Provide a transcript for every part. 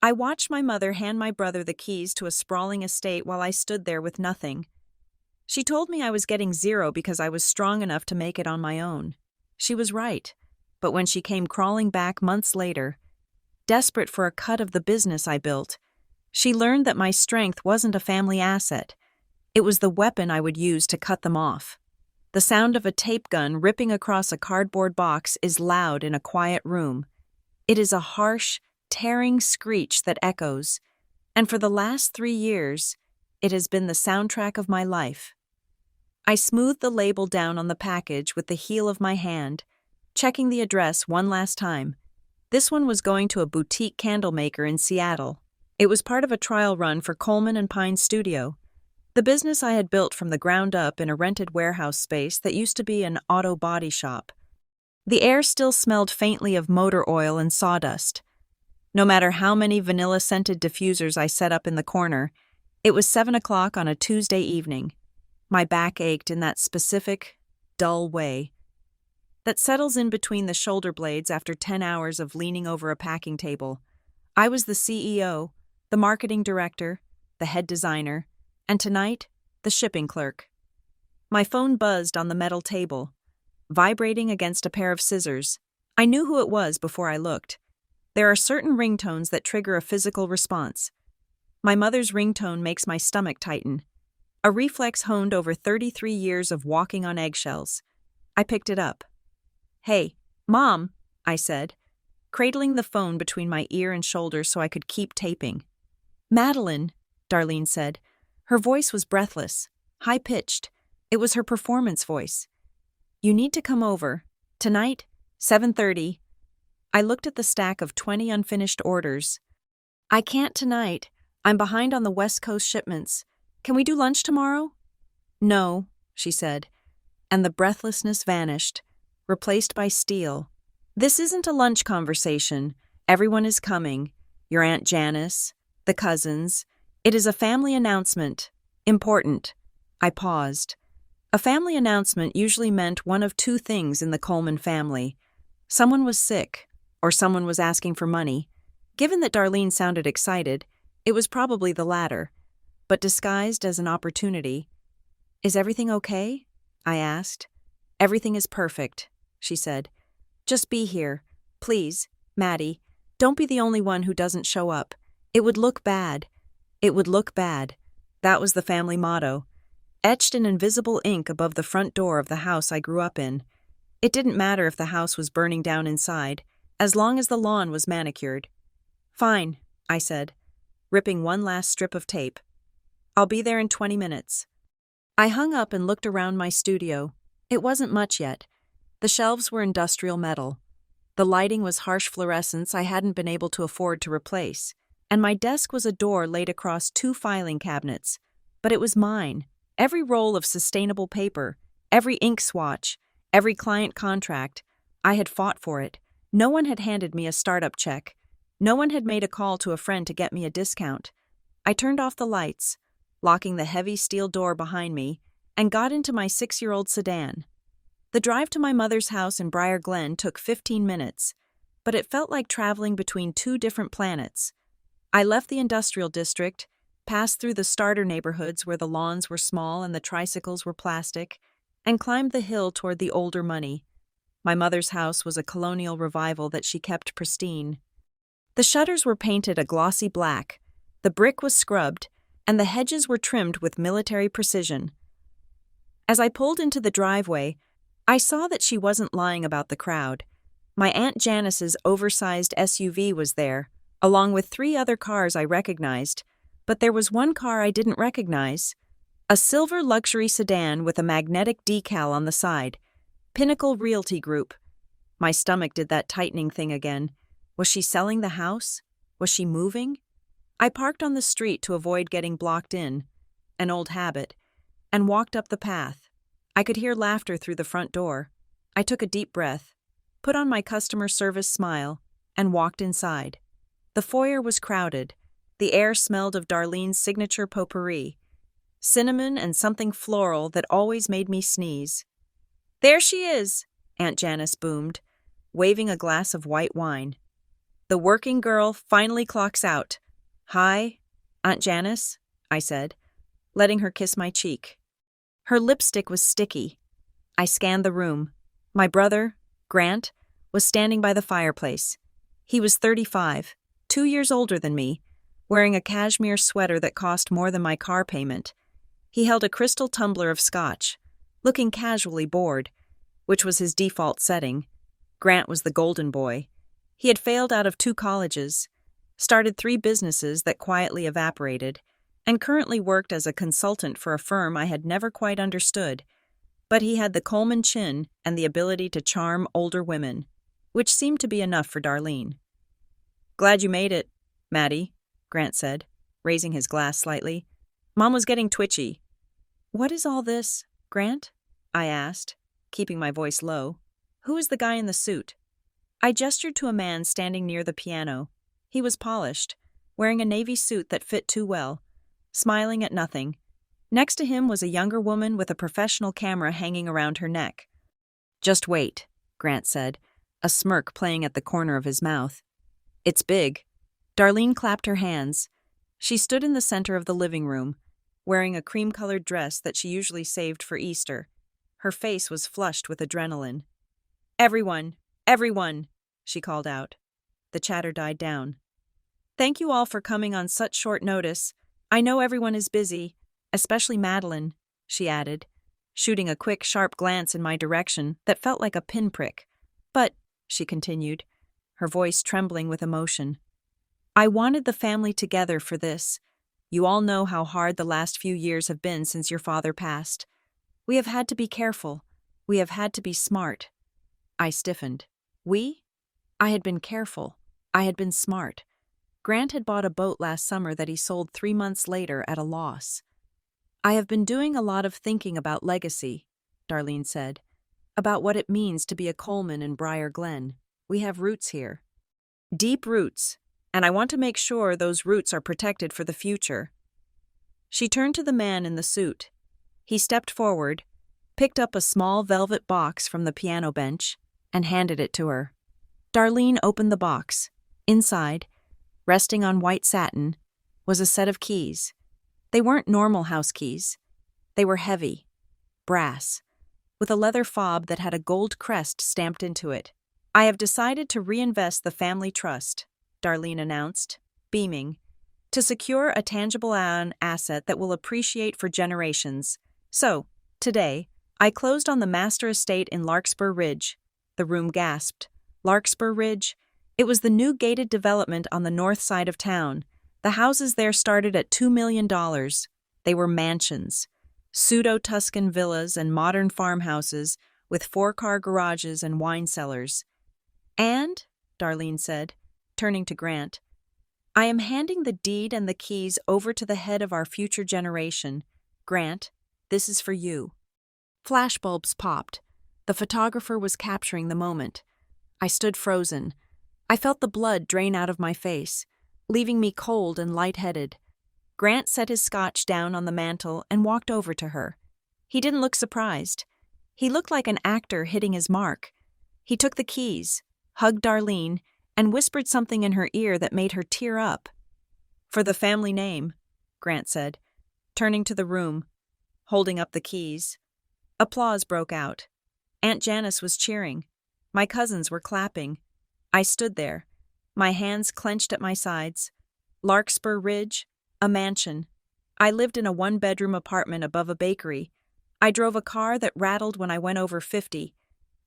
I watched my mother hand my brother the keys to a sprawling estate while I stood there with nothing. She told me I was getting zero because I was strong enough to make it on my own. She was right, but when she came crawling back months later, desperate for a cut of the business I built, she learned that my strength wasn't a family asset. It was the weapon I would use to cut them off. The sound of a tape gun ripping across a cardboard box is loud in a quiet room. It is a harsh, tearing screech that echoes, and for the last 3 years, it has been the soundtrack of my life. I smoothed the label down on the package with the heel of my hand, checking the address one last time. This one was going to a boutique candle maker in Seattle. It was part of a trial run for Coleman and Pine Studio, the business I had built from the ground up in a rented warehouse space that used to be an auto body shop. The air still smelled faintly of motor oil and sawdust. No matter how many vanilla-scented diffusers I set up in the corner, it was 7 o'clock on a Tuesday evening. My back ached in that specific, dull way that settles in between the shoulder blades after 10 hours of leaning over a packing table. I was the CEO, the marketing director, the head designer, and tonight, the shipping clerk. My phone buzzed on the metal table, vibrating against a pair of scissors. I knew who it was before I looked. There are certain ringtones that trigger a physical response. My mother's ringtone makes my stomach tighten, a reflex honed over 33 years of walking on eggshells. I picked it up. "Hey, Mom," I said, cradling the phone between my ear and shoulder so I could keep taping. "Madeline," Darlene said. Her voice was breathless, high-pitched. It was her performance voice. "You need to come over. Tonight, 7:30. I looked at the stack of 20 unfinished orders. "I can't tonight. I'm behind on the West Coast shipments. Can we do lunch tomorrow?" "No," she said, and the breathlessness vanished, replaced by steel. "This isn't a lunch conversation. Everyone is coming. Your Aunt Janice, the cousins. It is a family announcement. Important." I paused. A family announcement usually meant one of two things in the Coleman family. Someone was sick, or someone was asking for money. Given that Darlene sounded excited, it was probably the latter, but disguised as an opportunity. "Is everything okay?" I asked. "Everything is perfect," she said. "Just be here. Please, Maddie, don't be the only one who doesn't show up. It would look bad. It would look bad." That was the family motto, etched in invisible ink above the front door of the house I grew up in. It didn't matter if the house was burning down inside, as long as the lawn was manicured. "Fine," I said, ripping one last strip of tape. "I'll be there in 20 minutes. I hung up and looked around my studio. It wasn't much yet. The shelves were industrial metal. The lighting was harsh fluorescence I hadn't been able to afford to replace, and my desk was a door laid across 2 filing cabinets. But it was mine. Every roll of sustainable paper, every ink swatch, every client contract, I had fought for it. No one had handed me a startup check. No one had made a call to a friend to get me a discount. I turned off the lights, locking the heavy steel door behind me, and got into my 6-year-old sedan. The drive to my mother's house in Briar Glen took 15 minutes, but it felt like traveling between 2 different planets. I left the industrial district, passed through the starter neighborhoods where the lawns were small and the tricycles were plastic, and climbed the hill toward the older money. My mother's house was a colonial revival that she kept pristine. The shutters were painted a glossy black, the brick was scrubbed, and the hedges were trimmed with military precision. As I pulled into the driveway, I saw that she wasn't lying about the crowd. My Aunt Janice's oversized SUV was there, along with 3 other cars I recognized, but there was one car I didn't recognize. A silver luxury sedan with a magnetic decal on the side. Pinnacle Realty Group. My stomach did that tightening thing again. Was she selling the house? Was she moving? I parked on the street to avoid getting blocked in, an old habit, and walked up the path. I could hear laughter through the front door. I took a deep breath, put on my customer service smile, and walked inside. The foyer was crowded. The air smelled of Darlene's signature potpourri, cinnamon and something floral that always made me sneeze. "There she is," Aunt Janice boomed, waving a glass of white wine. The working girl finally clocks out. Hi, Aunt Janice, I said, letting her kiss my cheek. Her lipstick was sticky. I scanned the room. My brother, Grant, was standing by the fireplace. He was 35, 2 years older than me, wearing a cashmere sweater that cost more than my car payment. He held a crystal tumbler of scotch, looking casually bored, which was his default setting. Grant was the golden boy. He had failed out of 2 colleges, started 3 businesses that quietly evaporated, and currently worked as a consultant for a firm I had never quite understood. But he had the Coleman chin and the ability to charm older women, which seemed to be enough for Darlene. "Glad you made it, Maddie," Grant said, raising his glass slightly. "Mom was getting twitchy." "What is all this, Grant?" I asked, keeping my voice low. "Who is the guy in the suit?" I gestured to a man standing near the piano. He was polished, wearing a navy suit that fit too well, smiling at nothing. Next to him was a younger woman with a professional camera hanging around her neck. "Just wait," Grant said, a smirk playing at the corner of his mouth. "It's big." Darlene clapped her hands. She stood in the center of the living room, wearing a cream-colored dress that she usually saved for Easter. Her face was flushed with adrenaline. Everyone, she called out. The chatter died down. "Thank you all for coming on such short notice. I know everyone is busy, especially Madeline," she added, shooting a quick, sharp glance in my direction that felt like a pinprick. "But," she continued, her voice trembling with emotion, "I wanted the family together for this. You all know how hard the last few years have been since your father passed. We have had to be careful. We have had to be smart." I stiffened. We? I had been careful. I had been smart. Grant had bought a boat last summer that he sold 3 months later at a loss. "I have been doing a lot of thinking about legacy," Darlene said, "about what it means to be a Coleman in Briar Glen. We have roots here. Deep roots, and I want to make sure those roots are protected for the future." She turned to the man in the suit. He stepped forward, picked up a small velvet box from the piano bench, and handed it to her. Darlene opened the box. Inside, resting on white satin, was a set of keys. They weren't normal house keys. They were heavy, brass, with a leather fob that had a gold crest stamped into it. "I have decided to reinvest the family trust," Darlene announced, beaming, "to secure a tangible asset that will appreciate for generations. So, today, I closed on the master estate in Larkspur Ridge." The room gasped. Larkspur Ridge? It was the new gated development on the north side of town. The houses there started at $2 million. They were mansions, pseudo-Tuscan villas and modern farmhouses with 4-car garages and wine cellars. "And," Darlene said, turning to Grant, "I am handing the deed and the keys over to the head of our future generation. Grant, this is for you." Flashbulbs popped. The photographer was capturing the moment. I stood frozen. I felt the blood drain out of my face, leaving me cold and lightheaded. Grant set his scotch down on the mantel and walked over to her. He didn't look surprised. He looked like an actor hitting his mark. He took the keys, hugged Darlene, and whispered something in her ear that made her tear up. "For the family name," Grant said, turning to the room, holding up the keys. Applause broke out. Aunt Janice was cheering. My cousins were clapping. I stood there, my hands clenched at my sides. Larkspur Ridge, a mansion. I lived in a 1-bedroom apartment above a bakery. I drove a car that rattled when I went over 50.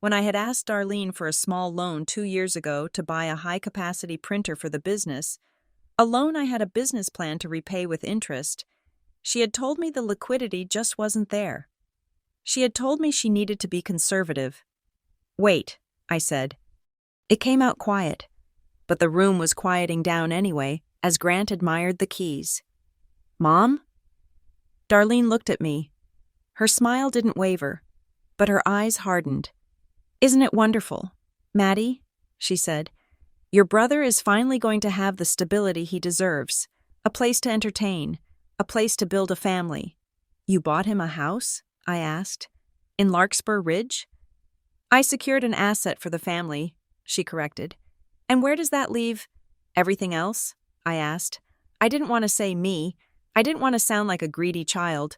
When I had asked Darlene for a small loan 2 years ago to buy a high-capacity printer for the business, a loan I had a business plan to repay with interest, she had told me the liquidity just wasn't there. She had told me she needed to be conservative. "Wait," I said. It came out quiet, but the room was quieting down anyway as Grant admired the keys. "Mom?" Darlene looked at me. Her smile didn't waver, but her eyes hardened. "Isn't it wonderful, Maddie?" she said. "Your brother is finally going to have the stability he deserves, a place to entertain, a place to build a family." "You bought him a house?" I asked. "In Larkspur Ridge?" "I secured an asset for the family," she corrected. "And where does that leave Everything else? I asked. I didn't want to say me. I didn't want to sound like a greedy child.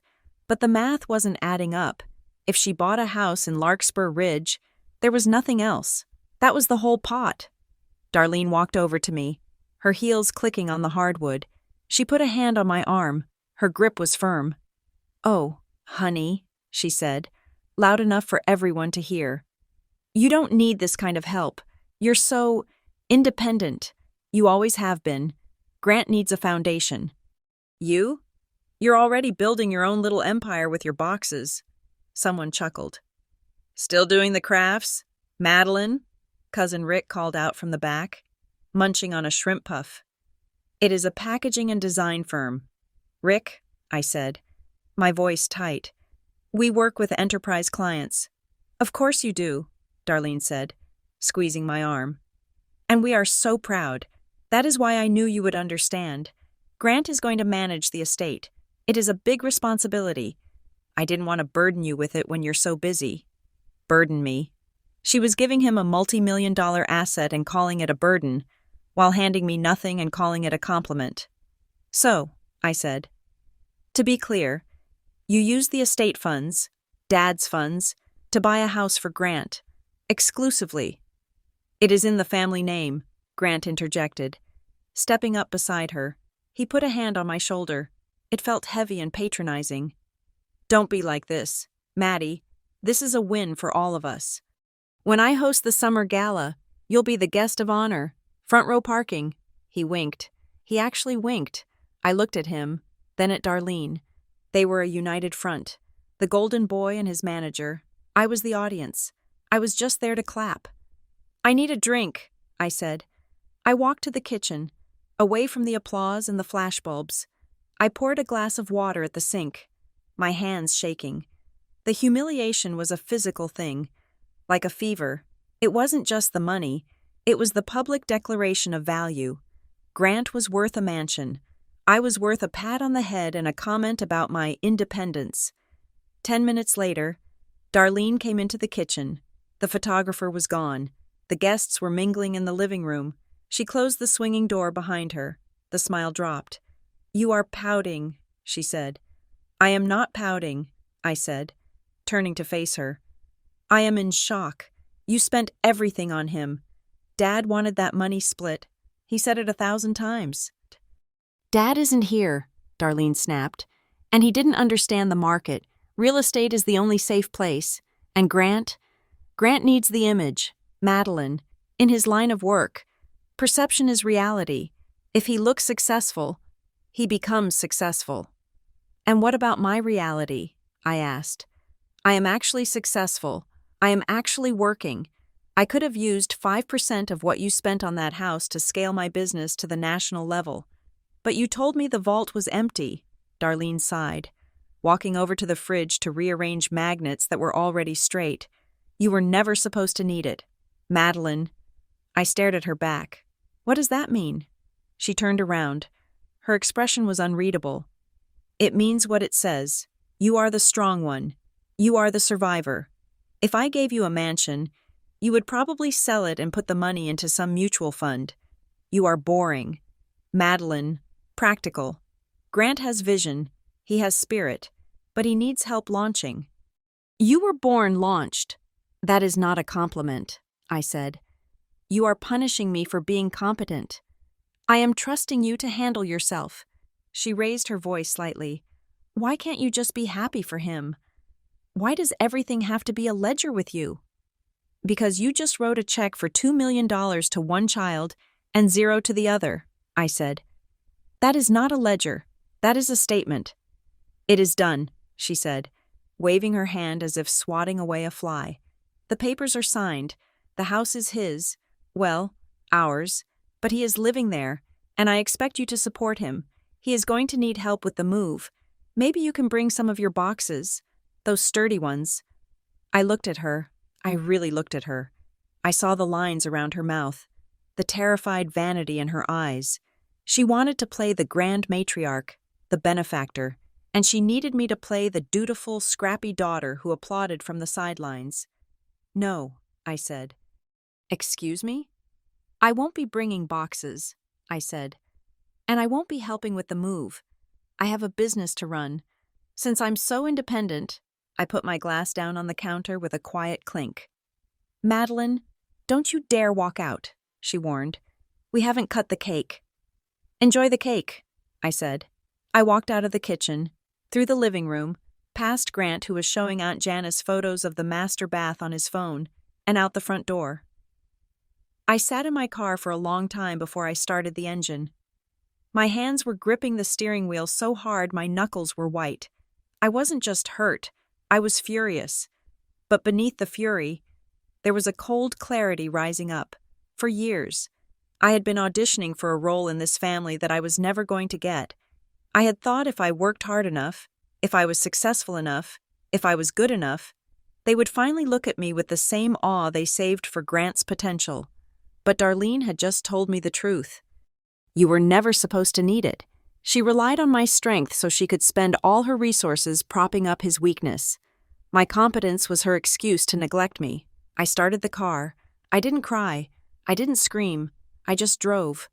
But the math wasn't adding up. If she bought a house in Larkspur Ridge, there was nothing else. That was the whole pot. Darlene walked over to me, her heels clicking on the hardwood. She put a hand on my arm. Her grip was firm. "Oh, honey," she said, loud enough for everyone to hear. "You don't need this kind of help. You're so independent. You always have been. Grant needs a foundation." "You? You're already building your own little empire with your boxes." Someone chuckled. "Still doing the crafts? Madeline?" Cousin Rick called out from the back, munching on a shrimp puff. "It is a packaging and design firm." "Rick," I said, my voice tight. "We work with enterprise clients." "Of course you do," Darlene said, squeezing my arm. "And we are so proud. That is why I knew you would understand. Grant is going to manage the estate. It is a big responsibility. I didn't want to burden you with it when you're so busy." Burden me. She was giving him a multi-million-dollar asset and calling it a burden, while handing me nothing and calling it a compliment. "So," I said, "to be clear, you used the estate funds, Dad's funds, to buy a house for Grant. Exclusively." "It is in the family name," Grant interjected. Stepping up beside her, he put a hand on my shoulder. It felt heavy and patronizing. "Don't be like this, Maddie. This is a win for all of us. When I host the summer gala, you'll be the guest of honor. Front row parking." He winked. He actually winked. I looked at him, then at Darlene. They were a united front. The golden boy and his manager. I was the audience. I was just there to clap. "I need a drink," I said. I walked to the kitchen, away from the applause and the flashbulbs. I poured a glass of water at the sink, my hands shaking. The humiliation was a physical thing, like a fever. It wasn't just the money, it was the public declaration of value. Grant was worth a mansion. I was worth a pat on the head and a comment about my independence. 10 minutes later, Darlene came into the kitchen. The photographer was gone. The guests were mingling in the living room. She closed the swinging door behind her. The smile dropped. "You are pouting," she said. "I am not pouting," I said, turning to face her. "I am in shock. You spent everything on him. Dad wanted that money split. He said it 1,000 times." "Dad isn't here," Darlene snapped. "And he didn't understand the market. Real estate is the only safe place. And Grant needs the image, Madeline, in his line of work. Perception is reality. If he looks successful, he becomes successful." "And what about my reality?" I asked. "I am actually successful. I am actually working. I could have used 5% of what you spent on that house to scale my business to the national level. But you told me the vault was empty," Darlene sighed, walking over to the fridge to rearrange magnets that were already straight. "You were never supposed to need it. Madeline." I stared at her back. "What does that mean?" She turned around. Her expression was unreadable. "It means what it says. You are the strong one. You are the survivor. If I gave you a mansion, you would probably sell it and put the money into some mutual fund. You are boring. Madeline, practical. Grant has vision. He has spirit. But he needs help launching." "You were born launched." "That is not a compliment," I said. "You are punishing me for being competent. I am trusting you to handle yourself." She raised her voice slightly. "Why can't you just be happy for him? Why does everything have to be a ledger with you?" "Because you just wrote a check for $2 million to one child and 0 to the other," I said. "That is not a ledger. That is a statement." "It is done," she said, waving her hand as if swatting away a fly. "The papers are signed. The house is his. Well, ours. But he is living there, and I expect you to support him. He is going to need help with the move. Maybe you can bring some of your boxes. Those sturdy ones." I looked at her. I really looked at her. I saw the lines around her mouth, the terrified vanity in her eyes. She wanted to play the grand matriarch, the benefactor, and she needed me to play the dutiful, scrappy daughter who applauded from the sidelines. "No," I said. "Excuse me?" "I won't be bringing boxes. I said. And I won't be helping with the move. I have a business to run. Since I'm so independent, I put my glass down on the counter with a quiet clink. Madeline, don't you dare walk out, she warned. We haven't cut the cake. Enjoy the cake, I said. I walked out of the kitchen, through the living room, past Grant, who was showing Aunt Janice photos of the master bath on his phone, and out the front door. I sat in my car for a long time before I started the engine. My hands were gripping the steering wheel so hard my knuckles were white. I wasn't just hurt, I was furious. But beneath the fury, there was a cold clarity rising up. For years, I had been auditioning for a role in this family that I was never going to get. I had thought if I worked hard enough, if I was successful enough, if I was good enough, they would finally look at me with the same awe they saved for Grant's potential. But Darlene had just told me the truth. You were never supposed to need it. She relied on my strength so she could spend all her resources propping up his weakness. My competence was her excuse to neglect me. I started the car. I didn't cry. I didn't scream. I just drove.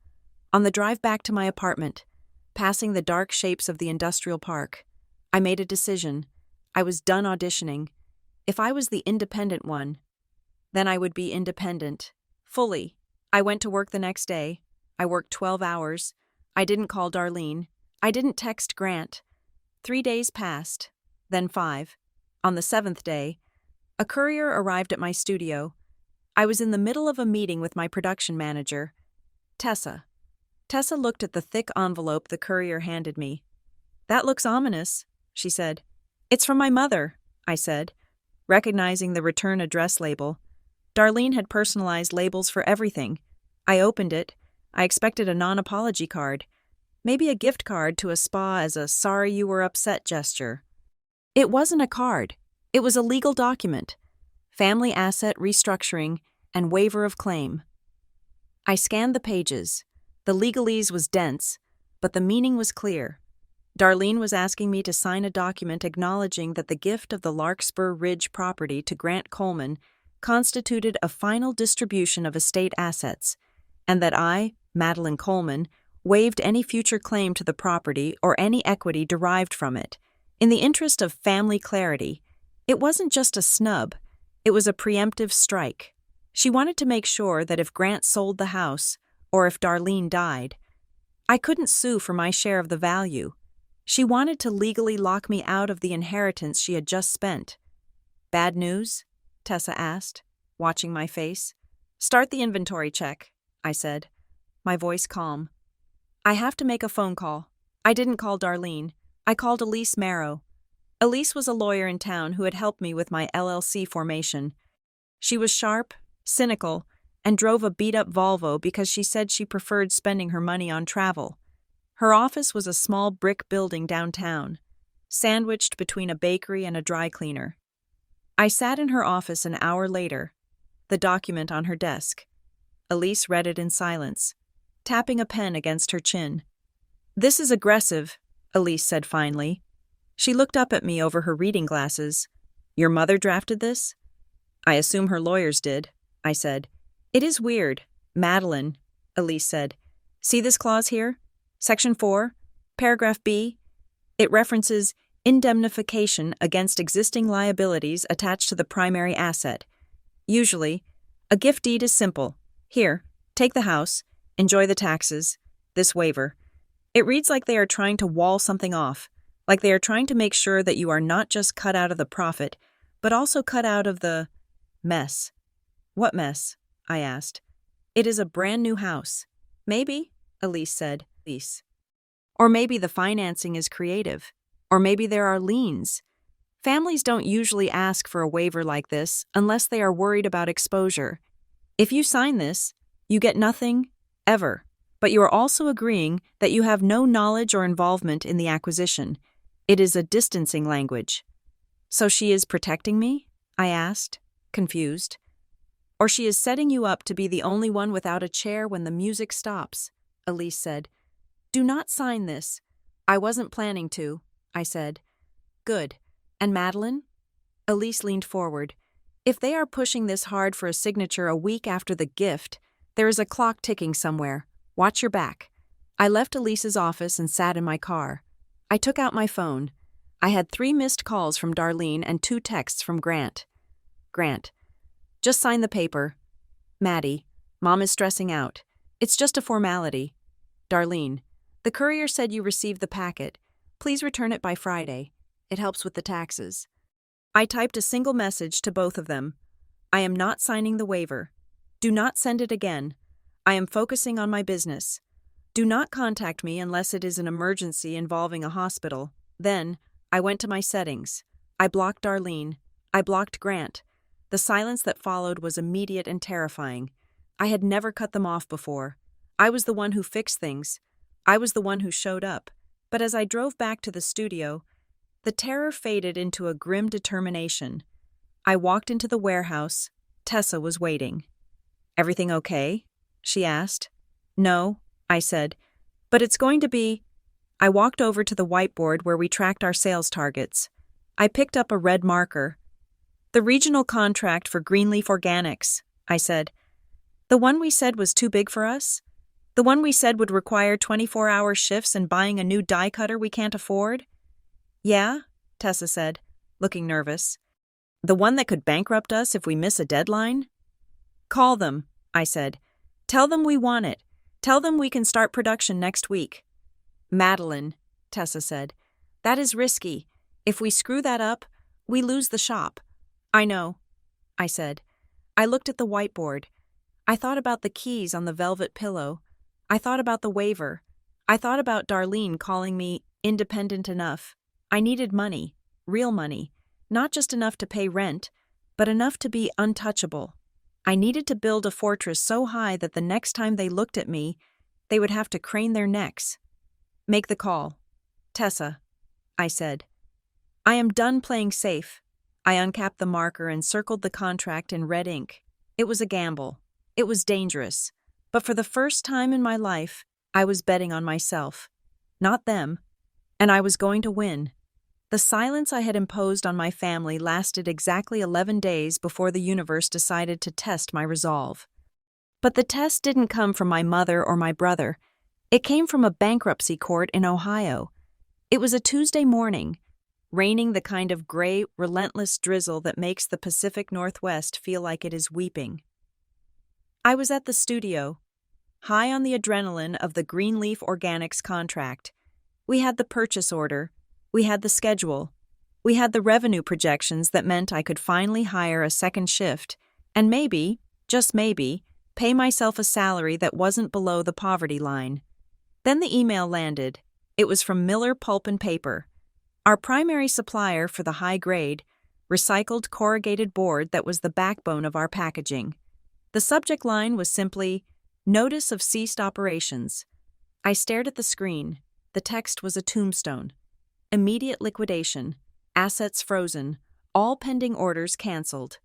On the drive back to my apartment, passing the dark shapes of the industrial park, I made a decision. I was done auditioning. If I was the independent one, then I would be independent. Fully. I went to work the next day. I worked 12 hours. I didn't call Darlene. I didn't text Grant. 3 days passed, then 5. On the 7th day, a courier arrived at my studio. I was in the middle of a meeting with my production manager, Tessa. Tessa looked at the thick envelope the courier handed me. That looks ominous, she said. It's from my mother, I said, recognizing the return address label. Darlene had personalized labels for everything. I opened it. I expected a non-apology card, maybe a gift card to a spa as a sorry you were upset gesture. It wasn't a card. It was a legal document. Family asset restructuring and waiver of claim. I scanned the pages. The legalese was dense, but the meaning was clear. Darlene was asking me to sign a document acknowledging that the gift of the Larkspur Ridge property to Grant Coleman constituted a final distribution of estate assets, and that I, Madeline Coleman, waived any future claim to the property or any equity derived from it. In the interest of family clarity, it wasn't just a snub, it was a preemptive strike. She wanted to make sure that if Grant sold the house, or if Darlene died, I couldn't sue for my share of the value. She wanted to legally lock me out of the inheritance she had just spent. Bad news? Tessa asked, watching my face. Start the inventory check, I said, my voice calm. I have to make a phone call. I didn't call Darlene. I called Elise Marrow. Elise was a lawyer in town who had helped me with my LLC formation. She was sharp, cynical, and drove a beat-up Volvo because she said she preferred spending her money on travel. Her office was a small brick building downtown, sandwiched between a bakery and a dry cleaner. I sat in her office an hour later, the document on her desk. Elise read it in silence, tapping a pen against her chin. This is aggressive, Elise said finally. She looked up at me over her reading glasses. Your mother drafted this? I assume her lawyers did, I said. It is weird. Madeline, Elise said. See this clause here? Section 4, paragraph B. It references indemnification against existing liabilities attached to the primary asset. Usually, a gift deed is simple. Here, take the house, enjoy the taxes, this waiver. It reads like they are trying to wall something off, like they are trying to make sure that you are not just cut out of the profit, but also cut out of the mess. What mess? I asked. It is a brand new house. Maybe, Elise said. Elise. Or maybe the financing is creative. Or maybe there are liens. Families don't usually ask for a waiver like this unless they are worried about exposure. If you sign this, you get nothing, ever. But you are also agreeing that you have no knowledge or involvement in the acquisition. It is a distancing language. So she is protecting me? I asked, confused. Or she is setting you up to be the only one without a chair when the music stops, Elise said. Do not sign this. I wasn't planning to, I said. Good. And Madeline? Elise leaned forward. If they are pushing this hard for a signature a week after the gift, there is a clock ticking somewhere. Watch your back. I left Elise's office and sat in my car. I took out my phone. I had 3 missed calls from Darlene and 2 texts from Grant. Grant. Just sign the paper. Maddie. Mom is stressing out. It's just a formality. Darlene. The courier said you received the packet. Please return it by Friday. It helps with the taxes. I typed a single message to both of them. I am not signing the waiver. Do not send it again. I am focusing on my business. Do not contact me unless it is an emergency involving a hospital. Then, I went to my settings. I blocked Darlene. I blocked Grant. The silence that followed was immediate and terrifying. I had never cut them off before. I was the one who fixed things. I was the one who showed up. But as I drove back to the studio, the terror faded into a grim determination. I walked into the warehouse. Tessa was waiting. Everything okay? She asked. No, I said. But it's going to be. I walked over to the whiteboard where we tracked our sales targets. I picked up a red marker. The regional contract for Greenleaf Organics, I said. The one we said was too big for us? The one we said would require 24-hour shifts and buying a new die cutter we can't afford? Yeah, Tessa said, looking nervous. The one that could bankrupt us if we miss a deadline? Call them, I said. Tell them we want it. Tell them we can start production next week. Madeline, Tessa said. That is risky. If we screw that up, we lose the shop. I know, I said. I looked at the whiteboard. I thought about the keys on the velvet pillow. I thought about the waiver. I thought about Darlene calling me independent enough. I needed money, real money, not just enough to pay rent, but enough to be untouchable. I needed to build a fortress so high that the next time they looked at me, they would have to crane their necks. Make the call. Tessa, I said. I am done playing safe. I uncapped the marker and circled the contract in red ink. It was a gamble. It was dangerous. But for the first time in my life, I was betting on myself. Not them. And I was going to win. The silence I had imposed on my family lasted exactly 11 days before the universe decided to test my resolve. But the test didn't come from my mother or my brother. It came from a bankruptcy court in Ohio. It was a Tuesday morning, raining the kind of gray, relentless drizzle that makes the Pacific Northwest feel like it is weeping. I was at the studio, high on the adrenaline of the Greenleaf Organics contract. We had the purchase order. We had the schedule. We had the revenue projections that meant I could finally hire a second shift and maybe, just maybe, pay myself a salary that wasn't below the poverty line. Then the email landed. It was from Miller Pulp and Paper, our primary supplier for the high-grade, recycled corrugated board that was the backbone of our packaging. The subject line was simply, Notice of Ceased Operations. I stared at the screen. The text was a tombstone. Immediate liquidation, assets frozen, all pending orders canceled.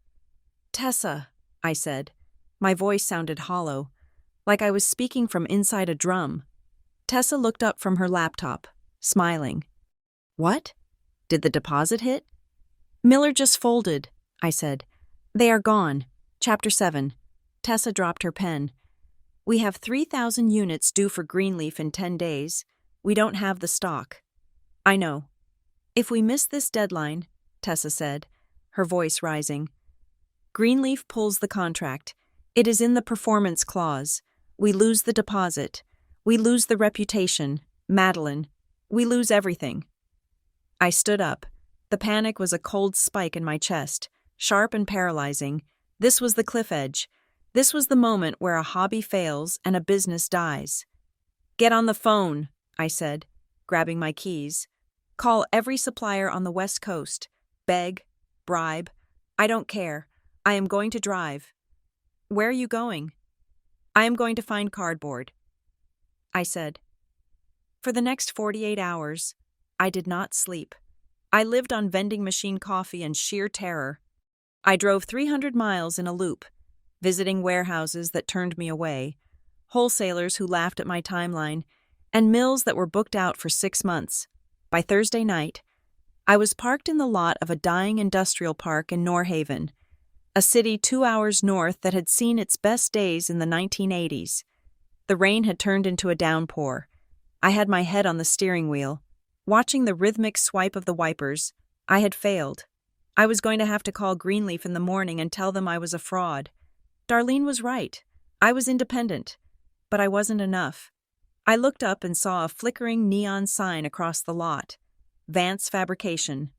Tessa, I said. My voice sounded hollow, like I was speaking from inside a drum. Tessa looked up from her laptop, smiling. What? Did the deposit hit? Miller just folded, I said. They are gone. Chapter 7. Tessa dropped her pen. We have 3,000 units due for Greenleaf in 10 days. We don't have the stock. I know. If we miss this deadline, Tessa said, her voice rising. Greenleaf pulls the contract. It is in the performance clause. We lose the deposit. We lose the reputation. Madeline. We lose everything. I stood up. The panic was a cold spike in my chest, sharp and paralyzing. This was the cliff edge. This was the moment where a hobby fails and a business dies. Get on the phone, I said, grabbing my keys. Call every supplier on the West Coast. Beg, bribe. I don't care. I am going to drive. Where are you going? I am going to find cardboard, I said. For the next 48 hours, I did not sleep. I lived on vending machine coffee and sheer terror. I drove 300 miles in a loop, visiting warehouses that turned me away, wholesalers who laughed at my timeline, and mills that were booked out for 6 months. By Thursday night, I was parked in the lot of a dying industrial park in Norhaven, a city 2 hours north that had seen its best days in the 1980s. The rain had turned into a downpour. I had my head on the steering wheel. Watching the rhythmic swipe of the wipers, I had failed. I was going to have to call Greenleaf in the morning and tell them I was a fraud. Darlene was right. I was independent. But I wasn't enough. I looked up and saw a flickering neon sign across the lot. Vance Fabrication.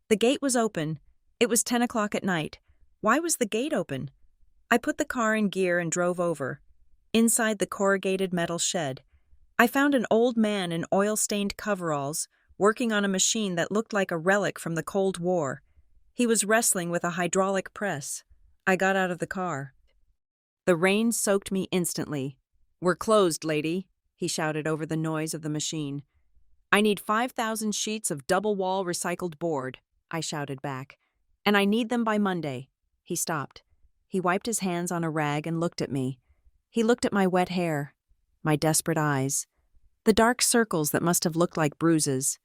The gate was open. It was 10 o'clock at night. Why was the gate open? I put the car in gear and drove over. Inside the corrugated metal shed, I found an old man in oil-stained coveralls working on a machine that looked like a relic from the Cold War. He was wrestling with a hydraulic press. I got out of the car. The rain soaked me instantly. "We're closed, lady," he shouted over the noise of the machine. "I need 5,000 sheets of double-wall recycled board," I shouted back. "And I need them by Monday." He stopped. He wiped his hands on a rag and looked at me. He looked at my wet hair, my desperate eyes, the dark circles that must have looked like bruises.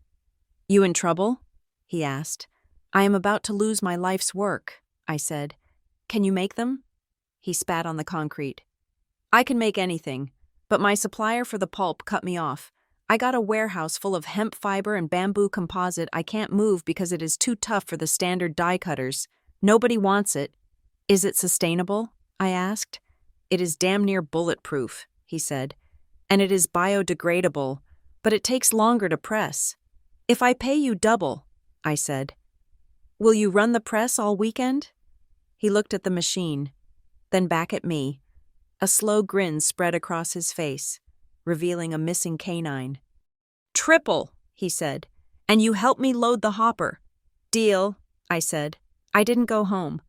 "You in trouble?" he asked. "I am about to lose my life's work," I said. "Can you make them?" He spat on the concrete. "I can make anything, but my supplier for the pulp cut me off. I got a warehouse full of hemp fiber and bamboo composite I can't move because it is too tough for the standard die cutters. Nobody wants it." "Is it sustainable?" I asked. "It is damn near bulletproof," he said. "And it is biodegradable, but it takes longer to press." "If I pay you double," I said. "Will you run the press all weekend?" He looked at the machine, then back at me. A slow grin spread across his face, revealing a missing canine. "Triple," he said, "and you help me load the hopper." "Deal," I said. I didn't go home.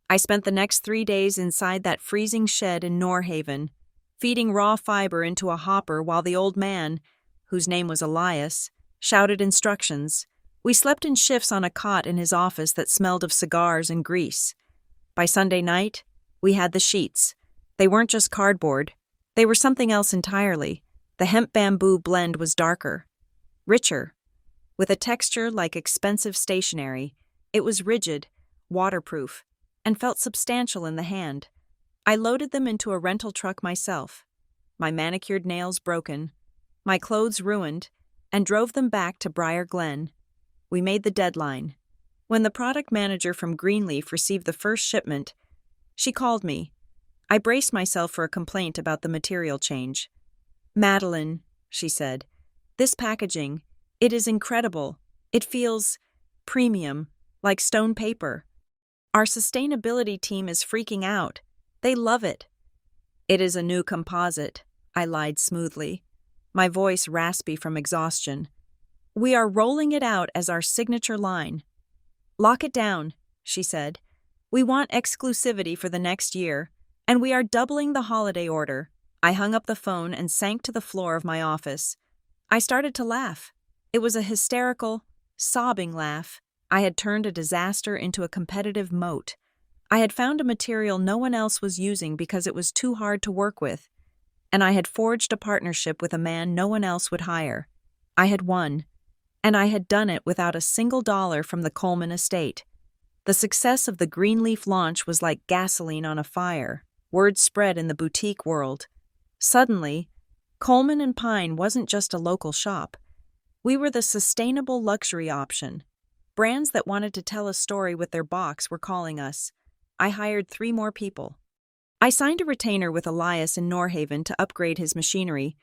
I spent the next 3 days inside that freezing shed in Norhaven, feeding raw fiber into a hopper while the old man, whose name was Elias, shouted instructions. We slept in shifts on a cot in his office that smelled of cigars and grease. By Sunday night, we had the sheets. They weren't just cardboard. They were something else entirely. The hemp-bamboo blend was darker, richer, with a texture like expensive stationery. It was rigid, waterproof, and felt substantial in the hand. I loaded them into a rental truck myself, my manicured nails broken, my clothes ruined, and drove them back to Briar Glen. We made the deadline. When the product manager from Greenleaf received the first shipment, she called me. I braced myself for a complaint about the material change. "Madeline," she said, "this packaging, it is incredible. It feels premium, like stone paper. Our sustainability team is freaking out. They love it." "It is a new composite," I lied smoothly, my voice raspy from exhaustion. "We are rolling it out as our signature line." "Lock it down," she said. "We want exclusivity for the next year, and we are doubling the holiday order." I hung up the phone and sank to the floor of my office. I started to laugh. It was a hysterical, sobbing laugh. I had turned a disaster into a competitive moat. I had found a material no one else was using because it was too hard to work with, and I had forged a partnership with a man no one else would hire. I had won, and I had done it without a single dollar from the Coleman estate. The success of the Greenleaf launch was like gasoline on a fire. Word spread in the boutique world. Suddenly, Coleman and Pine wasn't just a local shop. We were the sustainable luxury option. Brands that wanted to tell a story with their box were calling us. I hired 3 more people. I signed a retainer with Elias in Norhaven to upgrade his machinery.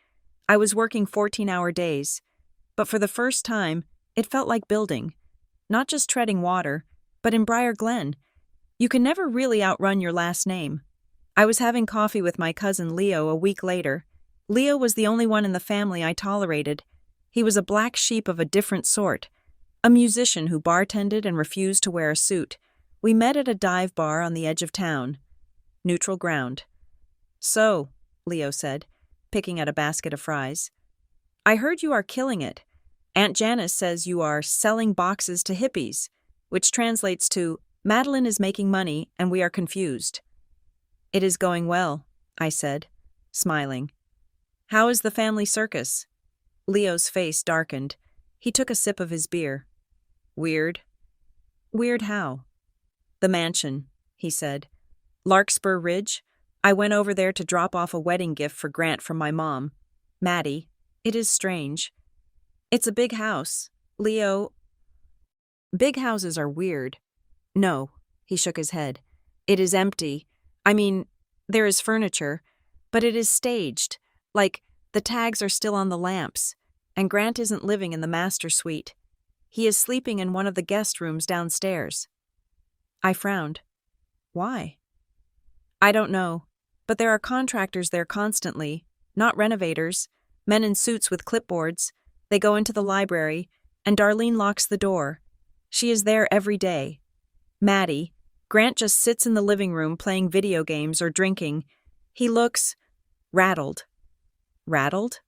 I was working 14-hour days, but for the first time, it felt like building. Not just treading water, but in Briar Glen. You can never really outrun your last name. I was having coffee with my cousin Leo a week later. Leo was the only one in the family I tolerated. He was a black sheep of a different sort, a musician who bartended and refused to wear a suit. We met at a dive bar on the edge of town. Neutral ground. "So," Leo said, picking at a basket of fries, "I heard you are killing it. Aunt Janice says you are selling boxes to hippies, which translates to, Madeline is making money and we are confused." "It is going well," I said, smiling. "How is the family circus?" Leo's face darkened. He took a sip of his beer. "Weird." "Weird how?" "The mansion," he said. "Larkspur Ridge, I went over there to drop off a wedding gift for Grant from my mom. Maddie, it is strange. It's a big house. Leo, big houses are weird. No, he shook his head. It is empty. I mean, there is furniture, but it is staged. Like, the tags are still on the lamps, and Grant isn't living in the master suite. He is sleeping in one of the guest rooms downstairs. I frowned. Why? I don't know, but there are contractors there constantly, not renovators, men in suits with clipboards. They go into the library, and Darlene locks the door. She is there every day. Maddie, Grant just sits in the living room playing video games or drinking. He looks rattled. Rattled?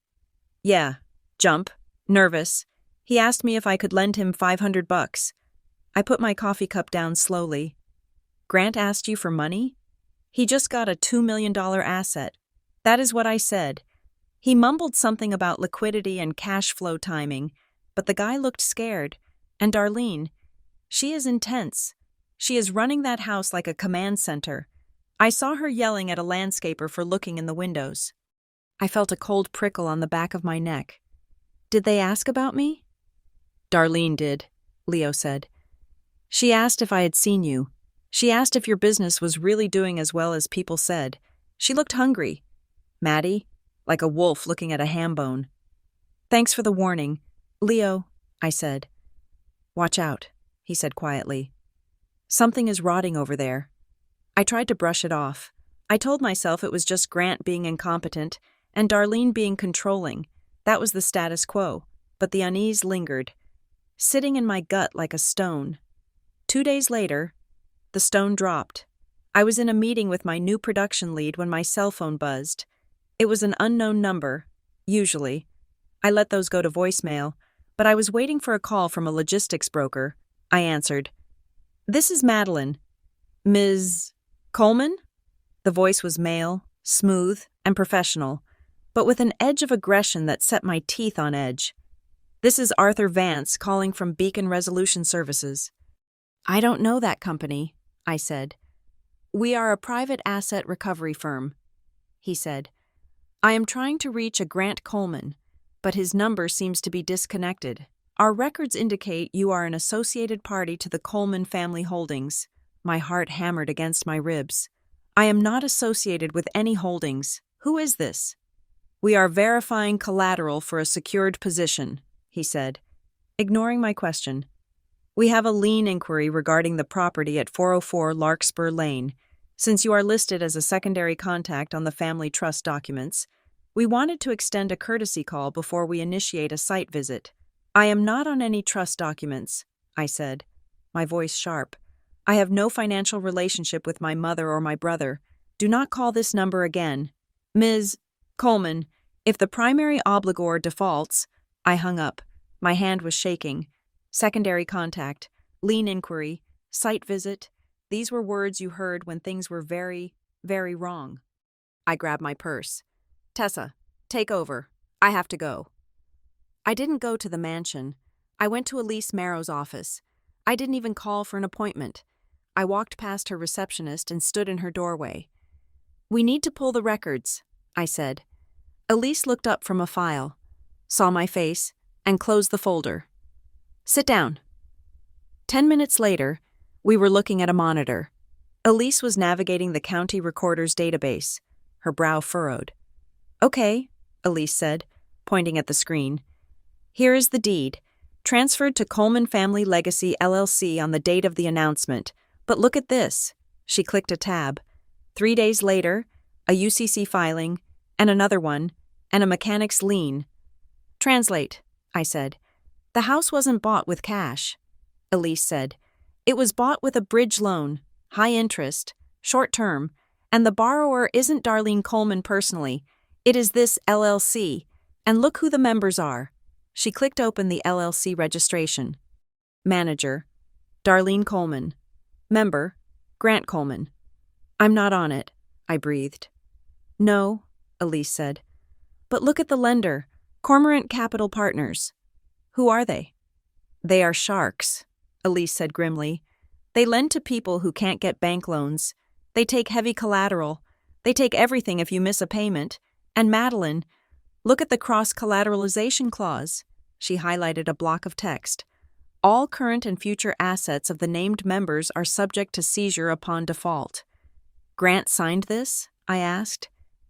Yeah, jump, nervous. He asked me if I could lend him $500. I put my coffee cup down slowly. Grant asked you for money? He just got a $2 million asset. That is what I said. He mumbled something about liquidity and cash flow timing, but the guy looked scared. And Darlene, she is intense. She is running that house like a command center. I saw her yelling at a landscaper for looking in the windows. I felt a cold prickle on the back of my neck. Did they ask about me? Darlene did, Leo said. She asked if I had seen you. She asked if your business was really doing as well as people said. She looked hungry. Maddie, like a wolf looking at a ham bone. Thanks for the warning. Leo, I said. Watch out, he said quietly. Something is rotting over there. I tried to brush it off. I told myself it was just Grant being incompetent and Darlene being controlling. That was the status quo, but the unease lingered, sitting in my gut like a stone. 2 days later, the stone dropped. I was in a meeting with my new production lead when my cell phone buzzed. It was an unknown number, usually. I let those go to voicemail, but I was waiting for a call from a logistics broker. I answered. This is Madeline. Ms. Coleman? The voice was male, smooth, and professional, but with an edge of aggression that set my teeth on edge. This is Arthur Vance calling from Beacon Resolution Services. I don't know that company, I said. We are a private asset recovery firm, he said. I am trying to reach a Grant Coleman, but his number seems to be disconnected. Our records indicate you are an associated party to the Coleman family holdings. My heart hammered against my ribs. I am not associated with any holdings. Who is this? We are verifying collateral for a secured position, he said, ignoring my question. We have a lien inquiry regarding the property at 404 Larkspur Lane. Since you are listed as a secondary contact on the family trust documents, we wanted to extend a courtesy call before we initiate a site visit. I am not on any trust documents, I said, my voice sharp. I have no financial relationship with my mother or my brother. Do not call this number again. Ms. Coleman, if the primary obligor defaults, I hung up. My hand was shaking. Secondary contact, lien inquiry, site visit. These were words you heard when things were very, very wrong. I grabbed my purse. Tessa, take over. I have to go. I didn't go to the mansion. I went to Elise Marrow's office. I didn't even call for an appointment. I walked past her receptionist and stood in her doorway. We need to pull the records, I said. Elise looked up from a file, saw my face, and closed the folder. Sit down. 10 minutes later, we were looking at a monitor. Elise was navigating the county recorder's database, her brow furrowed. Okay, Elise said, pointing at the screen. Here is the deed, transferred to Coleman Family Legacy LLC on the date of the announcement. But look at this. She clicked a tab. 3 days later, a UCC filing, and another one, and a mechanic's lien. Translate, I said. The house wasn't bought with cash. Elise said. It was bought with a bridge loan, high interest, short term, and the borrower isn't Darlene Coleman personally. It is this LLC, and look who the members are. She clicked open the LLC registration. Manager, Darlene Coleman. Member, Grant Coleman. I'm not on it, I breathed. No, Elise said. But look at the lender, Cormorant Capital Partners. Who are they? They are sharks, Elise said grimly. They lend to people who can't get bank loans. They take heavy collateral. They take everything if you miss a payment. And Madeline, look at the cross-collateralization clause. She highlighted a block of text. All current and future assets of the named members are subject to seizure upon default. Grant signed this? I asked.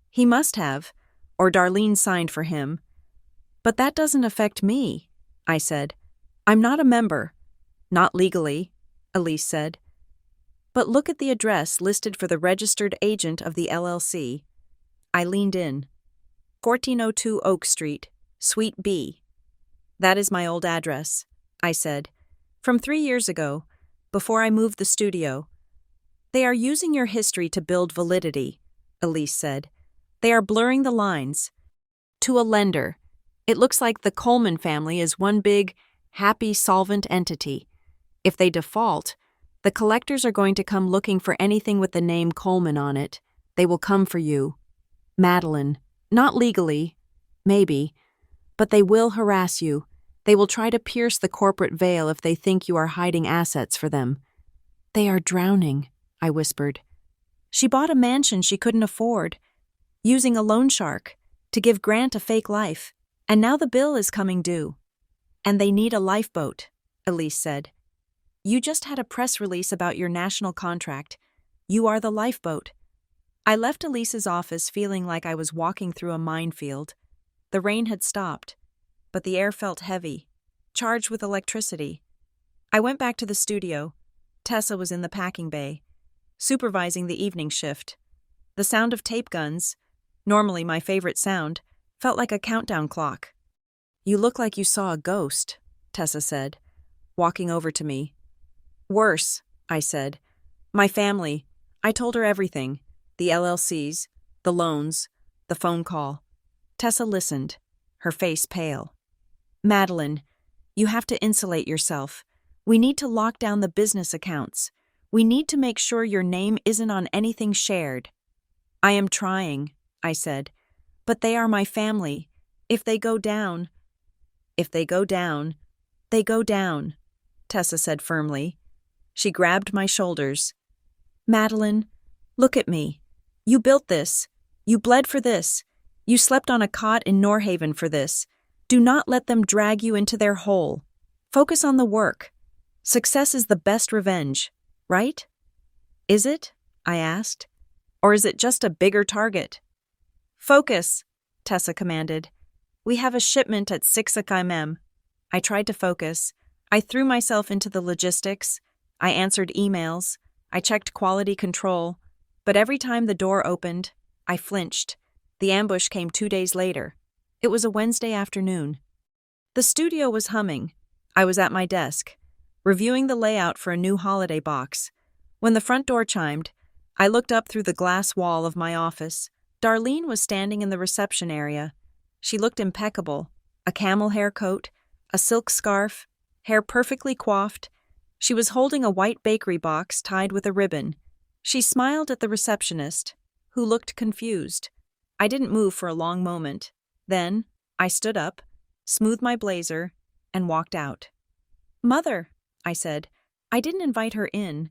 He must have, or Darlene signed for him. But that doesn't affect me, I said. I'm not a member. Not legally, Elise said. But look at the address listed for the registered agent of the LLC. I leaned in. 1402 Oak Street, Suite B. That is my old address, I said. From 3 years ago, before I moved the studio. They are using your history to build validity, Elise said. They are blurring the lines. To a lender, it looks like the Coleman family is one big, happy, solvent entity. If they default, the collectors are going to come looking for anything with the name Coleman on it. They will come for you. Madeline, not legally, maybe, but they will harass you. They will try to pierce the corporate veil if they think you are hiding assets for them. They are drowning, I whispered. She bought a mansion she couldn't afford, using a loan shark to give Grant a fake life, and now the bill is coming due. And they need a lifeboat, Elise said. You just had a press release about your national contract. You are the lifeboat. I left Elise's office feeling like I was walking through a minefield. The rain had stopped, but the air felt heavy, charged with electricity. I went back to the studio. Tessa was in the packing bay, supervising the evening shift. The sound of tape guns, normally my favorite sound, felt like a countdown clock. You look like you saw a ghost, Tessa said, walking over to me. Worse, I said. My family. I told her everything. The LLCs, the loans, the phone call. Tessa listened, her face pale. Madeline, you have to insulate yourself. We need to lock down the business accounts. We need to make sure your name isn't on anything shared. I am trying, I said. But they are my family. If they go down, they go down, Tessa said firmly. She grabbed my shoulders. Madeline, look at me. You built this. You bled for this. You slept on a cot in Norhaven for this. Do not let them drag you into their hole. Focus on the work. Success is the best revenge, right? Is it? I asked. Or is it just a bigger target? Focus, Tessa commanded. We have a shipment at 6 a.m. I tried to focus. I threw myself into the logistics. I answered emails. I checked quality control. But every time the door opened, I flinched. The ambush came 2 days later. It was a Wednesday afternoon. The studio was humming. I was at my desk, reviewing the layout for a new holiday box. When the front door chimed, I looked up through the glass wall of my office. Darlene was standing in the reception area. She looked impeccable. A camel hair coat, a silk scarf, hair perfectly coiffed. She was holding a white bakery box tied with a ribbon. She smiled at the receptionist, who looked confused. I didn't move for a long moment. Then, I stood up, smoothed my blazer, and walked out. Mother, I said. I didn't invite her in.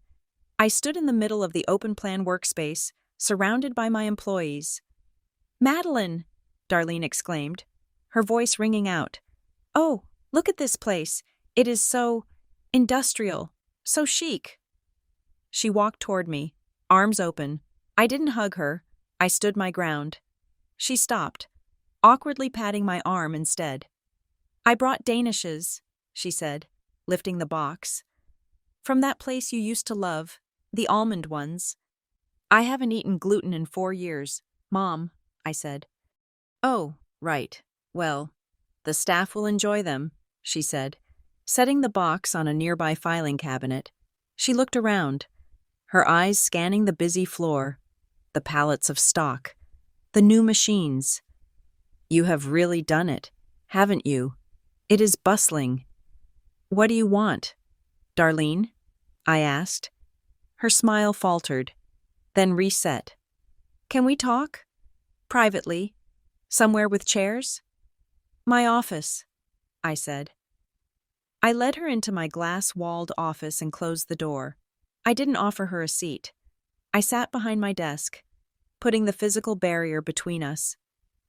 I stood in the middle of the open-plan workspace, surrounded by my employees. Madeline, Darlene exclaimed, her voice ringing out. Oh, look at this place. It is so industrial, so chic. She walked toward me, arms open. I didn't hug her. I stood my ground. She stopped, awkwardly patting my arm instead. I brought danishes, she said, lifting the box. From that place you used to love, the almond ones. I haven't eaten gluten in 4 years, Mom, I said. Oh, right. Well, the staff will enjoy them, she said, setting the box on a nearby filing cabinet. She looked around, her eyes scanning the busy floor, the pallets of stock, the new machines. You have really done it, haven't you? It is bustling. What do you want, Darlene? I asked. Her smile faltered, then reset. Can we talk? Privately? Somewhere with chairs? My office, I said. I led her into my glass-walled office and closed the door. I didn't offer her a seat. I sat behind my desk. putting the physical barrier between us.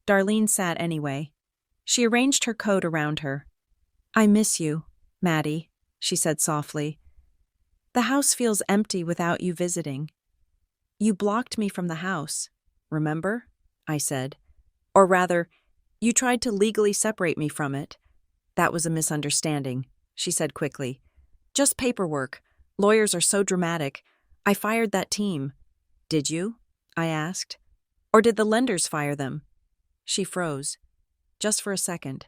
Darlene sat anyway. She arranged her coat around her. "I miss you, Maddie," she said softly. "The house feels empty without you visiting." "You blocked me from the house, remember?" I said. "Or rather, you tried to legally separate me from it." "That was a misunderstanding," she said quickly. "Just paperwork. Lawyers are so dramatic. I fired that team." "Did you?" I asked. "Or did the lenders fire them?" She froze. Just for a second.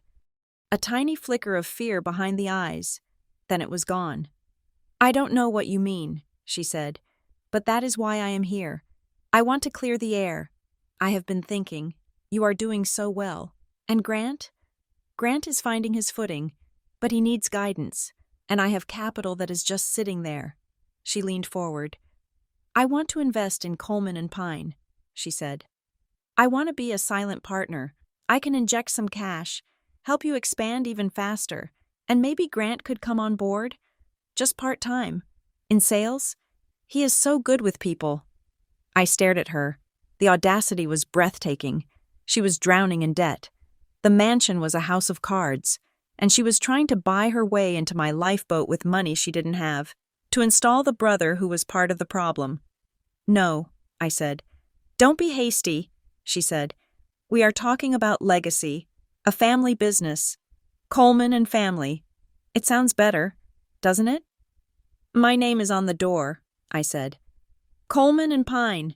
A tiny flicker of fear behind the eyes. Then it was gone. "I don't know what you mean," she said, "but that is why I am here. I want to clear the air. I have been thinking. You are doing so well. And Grant? Grant is finding his footing, but he needs guidance, and I have capital that is just sitting there." She leaned forward. "I want to invest in Coleman and Pine," she said. "I want to be a silent partner. I can inject some cash, help you expand even faster, and maybe Grant could come on board? Just part-time. In sales? He is so good with people." I stared at her. The audacity was breathtaking. She was drowning in debt. The mansion was a house of cards, and she was trying to buy her way into my lifeboat with money she didn't have, to install the brother who was part of the problem. "No," I said. "Don't be hasty," she said. "We are talking about legacy, a family business. Coleman and family. It sounds better, doesn't it?" "My name is on the door," I said. "Coleman and Pine.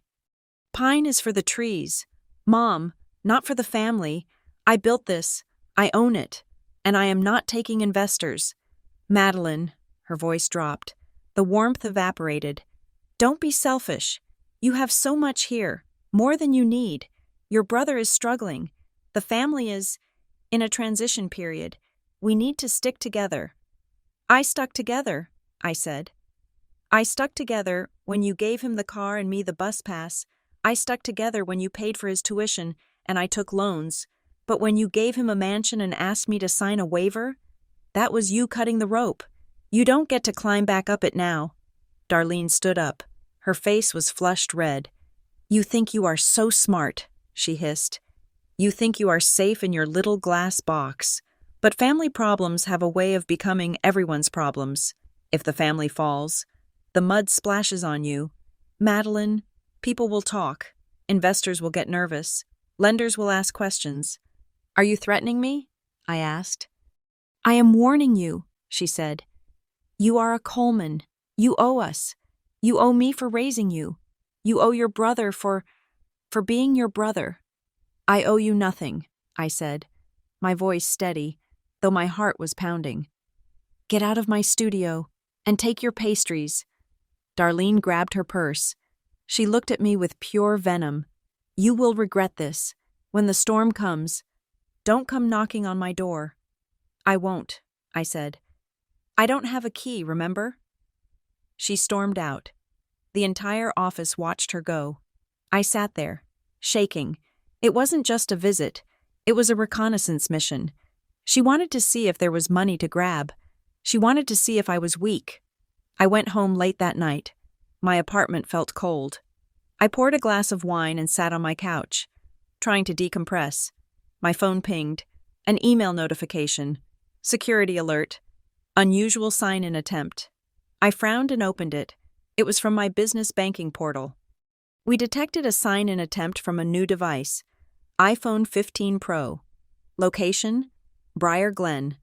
Pine is for the trees. Mom, not for the family. I built this. I own it. And I am not taking investors. Madeline," her voice dropped. The warmth evaporated. "Don't be selfish. You have so much here, more than you need. Your brother is struggling. The family is in a transition period. We need to stick together." "I stuck together," I said. "I stuck together when you gave him the car and me the bus pass. I stuck together when you paid for his tuition and I took loans. But when you gave him a mansion and asked me to sign a waiver, that was you cutting the rope. You don't get to climb back up it now." Darlene stood up. Her face was flushed red. "You think you are so smart," she hissed. "You think you are safe in your little glass box. But family problems have a way of becoming everyone's problems. If the family falls, the mud splashes on you. Madeline, people will talk. Investors will get nervous. Lenders will ask questions." "Are you threatening me?" I asked. "I am warning you," she said. "You are a Coleman. You owe us. You owe me for raising you. You owe your brother for being your brother." "I owe you nothing," I said, my voice steady, though my heart was pounding. "Get out of my studio and take your pastries." Darlene grabbed her purse. She looked at me with pure venom. "You will regret this. When the storm comes, don't come knocking on my door." "I won't," I said. "I don't have a key, remember?" She stormed out. The entire office watched her go. I sat there, shaking. It wasn't just a visit. It was a reconnaissance mission. She wanted to see if there was money to grab. She wanted to see if I was weak. I went home late that night. My apartment felt cold. I poured a glass of wine and sat on my couch, trying to decompress. My phone pinged. An email notification. Security alert. Unusual sign-in attempt. I frowned and opened it. It was from my business banking portal. We detected a sign-in attempt from a new device. iPhone 15 Pro. Location? Briar Glen.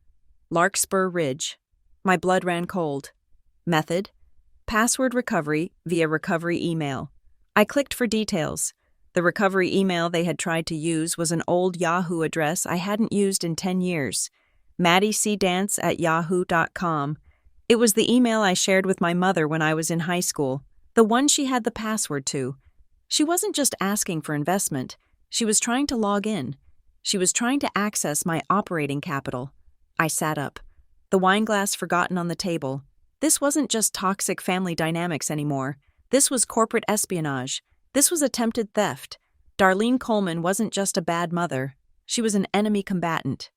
Larkspur Ridge. My blood ran cold. Method? Password recovery via recovery email. I clicked for details. The recovery email they had tried to use was an old Yahoo address I hadn't used in 10 years. MaddieCdance@yahoo.com. It was the email I shared with my mother when I was in high school, the one she had the password to. She wasn't just asking for investment. She was trying to log in. She was trying to access my operating capital. I sat up, the wine glass forgotten on the table. This wasn't just toxic family dynamics anymore. This was corporate espionage. This was attempted theft. Darlene Coleman wasn't just a bad mother. She was an enemy combatant.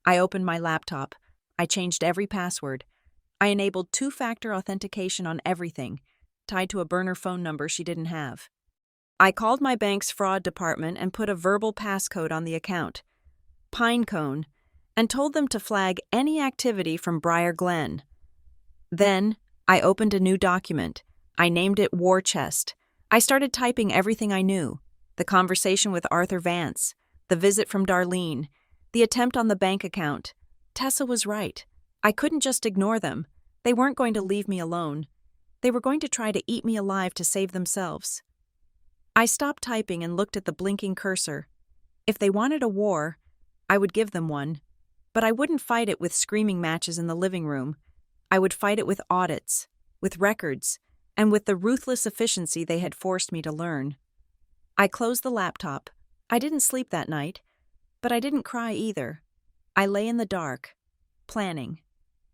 I opened my laptop. I changed every password. I enabled two-factor authentication on everything, tied to a burner phone number she didn't have. I called my bank's fraud department and put a verbal passcode on the account, Pinecone, and told them to flag any activity from Briar Glen. Then, I opened a new document. I named it War Chest. I started typing everything I knew: the conversation with Arthur Vance, the visit from Darlene, the attempt on the bank account. Tessa was right. I couldn't just ignore them. They weren't going to leave me alone. They were going to try to eat me alive to save themselves. I stopped typing and looked at the blinking cursor. If they wanted a war, I would give them one. But I wouldn't fight it with screaming matches in the living room. I would fight it with audits, with records, and with the ruthless efficiency they had forced me to learn. I closed the laptop. I didn't sleep that night, but I didn't cry either. I lay in the dark, planning.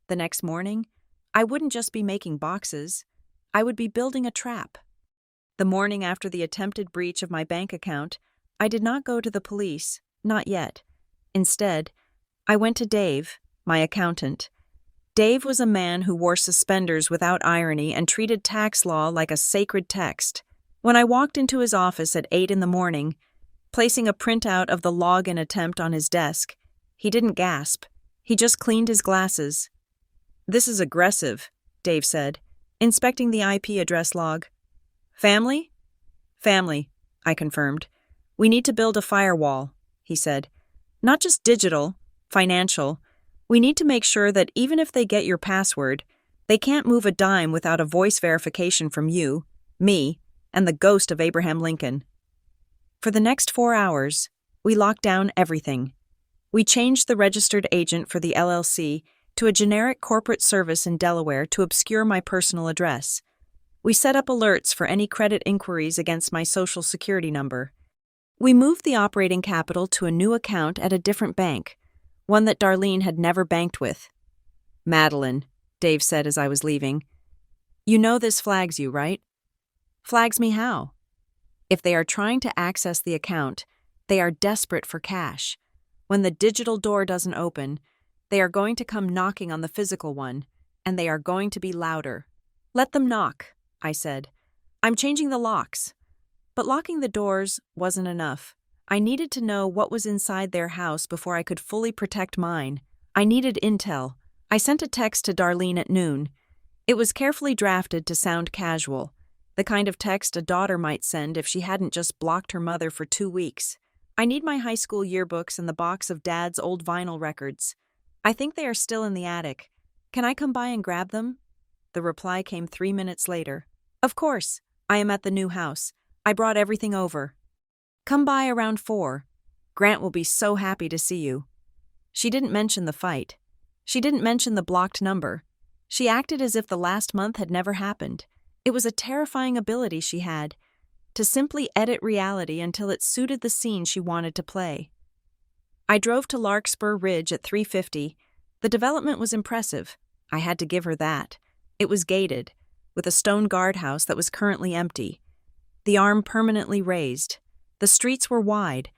The next morning, I wouldn't just be making boxes. I would be building a trap. The morning after the attempted breach of my bank account, I did not go to the police, not yet. Instead, I went to Dave, my accountant. Dave was a man who wore suspenders without irony and treated tax law like a sacred text. When I walked into his office at 8 in the morning, placing a printout of the login attempt on his desk, he didn't gasp. He just cleaned his glasses. "This is aggressive," Dave said, inspecting the IP address log. "Family?" "Family," I confirmed. "We need to build a firewall," he said. "Not just digital, financial. We need to make sure that even if they get your password, they can't move a dime without a voice verification from you, me, and the ghost of Abraham Lincoln." For the next 4 hours, we locked down everything. We changed the registered agent for the LLC to a generic corporate service in Delaware to obscure my personal address. We set up alerts for any credit inquiries against my Social Security number. We moved the operating capital to a new account at a different bank, one that Darlene had never banked with. "Madeline," Dave said as I was leaving, "you know this flags you, right?" "Flags me how?" "If they are trying to access the account, they are desperate for cash. When the digital door doesn't open, they are going to come knocking on the physical one, and they are going to be louder." "Let them knock," I said. "I'm changing the locks." But locking the doors wasn't enough. I needed to know what was inside their house before I could fully protect mine. I needed intel. I sent a text to Darlene at noon. It was carefully drafted to sound casual, the kind of text a daughter might send if she hadn't just blocked her mother for 2 weeks. "I need my high school yearbooks and the box of Dad's old vinyl records. I think they are still in the attic. Can I come by and grab them?" The reply came 3 minutes later. "Of course. I am at the new house. I brought everything over. Come by around 4. Grant will be so happy to see you." She didn't mention the fight. She didn't mention the blocked number. She acted as if the last month had never happened. It was a terrifying ability she had, to simply edit reality until it suited the scene she wanted to play. I drove to Larkspur Ridge at 3:50. The development was impressive. I had to give her that. It was gated, with a stone guardhouse that was currently empty. The arm permanently raised. The streets were wide,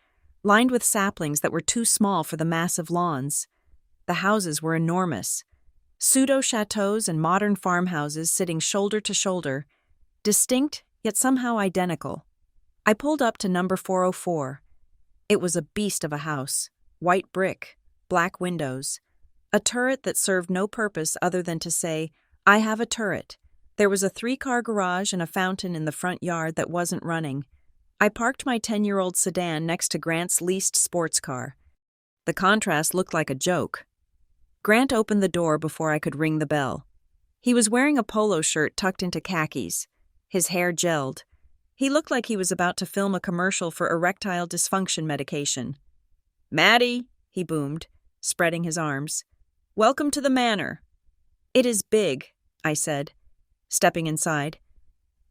lined with saplings that were too small for the massive lawns. The houses were enormous. Pseudo-chateaus and modern farmhouses sitting shoulder to shoulder, distinct yet somehow identical. I pulled up to number 404. It was a beast of a house. White brick, black windows. A turret that served no purpose other than to say, "I have a turret." There was a 3-car garage and a fountain in the front yard that wasn't running. I parked my 10-year-old sedan next to Grant's leased sports car. The contrast looked like a joke. Grant opened the door before I could ring the bell. He was wearing a polo shirt tucked into khakis. His hair gelled. He looked like he was about to film a commercial for erectile dysfunction medication. "Maddie," he boomed, spreading his arms. "Welcome to the manor." "It is big," I said, stepping inside.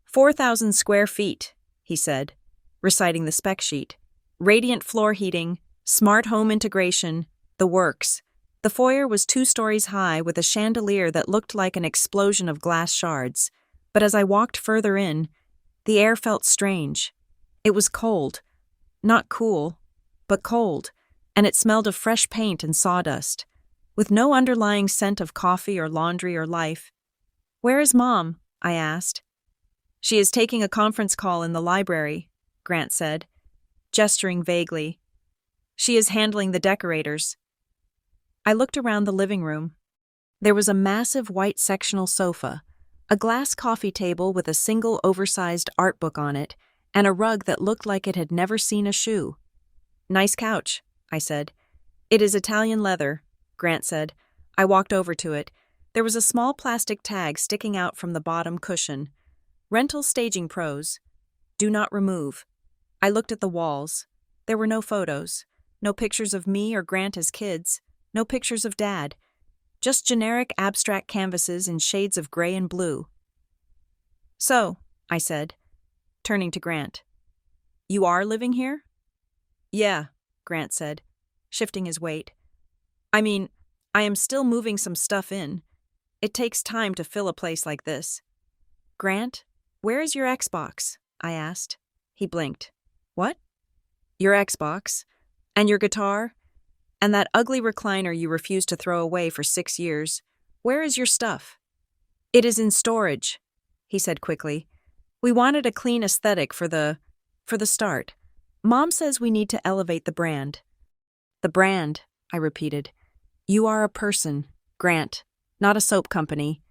4,000 square feet, he said, reciting the spec sheet. Radiant floor heating, smart home integration, the works. The foyer was 2 stories high with a chandelier that looked like an explosion of glass shards. But as I walked further in, the air felt strange. It was cold. Not cool, but cold, and it smelled of fresh paint and sawdust, with no underlying scent of coffee or laundry or life. "Where is Mom?" I asked. "She is taking a conference call in the library," Grant said, gesturing vaguely. She is handling the decorators. I looked around the living room. There was a massive white sectional sofa, a glass coffee table with a single oversized art book on it, and a rug that looked like it had never seen a shoe. Nice couch, I said. It is Italian leather, Grant said. I walked over to it. There was a small plastic tag sticking out from the bottom cushion. Rental staging pros. Do not remove. I looked at the walls. There were no photos. No pictures of me or Grant as kids. No pictures of Dad. Just generic abstract canvases in shades of gray and blue. So, I said, turning to Grant. You are living here? Yeah, Grant said, shifting his weight. I mean, I am still moving some stuff in. It takes time to fill a place like this. Grant, where is your Xbox? I asked. He blinked. What? Your Xbox? And your guitar? And that ugly recliner you refused to throw away for 6 years. Where is your stuff? It is in storage, he said quickly. We wanted a clean aesthetic for the start. Mom says we need to elevate the brand. The brand, I repeated. You are a person, Grant, not a soap company.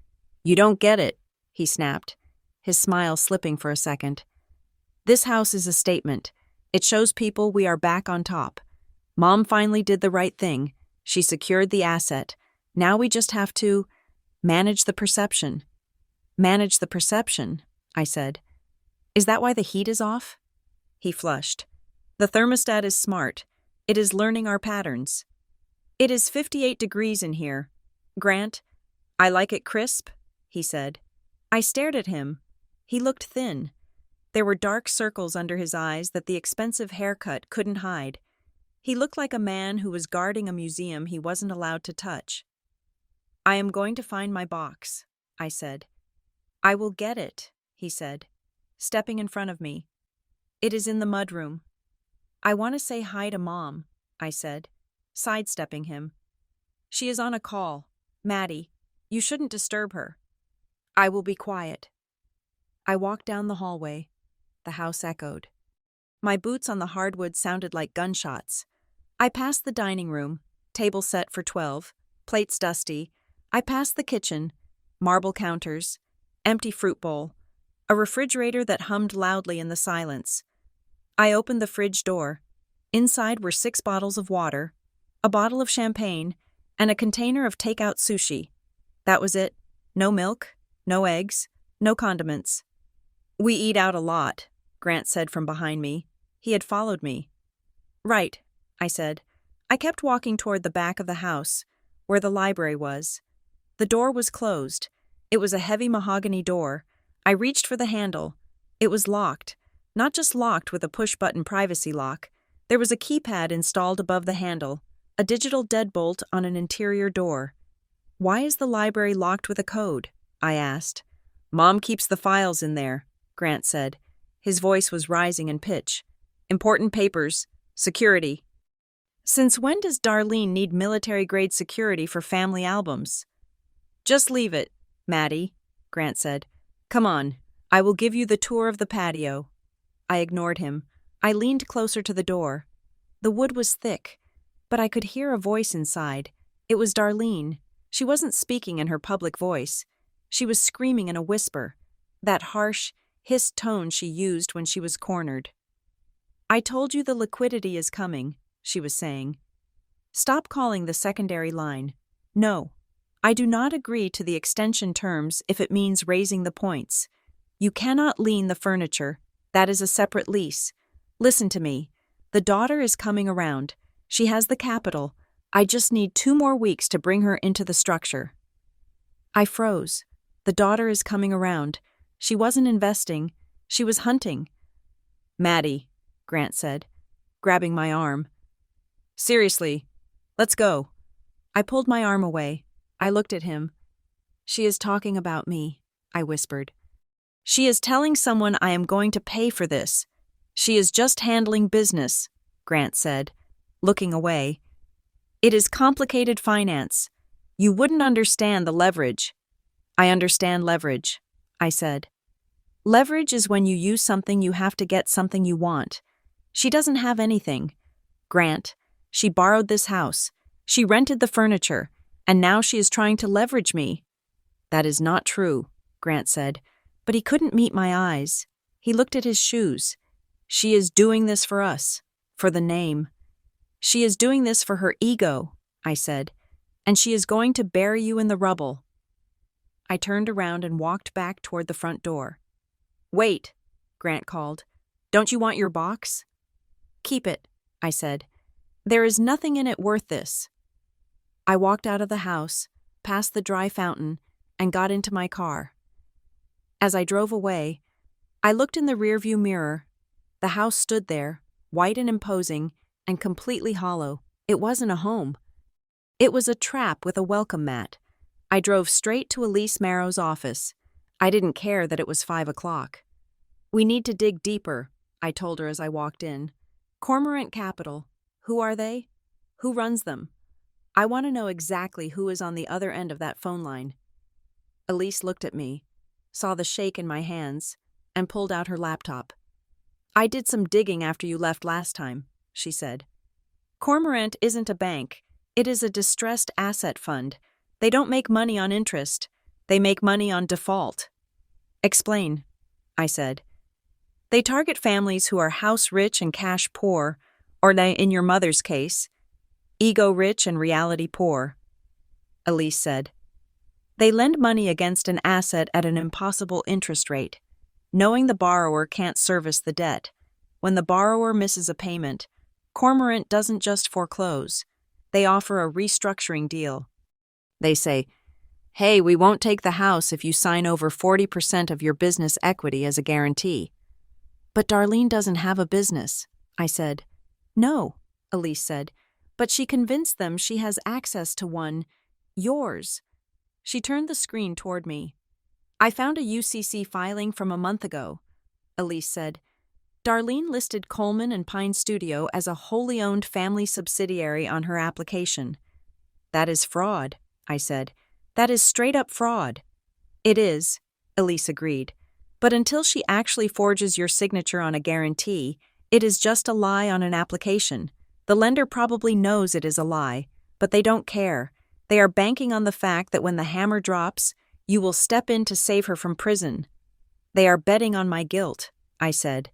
You don't get it, he snapped, his smile slipping for a second. This house is a statement. It shows people we are back on top. Mom finally did the right thing. She secured the asset. Now we just have to manage the perception. Manage the perception, I said. Is that why the heat is off? He flushed. The thermostat is smart. It is learning our patterns. It is 58 degrees in here. Grant, I like it crisp, he said. I stared at him. He looked thin. There were dark circles under his eyes that the expensive haircut couldn't hide. He looked like a man who was guarding a museum he wasn't allowed to touch. I am going to find my box, I said. I will get it, he said, stepping in front of me. It is in the mudroom. I want to say hi to Mom, I said, sidestepping him. She is on a call. Maddie, you shouldn't disturb her. I will be quiet. I walked down the hallway. The house echoed. My boots on the hardwood sounded like gunshots. I passed the dining room, table set for 12, plates dusty. I passed the kitchen, marble counters, empty fruit bowl, a refrigerator that hummed loudly in the silence. I opened the fridge door. Inside were 6 bottles of water, a bottle of champagne, and a container of takeout sushi. That was it. No milk, no eggs, no condiments. We eat out a lot, Grant said from behind me. He had followed me. Right, I said. I kept walking toward the back of the house, where the library was. The door was closed. It was a heavy mahogany door. I reached for the handle. It was locked. Not just locked with a push-button privacy lock. There was a keypad installed above the handle, a digital deadbolt on an interior door. Why is the library locked with a code? I asked. Mom keeps the files in there, Grant said. His voice was rising in pitch. Important papers. Security. Since when does Darlene need military-grade security for family albums? Just leave it, Maddie, Grant said. Come on, I will give you the tour of the patio. I ignored him. I leaned closer to the door. The wood was thick, but I could hear a voice inside. It was Darlene. She wasn't speaking in her public voice. She was screaming in a whisper, that harsh, hissed tone she used when she was cornered. I told you the liquidity is coming, she was saying. Stop calling the secondary line. No, I do not agree to the extension terms if it means raising the points. You cannot lien the furniture. That is a separate lease. Listen to me. The daughter is coming around. She has the capital. I just need 2 more weeks to bring her into the structure. I froze. The daughter is coming around. She wasn't investing. She was hunting. Maddie, Grant said, grabbing my arm. Seriously, let's go. I pulled my arm away. I looked at him. She is talking about me, I whispered. She is telling someone I am going to pay for this. She is just handling business, Grant said, looking away. It is complicated finance. You wouldn't understand the leverage. I understand leverage, I said. Leverage is when you use something you have to get something you want. She doesn't have anything. Grant, she borrowed this house. She rented the furniture, and now she is trying to leverage me. That is not true, Grant said, but he couldn't meet my eyes. He looked at his shoes. She is doing this for us, for the name. She is doing this for her ego, I said, and she is going to bury you in the rubble. I turned around and walked back toward the front door. Wait, Grant called. Don't you want your box? Keep it, I said. There is nothing in it worth this. I walked out of the house, past the dry fountain, and got into my car. As I drove away, I looked in the rearview mirror. The house stood there, white and imposing, and completely hollow. It wasn't a home. It was a trap with a welcome mat. I drove straight to Elise Marrow's office. I didn't care that it was 5 o'clock. We need to dig deeper, I told her as I walked in. Cormorant Capital. Who are they? Who runs them? I want to know exactly who is on the other end of that phone line. Elise looked at me, saw the shake in my hands, and pulled out her laptop. I did some digging after you left last time, she said. Cormorant isn't a bank. It is a distressed asset fund. They don't make money on interest. They make money on default. Explain, I said. They target families who are house rich and cash poor, or in your mother's case, ego rich and reality poor. Elise said. They lend money against an asset at an impossible interest rate, knowing the borrower can't service the debt. When the borrower misses a payment, Cormorant doesn't just foreclose. They offer a restructuring deal. They say, hey, we won't take the house if you sign over 40% of your business equity as a guarantee. But Darlene doesn't have a business, I said. No, Elise said, but she convinced them she has access to one, yours. She turned the screen toward me. I found a UCC filing from a month ago, Elise said. Darlene listed Coleman and Pine Studio as a wholly owned family subsidiary on her application. That is fraud, I said. That is straight-up fraud. It is, Elise agreed. But until she actually forges your signature on a guarantee, it is just a lie on an application. The lender probably knows it is a lie, but they don't care. They are banking on the fact that when the hammer drops, you will step in to save her from prison. They are betting on my guilt, I said.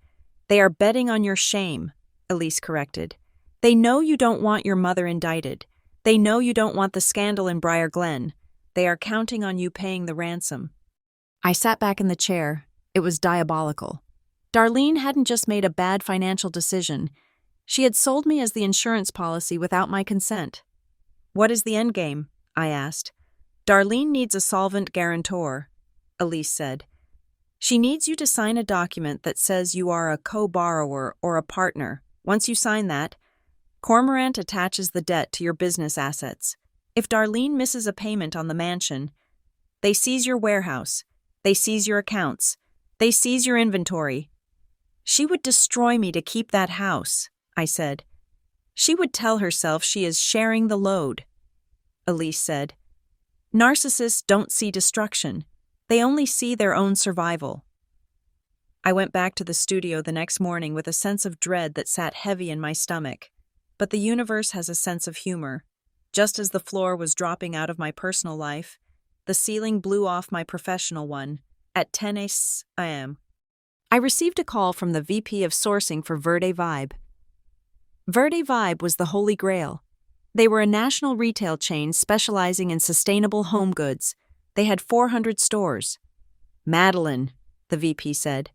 They are betting on your shame, Elise corrected. They know you don't want your mother indicted. They know you don't want the scandal in Briar Glen. They are counting on you paying the ransom. I sat back in the chair. It was diabolical. Darlene hadn't just made a bad financial decision. She had sold me as the insurance policy without my consent. What is the endgame? I asked. Darlene needs a solvent guarantor, Elise said. She needs you to sign a document that says you are a co-borrower or a partner. Once you sign that, Cormorant attaches the debt to your business assets. If Darlene misses a payment on the mansion, they seize your warehouse, they seize your accounts, they seize your inventory. She would destroy me to keep that house, I said. She would tell herself she is sharing the load. Elise said. Narcissists don't see destruction. They only see their own survival. I went back to the studio the next morning with a sense of dread that sat heavy in my stomach. But the universe has a sense of humor. Just as the floor was dropping out of my personal life, the ceiling blew off my professional one at 10 a.m. I received a call from the VP of sourcing for Verde Vibe. Verde Vibe was the holy grail. They were a national retail chain specializing in sustainable home goods. They had 400 stores. Madeline, the VP said,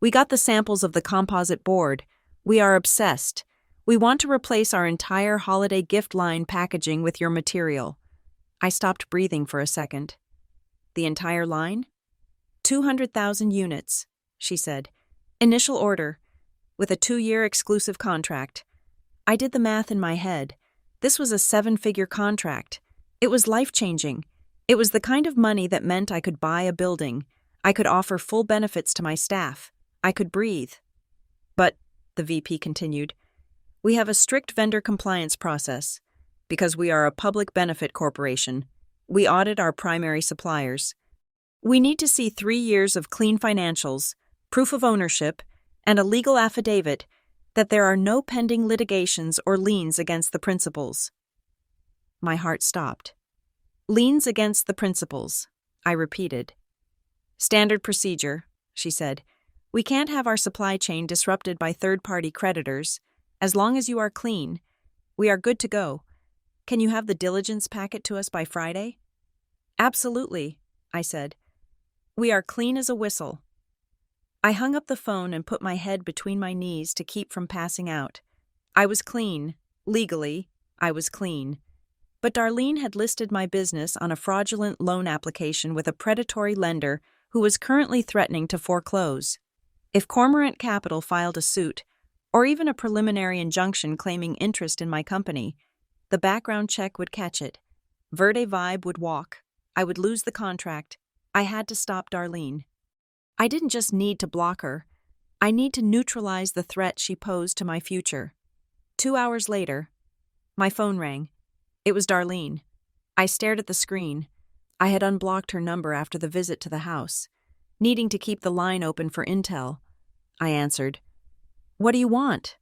we got the samples of the composite board. We are obsessed. We want to replace our entire holiday gift line packaging with your material. I stopped breathing for a second. The entire line? 200,000 units, she said. Initial order, with a 2-year exclusive contract. I did the math in my head. This was a 7-figure contract. It was life-changing. It was the kind of money that meant I could buy a building. I could offer full benefits to my staff. I could breathe. But, the VP continued, we have a strict vendor compliance process. Because we are a public benefit corporation, we audit our primary suppliers. We need to see 3 years of clean financials, proof of ownership, and a legal affidavit that there are no pending litigations or liens against the principals. My heart stopped. Liens against the principals, I repeated. Standard procedure, she said. We can't have our supply chain disrupted by third-party creditors. As long as you are clean, we are good to go. Can you have the diligence packet to us by Friday? Absolutely, I said. We are clean as a whistle. I hung up the phone and put my head between my knees to keep from passing out. I was clean. Legally, I was clean. But Darlene had listed my business on a fraudulent loan application with a predatory lender who was currently threatening to foreclose. If Cormorant Capital filed a suit, or even a preliminary injunction claiming interest in my company, the background check would catch it. Verde Vibe would walk. I would lose the contract. I had to stop Darlene. I didn't just need to block her. I need to neutralize the threat she posed to my future. 2 hours later, my phone rang. It was Darlene. I stared at the screen. I had unblocked her number after the visit to the house, needing to keep the line open for intel. I answered. What do you want?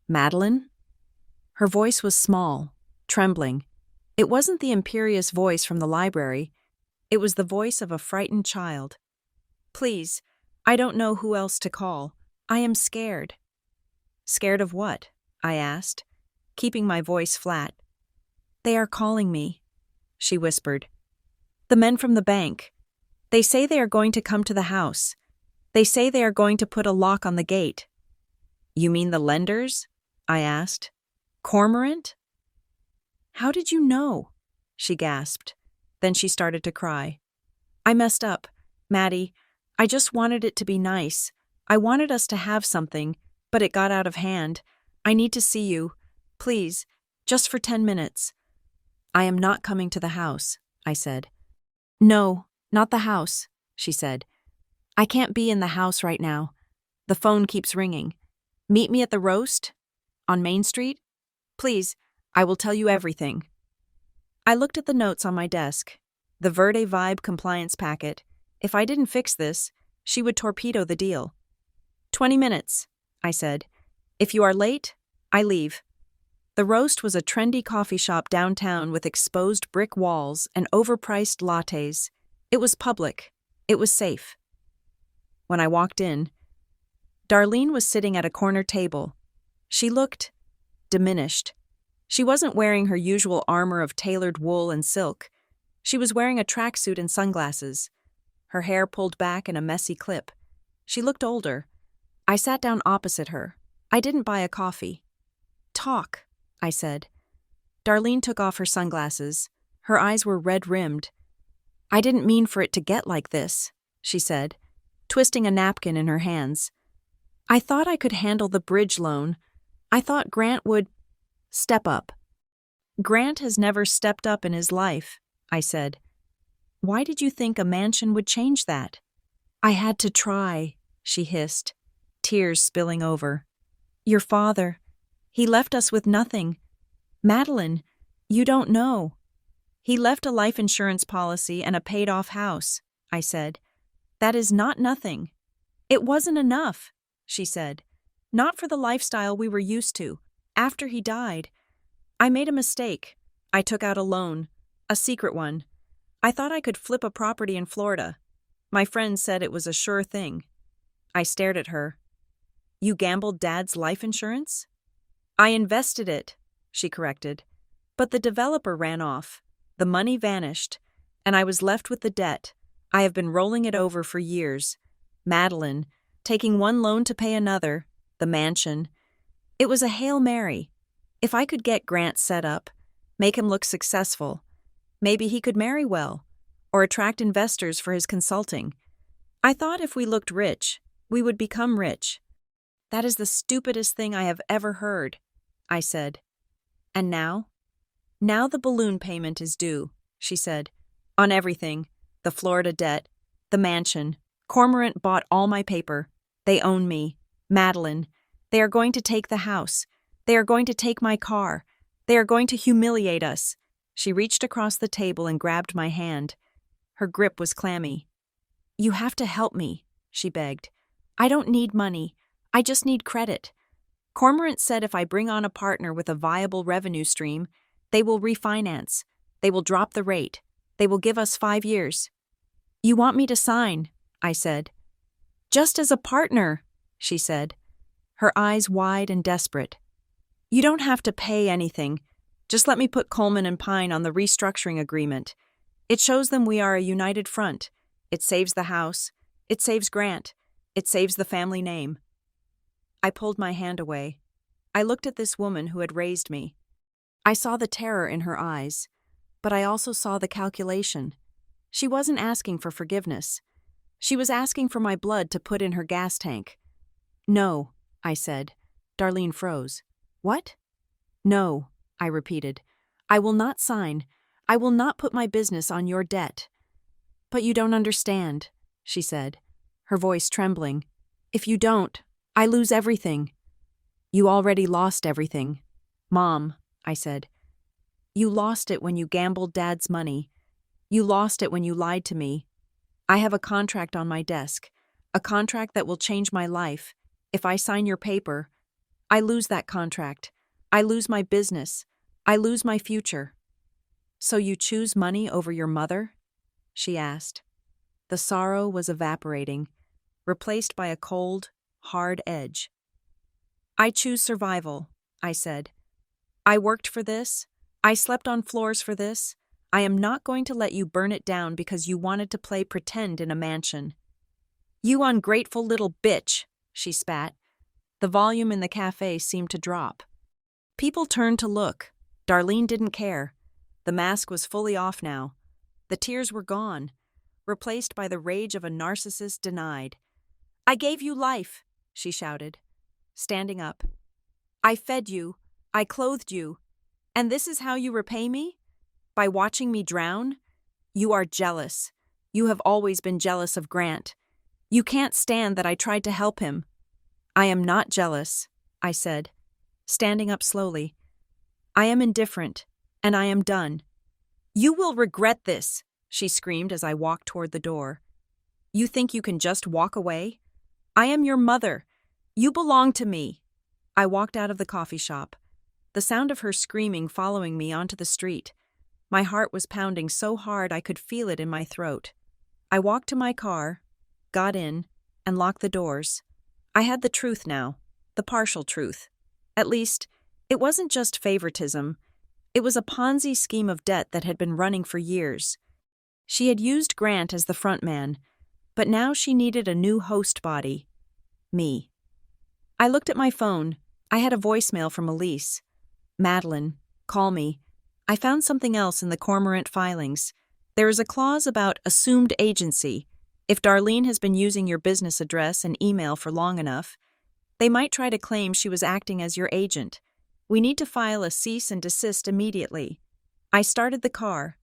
Madeline? Her voice was small, trembling. It wasn't the imperious voice from the library. It was the voice of a frightened child. Please, I don't know who else to call. I am scared. Scared of what? I asked, keeping my voice flat. They are calling me, she whispered. The men from the bank. They say they are going to come to the house. They say they are going to put a lock on the gate. You mean the lenders? I asked. Cormorant? How did you know? She gasped. Then she started to cry. I messed up, Maddie. I just wanted it to be nice. I wanted us to have something, but it got out of hand. I need to see you. Please, just for 10 minutes. I am not coming to the house, I said. No, not the house, she said. I can't be in the house right now. The phone keeps ringing. Meet me at the roast? On Main Street? Please, I will tell you everything. I looked at the notes on my desk. The Verde Vibe compliance packet. If I didn't fix this, she would torpedo the deal. 20 minutes, I said. If you are late, I leave. The roast was a trendy coffee shop downtown with exposed brick walls and overpriced lattes. It was public. It was safe. When I walked in, Darlene was sitting at a corner table. She looked diminished. She wasn't wearing her usual armor of tailored wool and silk. She was wearing a tracksuit and sunglasses, her hair pulled back in a messy clip. She looked older. I sat down opposite her. I didn't buy a coffee. Talk, I said. Darlene took off her sunglasses. Her eyes were red-rimmed. I didn't mean for it to get like this, she said, twisting a napkin in her hands. I thought I could handle the bridge loan. I thought Grant would step up. Grant has never stepped up in his life, I said. Why did you think a mansion would change that? I had to try, she hissed, tears spilling over. Your father, he left us with nothing. Madeline, you don't know. He left a life insurance policy and a paid-off house, I said. That is not nothing. It wasn't enough, she said. Not for the lifestyle we were used to. After he died, I made a mistake. I took out a loan, a secret one. I thought I could flip a property in Florida. My friend said it was a sure thing. I stared at her. You gambled Dad's life insurance? I invested it, she corrected. But the developer ran off. The money vanished, and I was left with the debt. I have been rolling it over for years. Madeline, taking one loan to pay another, the mansion. It was a Hail Mary. If I could get Grant set up, make him look successful, maybe he could marry well, or attract investors for his consulting. I thought if we looked rich, we would become rich. That is the stupidest thing I have ever heard, I said. And now? Now the balloon payment is due, she said. On everything. The Florida debt, the mansion. Cormorant bought all my paper. They own me. Madeline. They are going to take the house. They are going to take my car. They are going to humiliate us. She reached across the table and grabbed my hand. Her grip was clammy. You have to help me, she begged. I don't need money. I just need credit. Cormorant said if I bring on a partner with a viable revenue stream, they will refinance. They will drop the rate. They will give us 5 years. You want me to sign? I said. Just as a partner, she said, her eyes wide and desperate. You don't have to pay anything. Just let me put Coleman and Pine on the restructuring agreement. It shows them we are a united front. It saves the house. It saves Grant. It saves the family name. I pulled my hand away. I looked at this woman who had raised me. I saw the terror in her eyes, but I also saw the calculation. She wasn't asking for forgiveness. She was asking for my blood to put in her gas tank. No, I said. Darlene froze. What? No, I repeated. I will not sign. I will not put my business on your debt. But you don't understand, she said, her voice trembling. If you don't, I lose everything. You already lost everything. Mom, I said. You lost it when you gambled Dad's money. You lost it when you lied to me. I have a contract on my desk, a contract that will change my life. If I sign your paper, I lose that contract. I lose my business. I lose my future. So you choose money over your mother? She asked. The sorrow was evaporating, replaced by a cold, hard edge. I choose survival, I said. I worked for this. I slept on floors for this. I am not going to let you burn it down because you wanted to play pretend in a mansion. You ungrateful little bitch, she spat. The volume in the cafe seemed to drop. People turned to look. Darlene didn't care. The mask was fully off now. The tears were gone, replaced by the rage of a narcissist denied. I gave you life, she shouted, standing up. I fed you. I clothed you. And this is how you repay me? By watching me drown? You are jealous. You have always been jealous of Grant. You can't stand that I tried to help him. I am not jealous, I said, standing up slowly. I am indifferent, and I am done. You will regret this, she screamed as I walked toward the door. You think you can just walk away? I am your mother. You belong to me. I walked out of the coffee shop, the sound of her screaming following me onto the street. My heart was pounding so hard I could feel it in my throat. I walked to my car, got in, and locked the doors. I had the truth now, the partial truth. At least, it wasn't just favoritism. It was a Ponzi scheme of debt that had been running for years. She had used Grant as the front man, but now she needed a new host body. Me. I looked at my phone. I had a voicemail from Elise. Madeline, call me. I found something else in the Cormorant filings. There is a clause about assumed agency. If Darlene has been using your business address and email for long enough, they might try to claim she was acting as your agent. We need to file a cease and desist immediately. I started the car.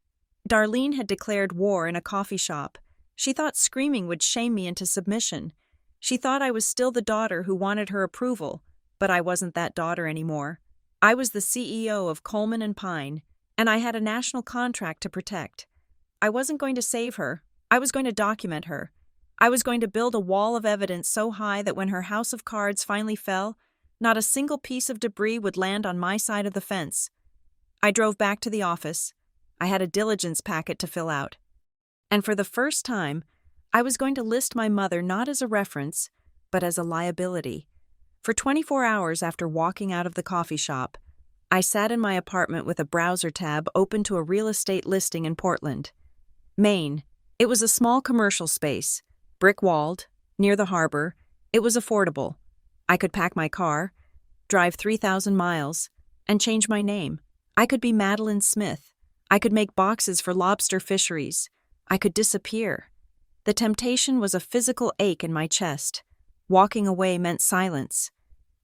Darlene had declared war in a coffee shop. She thought screaming would shame me into submission. She thought I was still the daughter who wanted her approval, but I wasn't that daughter anymore. I was the CEO of Coleman and Pine, and I had a national contract to protect. I wasn't going to save her. I was going to document her. I was going to build a wall of evidence so high that when her house of cards finally fell, not a single piece of debris would land on my side of the fence. I drove back to the office. I had a diligence packet to fill out. And for the first time, I was going to list my mother not as a reference, but as a liability. For 24 hours after walking out of the coffee shop, I sat in my apartment with a browser tab open to a real estate listing in Portland, Maine. It was a small commercial space, brick-walled, near the harbor. It was affordable. I could pack my car, drive 3,000 miles, and change my name. I could be Madeline Smith. I could make boxes for lobster fisheries. I could disappear. The temptation was a physical ache in my chest. Walking away meant silence.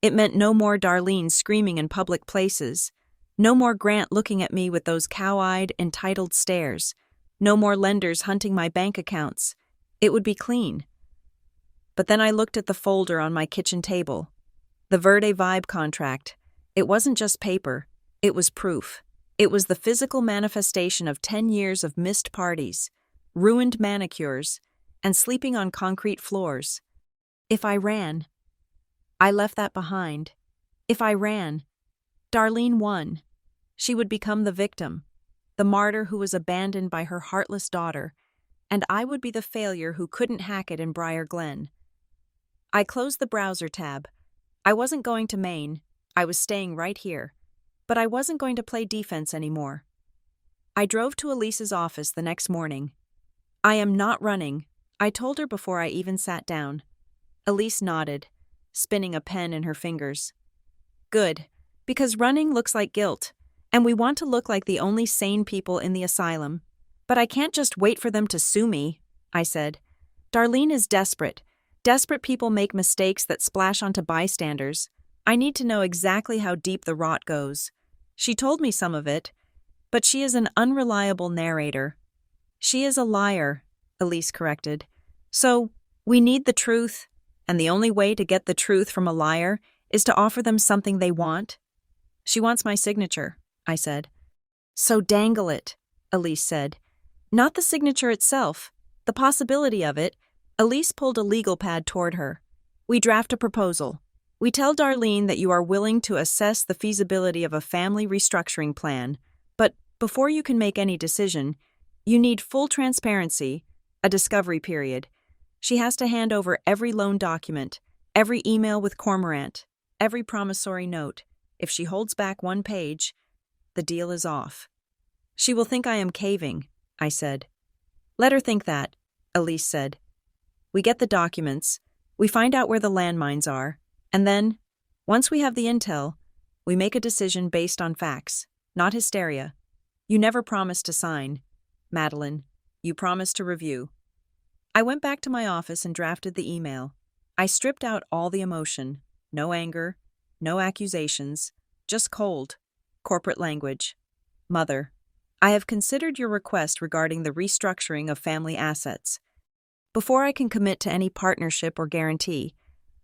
It meant no more Darlene screaming in public places. No more Grant looking at me with those cow-eyed, entitled stares. No more lenders hunting my bank accounts. It would be clean. But then I looked at the folder on my kitchen table. The Verde Vibe contract. It wasn't just paper. It was proof. It was the physical manifestation of 10 years of missed parties, ruined manicures, and sleeping on concrete floors. If I ran. I left that behind. If I ran. Darlene won. She would become the victim, the martyr who was abandoned by her heartless daughter, and I would be the failure who couldn't hack it in Briar Glen. I closed the browser tab. I wasn't going to Maine. I was staying right here. But I wasn't going to play defense anymore. I drove to Elise's office the next morning. I am not running, I told her before I even sat down. Elise nodded, spinning a pen in her fingers. Good, because running looks like guilt, and we want to look like the only sane people in the asylum. But I can't just wait for them to sue me, I said. Darlene is desperate. Desperate people make mistakes that splash onto bystanders. I need to know exactly how deep the rot goes. She told me some of it, but she is an unreliable narrator. She is a liar, Elise corrected. So, we need the truth, and the only way to get the truth from a liar is to offer them something they want. She wants my signature, I said. So dangle it, Elise said. Not the signature itself, the possibility of it. Elise pulled a legal pad toward her. We draft a proposal. We tell Darlene that you are willing to assess the feasibility of a family restructuring plan, but before you can make any decision, you need full transparency, a discovery period. She has to hand over every loan document, every email with Cormorant, every promissory note. If she holds back one page, the deal is off. She will think I am caving, I said. Let her think that, Elise said. We get the documents, we find out where the landmines are, and then, once we have the intel, we make a decision based on facts, not hysteria. You never promised to sign, Madeline. You promised to review. I went back to my office and drafted the email. I stripped out all the emotion, no anger, no accusations, just cold, corporate language. Mother, I have considered your request regarding the restructuring of family assets. Before I can commit to any partnership or guarantee,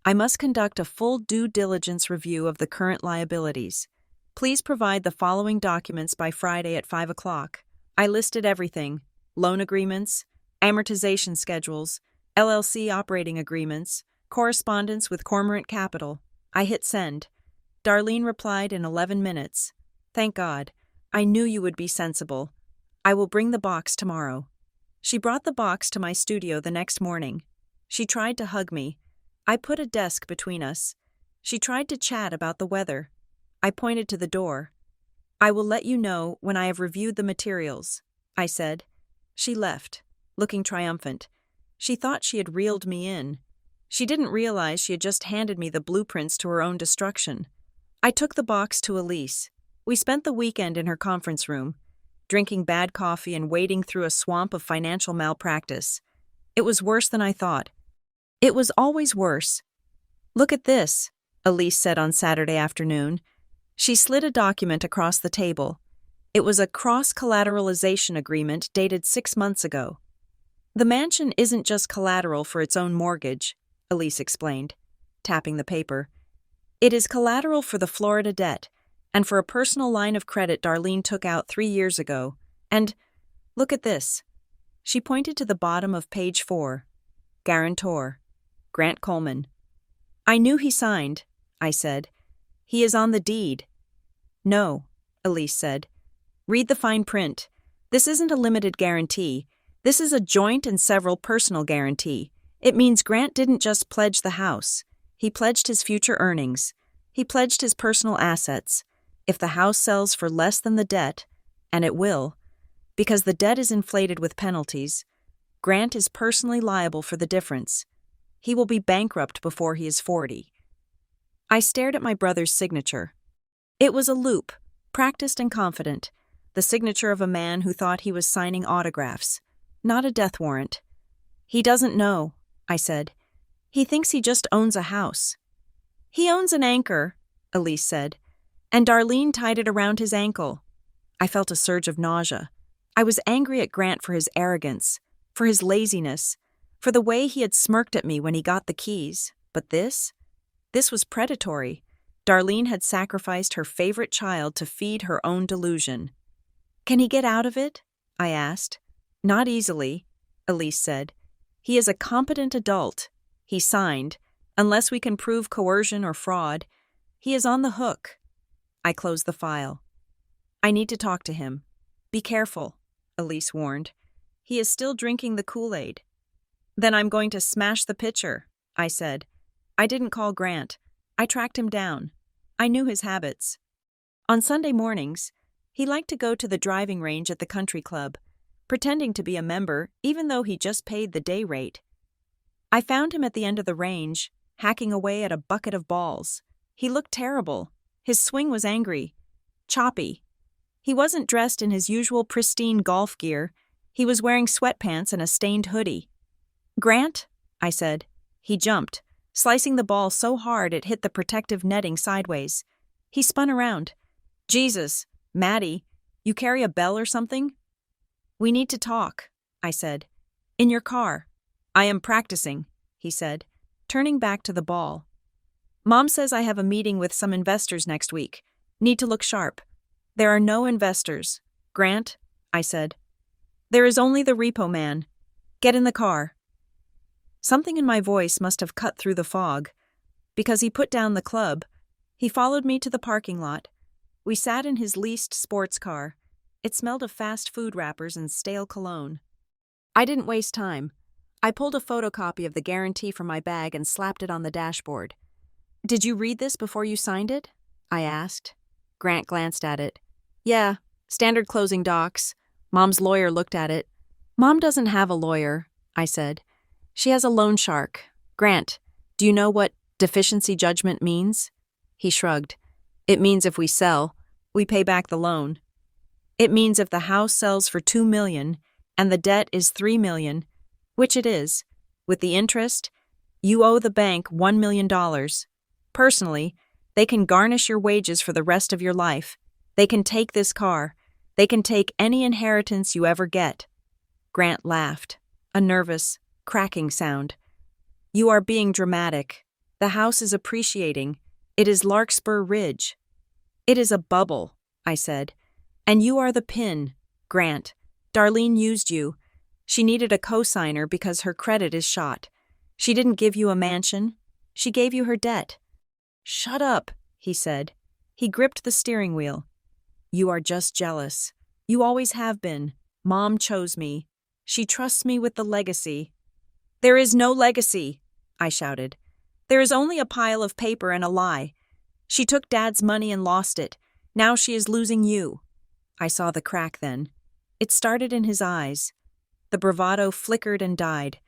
I must conduct a full due diligence review of the current liabilities. Please provide the following documents by Friday at 5 o'clock. I listed everything: loan agreements, amortization schedules, LLC operating agreements, correspondence with Cormorant Capital. I hit send. Darlene replied in 11 minutes. Thank God. I knew you would be sensible. I will bring the box tomorrow. She brought the box to my studio the next morning. She tried to hug me. I put a desk between us. She tried to chat about the weather. I pointed to the door. I will let you know when I have reviewed the materials, I said. She left, looking triumphant. She thought she had reeled me in. She didn't realize she had just handed me the blueprints to her own destruction. I took the box to Elise. We spent the weekend in her conference room, drinking bad coffee and wading through a swamp of financial malpractice. It was worse than I thought. It was always worse. Look at this, Elise said on Saturday afternoon. She slid a document across the table. It was a cross-collateralization agreement dated 6 months ago. The mansion isn't just collateral for its own mortgage, Elise explained, tapping the paper. It is collateral for the Florida debt and for a personal line of credit Darlene took out 3 years ago. And, look at this. She pointed to the bottom of page 4. Guarantor, Grant Coleman. I knew he signed, I said. He is on the deed. No, Elise said. Read the fine print. This isn't a limited guarantee. This is a joint and several personal guarantee. It means Grant didn't just pledge the house. He pledged his future earnings. He pledged his personal assets. If the house sells for less than the debt, and it will, because the debt is inflated with penalties, Grant is personally liable for the difference. He will be bankrupt before he is 40. I stared at my brother's signature. It was a loop, practiced and confident, the signature of a man who thought he was signing autographs, not a death warrant. He doesn't know, I said. He thinks he just owns a house. He owns an anchor, Elise said, and Darlene tied it around his ankle. I felt a surge of nausea. I was angry at Grant for his arrogance, for his laziness, for the way he had smirked at me when he got the keys. But this was predatory. Darlene had sacrificed her favorite child to feed her own delusion. Can he get out of it? I asked. Not easily, Elise said. He is a competent adult. He signed. Unless we can prove coercion or fraud, he is on the hook. I closed the file. I need to talk to him. Be careful, Elise warned. He is still drinking the Kool-Aid. Then I'm going to smash the pitcher, I said. I didn't call Grant. I tracked him down. I knew his habits. On Sunday mornings, he liked to go to the driving range at the country club, pretending to be a member even though he just paid the day rate. I found him at the end of the range, hacking away at a bucket of balls. He looked terrible. His swing was angry, choppy. He wasn't dressed in his usual pristine golf gear. He was wearing sweatpants and a stained hoodie. Grant, I said. He jumped, slicing the ball so hard it hit the protective netting sideways. He spun around. Jesus, Maddie, you carry a bell or something? We need to talk, I said. In your car. I am practicing, he said, turning back to the ball. Mom says I have a meeting with some investors next week. Need to look sharp. There are no investors. Grant, I said. There is only the repo man. Get in the car. Something in my voice must have cut through the fog. Because he put down the club, he followed me to the parking lot. We sat in his leased sports car. It smelled of fast food wrappers and stale cologne. I didn't waste time. I pulled a photocopy of the guarantee from my bag and slapped it on the dashboard. Did you read this before you signed it? I asked. Grant glanced at it. Yeah, standard closing docs. Mom's lawyer looked at it. Mom doesn't have a lawyer, I said. She has a loan shark. Grant, do you know what deficiency judgment means? He shrugged. It means if we sell, we pay back the loan. It means if the house sells for $2 million and the debt is $3 million, which it is, with the interest, you owe the bank $1 million. Personally, they can garnish your wages for the rest of your life. They can take this car. They can take any inheritance you ever get. Grant laughed, a nervous, cracking sound. You are being dramatic. The house is appreciating. It is Larkspur Ridge. It is a bubble, I said. And you are the pin, Grant. Darlene used you. She needed a cosigner because her credit is shot. She didn't give you a mansion. She gave you her debt. Shut up, he said. He gripped the steering wheel. You are just jealous. You always have been. Mom chose me. She trusts me with the legacy. There is no legacy, I shouted. There is only a pile of paper and a lie. She took Dad's money and lost it. Now she is losing you. I saw the crack then. It started in his eyes. The bravado flickered and died,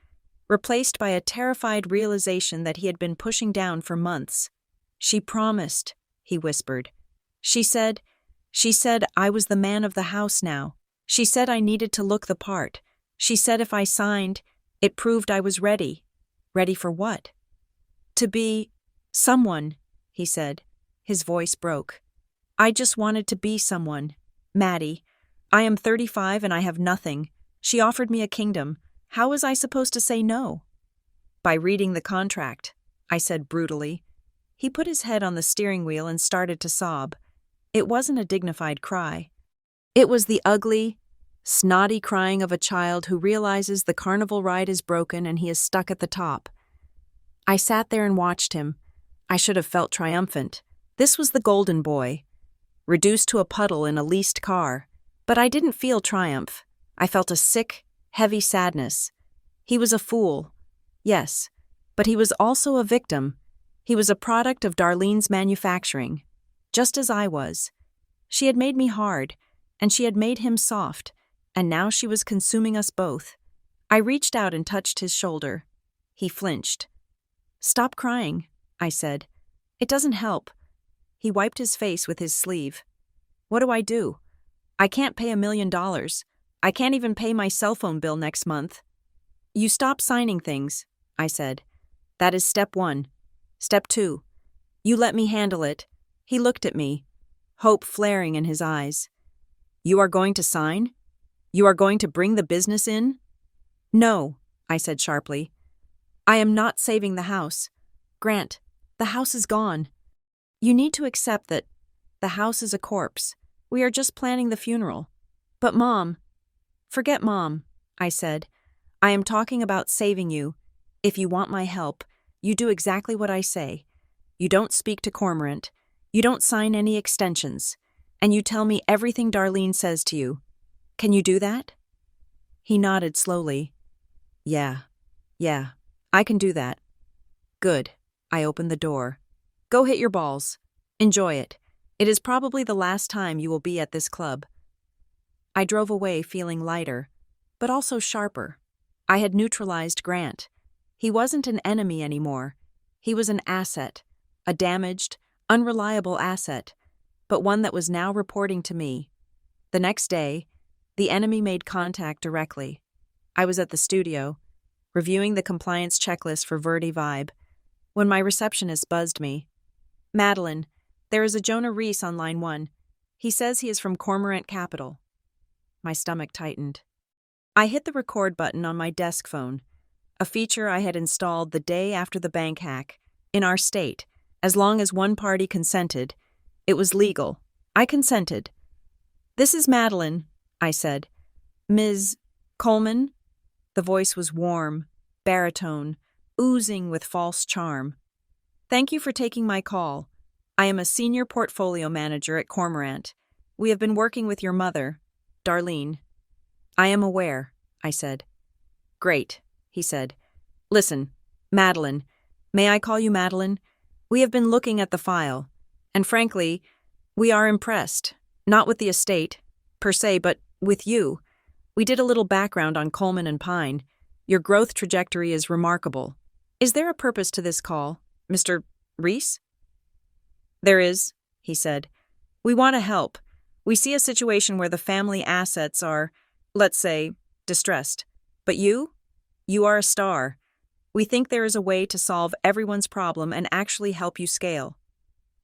replaced by a terrified realization that he had been pushing down for months. She promised, he whispered. She said I was the man of the house now. She said I needed to look the part. She said if I signed, it proved I was ready. Ready for what? To be someone, he said. His voice broke. I just wanted to be someone. Maddie, I am 35 and I have nothing. She offered me a kingdom. How was I supposed to say no? By reading the contract, I said brutally. He put his head on the steering wheel and started to sob. It wasn't a dignified cry. It was the ugly, snotty crying of a child who realizes the carnival ride is broken and he is stuck at the top. I sat there and watched him. I should have felt triumphant. This was the golden boy, reduced to a puddle in a leased car. But I didn't feel triumph. I felt a sick, heavy sadness. He was a fool. Yes, but he was also a victim. He was a product of Darlene's manufacturing, just as I was. She had made me hard, and she had made him soft, and now she was consuming us both. I reached out and touched his shoulder. He flinched. Stop crying, I said. It doesn't help. He wiped his face with his sleeve. What do I do? I can't pay $1 million. I can't even pay my cell phone bill next month. You stop signing things, I said. That is step 1. Step 2. You let me handle it. He looked at me, hope flaring in his eyes. You are going to sign? You are going to bring the business in? No, I said sharply. I am not saving the house. Grant, the house is gone. You need to accept that the house is a corpse. We are just planning the funeral. But Mom, forget Mom, I said. I am talking about saving you. If you want my help, You do exactly what I say. You don't speak to Cormorant. You don't sign any extensions. And you tell me everything Darlene says to you. Can you do that? He nodded slowly. Yeah, I can do that. Good. I opened the door. Go hit your balls. Enjoy it. It is probably the last time you will be at this club. I drove away feeling lighter, but also sharper. I had neutralized Grant. He wasn't an enemy anymore. He was an asset, a damaged, unreliable asset, but one that was now reporting to me. The next day, the enemy made contact directly. I was at the studio, reviewing the compliance checklist for Verdi Vibe, when my receptionist buzzed me. Madeline, there is a Jonah Reese on line 1. He says he is from Cormorant Capital. My stomach tightened. I hit the record button on my desk phone, a feature I had installed the day after the bank hack. In our state, as long as one party consented, it was legal. I consented. This is Madeline, I said. Ms. Coleman? The voice was warm, baritone, oozing with false charm. Thank you for taking my call. I am a senior portfolio manager at Cormorant. We have been working with your mother, Darlene. I am aware, I said. Great, he said. Listen, Madeline, may I call you Madeline? We have been looking at the file, and frankly, we are impressed, not with the estate, per se, but with you. We did a little background on Coleman and Pine. Your growth trajectory is remarkable. Is there a purpose to this call, Mr. Reese? There is, he said. We want to help. We see a situation where the family assets are, let's say, distressed. But you are a star. We think there is a way to solve everyone's problem and actually help you scale.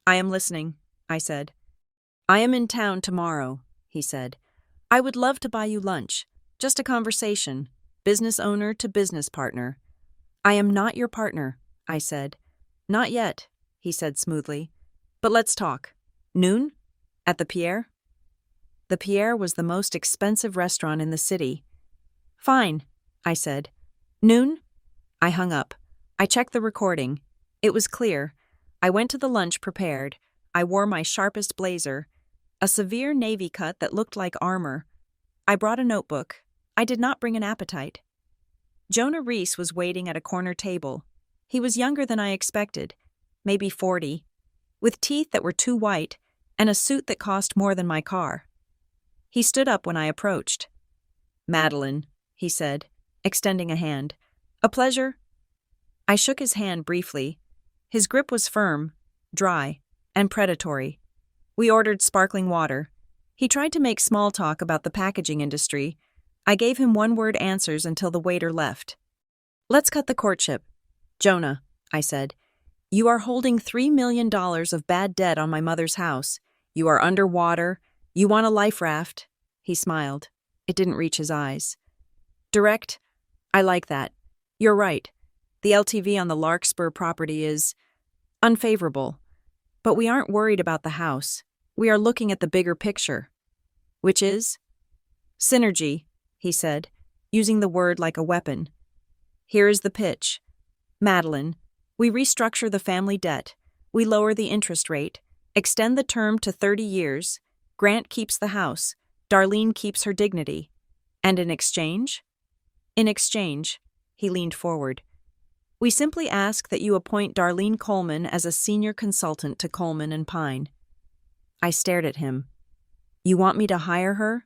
I am listening, I said. I am in town tomorrow, he said. I would love to buy you lunch. Just a conversation, business owner to business partner. I am not your partner, I said. Not yet, he said smoothly. But let's talk. Noon? At the Pierre? The Pierre was the most expensive restaurant in the city. Fine, I said. Noon? I hung up. I checked the recording. It was clear. I went to the lunch prepared. I wore my sharpest blazer, a severe navy cut that looked like armor. I brought a notebook. I did not bring an appetite. Jonah Reese was waiting at a corner table. He was younger than I expected, maybe 40, with teeth that were too white and a suit that cost more than my car. He stood up when I approached. Madeline, he said, extending a hand. A pleasure. I shook his hand briefly. His grip was firm, dry, and predatory. We ordered sparkling water. He tried to make small talk about the packaging industry. I gave him one-word answers until the waiter left. Let's cut the courtship. Jonah, I said, you are holding $3 million of bad debt on my mother's house. You are underwater. You want a life raft. He smiled. It didn't reach his eyes. Direct. I like that. You're right. The LTV on the Larkspur property is unfavorable. But we aren't worried about the house. We are looking at the bigger picture. Which is? Synergy, he said, using the word like a weapon. Here is the pitch. Madeline, we restructure the family debt. We lower the interest rate, extend the term to 30 years. Grant keeps the house. Darlene keeps her dignity. And in exchange? In exchange, he leaned forward. We simply ask that you appoint Darlene Coleman as a senior consultant to Coleman and Pine. I stared at him. You want me to hire her?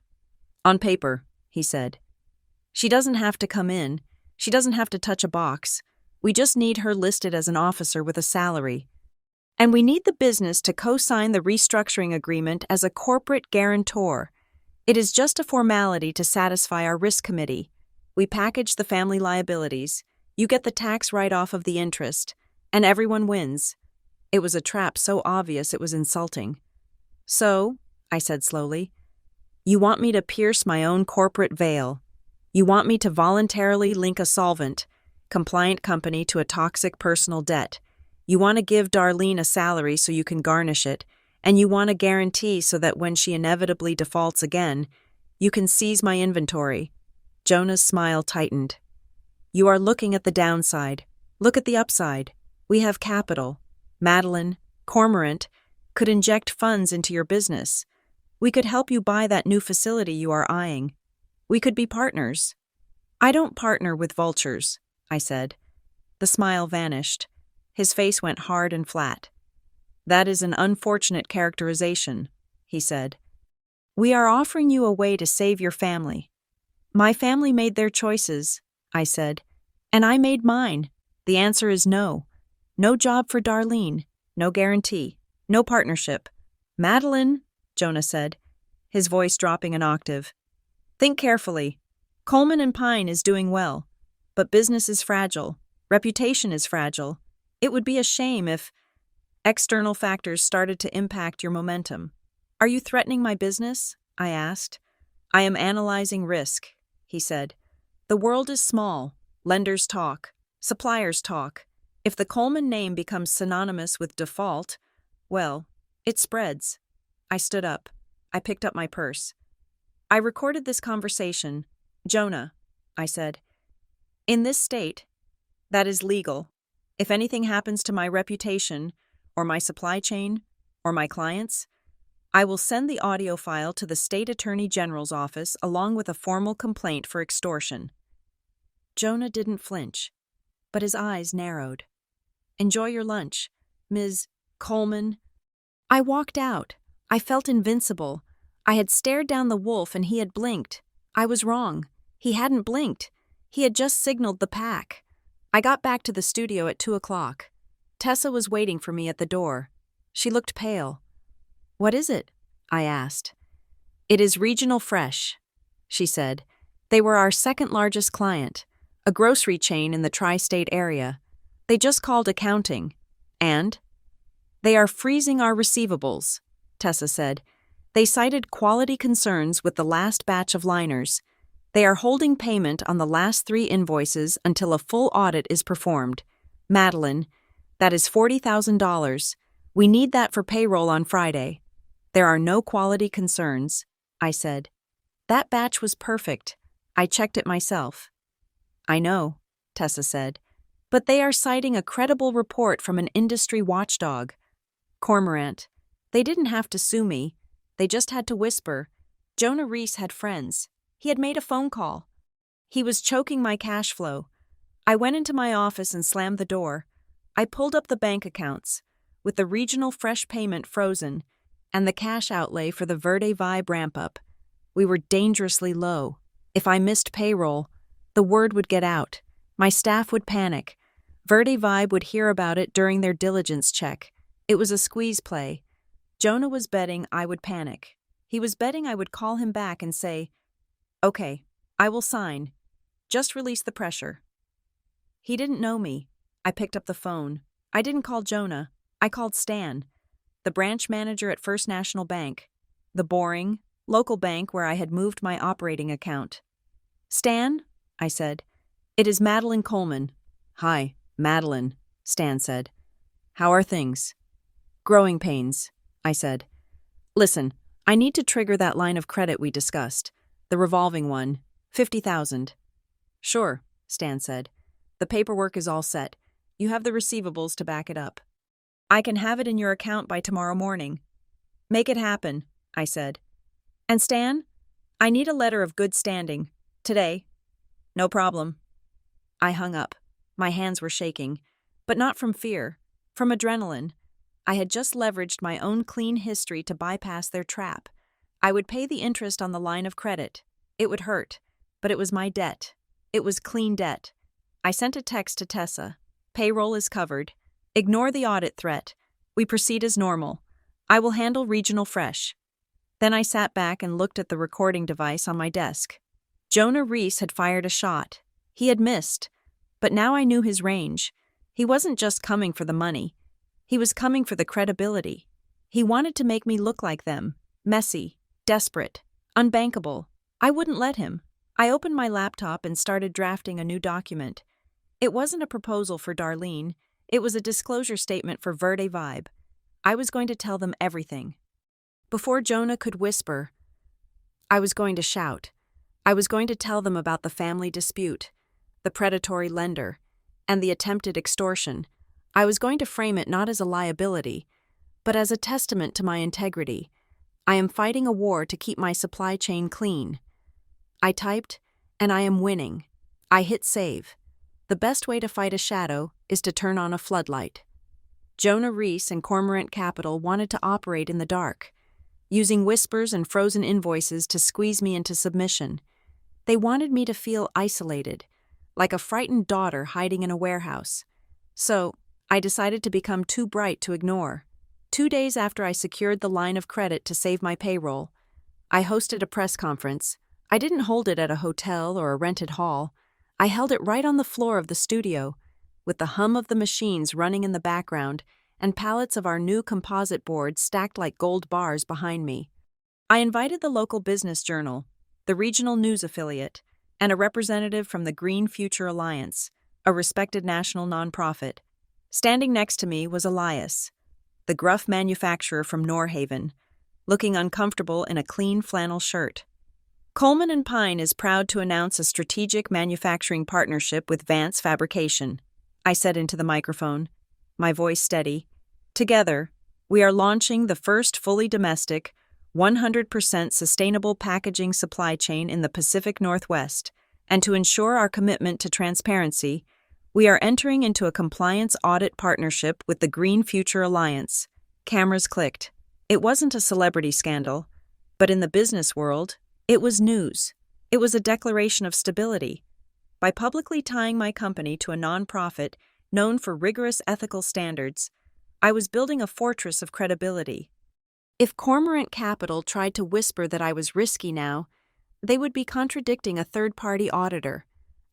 On paper, he said. She doesn't have to come in. She doesn't have to touch a box. We just need her listed as an officer with a salary. And we need the business to co-sign the restructuring agreement as a corporate guarantor. It is just a formality to satisfy our risk committee. We package the family liabilities. You get the tax write-off of the interest, and everyone wins. It was a trap so obvious it was insulting. So, I said slowly, you want me to pierce my own corporate veil. You want me to voluntarily link a solvent, compliant company to a toxic personal debt. You want to give Darlene a salary so you can garnish it, and you want a guarantee so that when she inevitably defaults again, you can seize my inventory. Jonah's smile tightened. You are looking at the downside. Look at the upside. We have capital. Madeline, Cormorant, could inject funds into your business. We could help you buy that new facility you are eyeing. We could be partners." "I don't partner with vultures," I said. The smile vanished. His face went hard and flat. "That is an unfortunate characterization," he said. "We are offering you a way to save your family." "My family made their choices," I said. "And I made mine. The answer is no. No job for Darlene. No guarantee. No partnership." "Madeline," Jonah said, his voice dropping an octave. "Think carefully. Coleman and Pine is doing well, but business is fragile. Reputation is fragile. It would be a shame if external factors started to impact your momentum." "Are you threatening my business?" I asked. "I am analyzing risk," he said. "The world is small. Lenders talk. Suppliers talk. If the Coleman name becomes synonymous with default, well, it spreads." I stood up. I picked up my purse. "I recorded this conversation. Jonah," I said. "In this state, that is legal. If anything happens to my reputation, or my supply chain, or my clients, I will send the audio file to the State Attorney General's office along with a formal complaint for extortion." Jonah didn't flinch, but his eyes narrowed. "Enjoy your lunch, Ms. Coleman." I walked out. I felt invincible. I had stared down the wolf and he had blinked. I was wrong. He hadn't blinked. He had just signaled the pack. I got back to the studio at 2:00. Tessa was waiting for me at the door. She looked pale. "What is it?" I asked. "It is Regional Fresh," she said. "They were our second largest client, a grocery chain in the tri-state area. They just called accounting. And they are freezing our receivables," Tessa said. "They cited quality concerns with the last batch of liners. They are holding payment on the last 3 invoices until a full audit is performed. Madeline, that is $40,000. We need that for payroll on Friday." "There are no quality concerns," I said. "That batch was perfect. I checked it myself." "I know," Tessa said. "But they are citing a credible report from an industry watchdog. Cormorant. They didn't have to sue me. They just had to whisper. Jonah Reese had friends. He had made a phone call. He was choking my cash flow. I went into my office and slammed the door. I pulled up the bank accounts, with the Regional Fresh payment frozen, and the cash outlay for the Verde Vibe ramp-up. We were dangerously low. If I missed payroll, the word would get out. My staff would panic. Verde Vibe would hear about it during their diligence check. It was a squeeze play. Jonah was betting I would panic. He was betting I would call him back and say, "Okay, I will sign. Just release the pressure." He didn't know me. I picked up the phone. I didn't call Jonah. I called Stan, the branch manager at First National Bank, the boring, local bank where I had moved my operating account. "Stan," I said, "it is Madeline Coleman." "Hi, Madeline," Stan said. "How are things?" "Growing pains," I said. "Listen, I need to trigger that line of credit we discussed, the revolving one, 50,000. "Sure," Stan said. "The paperwork is all set. You have the receivables to back it up. I can have it in your account by tomorrow morning." "Make it happen," I said. "And Stan, I need a letter of good standing. Today." "No problem." I hung up. My hands were shaking, but not from fear, from adrenaline. I had just leveraged my own clean history to bypass their trap. I would pay the interest on the line of credit. It would hurt, but it was my debt. It was clean debt. I sent a text to Tessa. "Payroll is covered. Ignore the audit threat. We proceed as normal. I will handle Regional Fresh." Then I sat back and looked at the recording device on my desk. Jonah Reese had fired a shot. He had missed, but now I knew his range. He wasn't just coming for the money. He was coming for the credibility. He wanted to make me look like them, messy, desperate, unbankable. I wouldn't let him. I opened my laptop and started drafting a new document. It wasn't a proposal for Darlene. It was a disclosure statement for Verde Vibe. I was going to tell them everything. Before Jonah could whisper, I was going to shout. I was going to tell them about the family dispute, the predatory lender, and the attempted extortion. I was going to frame it not as a liability, but as a testament to my integrity. I am fighting a war to keep my supply chain clean. I typed, and I am winning. I hit save. The best way to fight a shadow is to turn on a floodlight. Jonah Reese and Cormorant Capital wanted to operate in the dark, using whispers and frozen invoices to squeeze me into submission. They wanted me to feel isolated, like a frightened daughter hiding in a warehouse. So, I decided to become too bright to ignore. 2 days after I secured the line of credit to save my payroll, I hosted a press conference. I didn't hold it at a hotel or a rented hall. I held it right on the floor of the studio, with the hum of the machines running in the background and pallets of our new composite board stacked like gold bars behind me. I invited the local business journal, the regional news affiliate, and a representative from the Green Future Alliance, a respected national nonprofit. Standing next to me was Elias, the gruff manufacturer from Norhaven, looking uncomfortable in a clean flannel shirt. Coleman and Pine is proud to announce a strategic manufacturing partnership with Vance Fabrication, I said into the microphone, my voice steady. Together, we are launching the first fully domestic, 100% sustainable packaging supply chain in the Pacific Northwest, and to ensure our commitment to transparency, we are entering into a compliance audit partnership with the Green Future Alliance. Cameras clicked. It wasn't a celebrity scandal, but in the business world, it was news. It was a declaration of stability. By publicly tying my company to a nonprofit known for rigorous ethical standards, I was building a fortress of credibility. If Cormorant Capital tried to whisper that I was risky now, they would be contradicting a third-party auditor.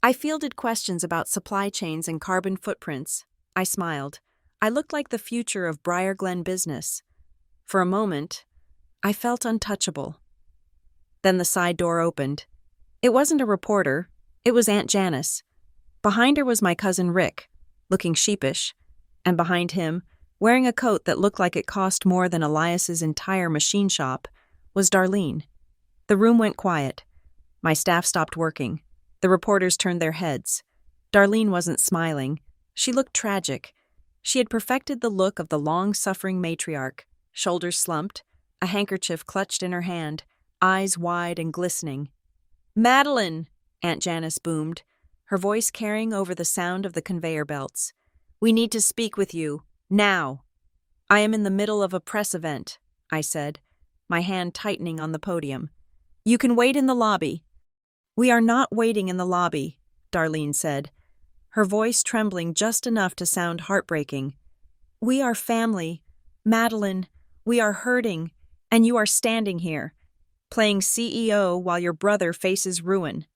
I fielded questions about supply chains and carbon footprints. I smiled. I looked like the future of Briar Glen business. For a moment, I felt untouchable. Then the side door opened. It wasn't a reporter. It was Aunt Janice. Behind her was my cousin Rick, looking sheepish, and behind him, wearing a coat that looked like it cost more than Elias's entire machine shop, was Darlene. The room went quiet. My staff stopped working. The reporters turned their heads. Darlene wasn't smiling. She looked tragic. She had perfected the look of the long-suffering matriarch, shoulders slumped, a handkerchief clutched in her hand, eyes wide and glistening. "Madeline!" Aunt Janice boomed, her voice carrying over the sound of the conveyor belts. "We need to speak with you. Now." "I am in the middle of a press event," I said, my hand tightening on the podium. "You can wait in the lobby." "We are not waiting in the lobby," Darlene said, her voice trembling just enough to sound heartbreaking. "We are family. Madeline, we are hurting, and you are standing here, playing CEO while your brother faces ruin."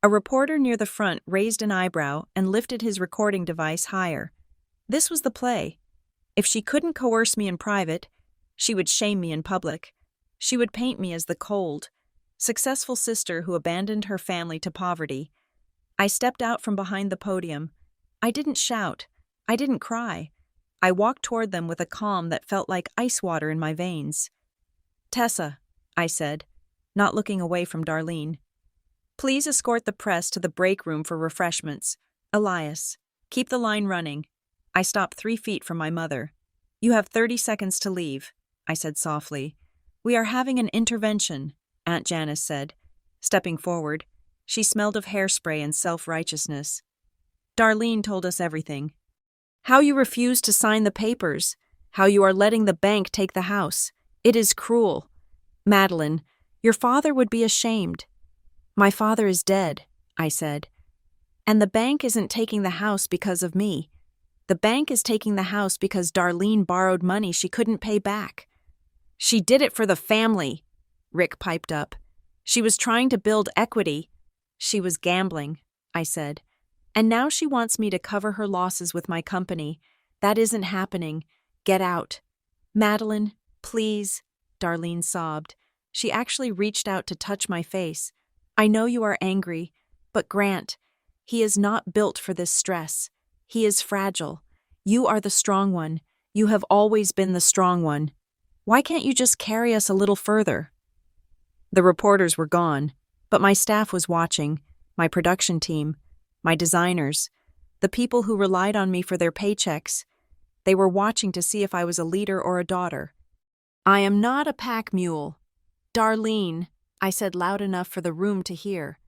A reporter near the front raised an eyebrow and lifted his recording device higher. This was the play. If she couldn't coerce me in private, she would shame me in public. She would paint me as the cold, successful sister who abandoned her family to poverty. I stepped out from behind the podium. I didn't shout. I didn't cry. I walked toward them with a calm that felt like ice water in my veins. "Tessa," I said, not looking away from Darlene. "Please escort the press to the break room for refreshments. Elias, keep the line running." I stopped 3 feet from my mother. "You have 30 seconds to leave," I said softly. "We are having an intervention," Aunt Janice said. Stepping forward, she smelled of hairspray and self-righteousness. "Darlene told us everything. How you refused to sign the papers, how you are letting the bank take the house. It is cruel. Madeline, your father would be ashamed." "My father is dead," I said. "And the bank isn't taking the house because of me. The bank is taking the house because Darlene borrowed money she couldn't pay back." "She did it for the family," Rick piped up. "She was trying to build equity." "She was gambling," I said. "And now she wants me to cover her losses with my company. That isn't happening. Get out." "Madeline, please," Darlene sobbed. She actually reached out to touch my face. "I know you are angry, but Grant, he is not built for this stress. He is fragile. You are the strong one. You have always been the strong one. Why can't you just carry us a little further?" The reporters were gone, but my staff was watching, my production team, my designers. The people who relied on me for their paychecks. They were watching to see if I was a leader or a daughter. I am not a pack mule. Darlene, I said loud enough for the room to hear.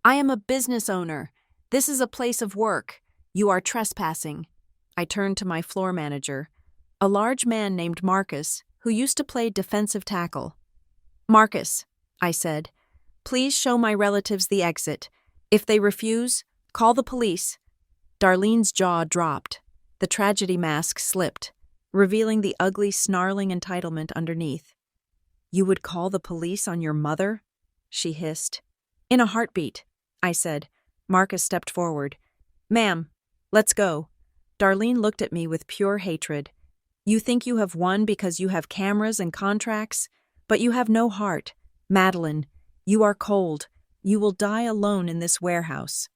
I am a business owner. This is a place of work. You are trespassing. I turned to my floor manager, a large man named Marcus, who used to play defensive tackle. Marcus, I said, please show my relatives the exit. If they refuse, call the police. Darlene's jaw dropped. The tragedy mask slipped, revealing the ugly, snarling entitlement underneath. You would call the police on your mother? She hissed. In a heartbeat, I said. Marcus stepped forward. Ma'am, let's go. Darlene looked at me with pure hatred. You think you have won because you have cameras and contracts? But you have no heart. Madeline, you are cold. You will die alone in this warehouse.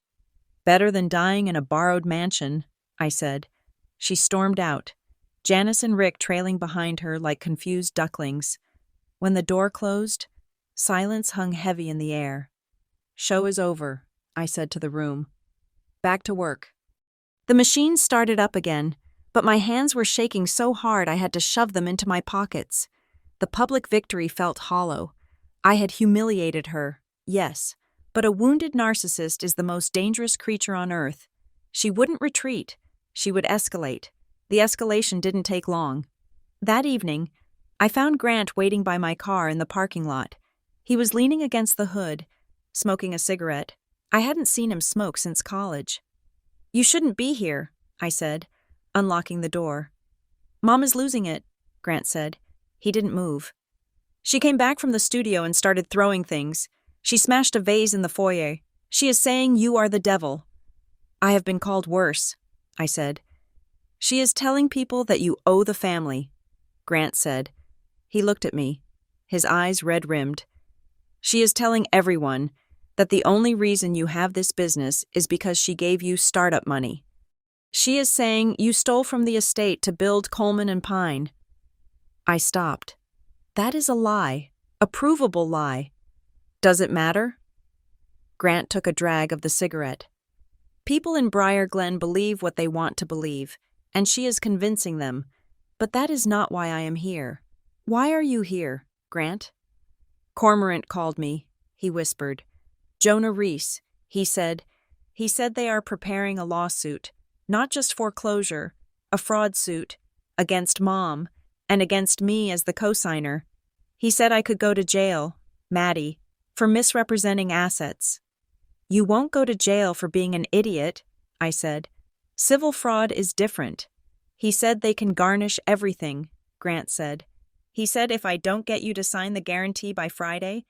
Better than dying in a borrowed mansion, I said. She stormed out, Janice and Rick trailing behind her like confused ducklings. When the door closed, silence hung heavy in the air. Show is over, I said to the room. Back to work. The machine started up again, but my hands were shaking so hard I had to shove them into my pockets. The public victory felt hollow. I had humiliated her, yes, but a wounded narcissist is the most dangerous creature on earth. She wouldn't retreat. She would escalate. The escalation didn't take long. That evening, I found Grant waiting by my car in the parking lot. He was leaning against the hood, smoking a cigarette. I hadn't seen him smoke since college. You shouldn't be here, I said, unlocking the door. Mom is losing it, Grant said. He didn't move. She came back from the studio and started throwing things. She smashed a vase in the foyer. She is saying you are the devil. I have been called worse, I said. She is telling people that you owe the family, Grant said. He looked at me, his eyes red-rimmed. She is telling everyone that the only reason you have this business is because she gave you startup money. She is saying you stole from the estate to build Coleman and Pine. I stopped. That is a lie, a provable lie. Does it matter? Grant took a drag of the cigarette. People in Briar Glen believe what they want to believe, and she is convincing them. But that is not why I am here. Why are you here, Grant? Cormorant called me, he whispered. Jonah Reese, he said they are preparing a lawsuit, not just foreclosure, a fraud suit, against Mom, and against me as the cosigner. He said I could go to jail, Maddie, for misrepresenting assets. You won't go to jail for being an idiot, I said. Civil fraud is different. He said they can garnish everything, Grant said. He said if I don't get you to sign the guarantee by Friday,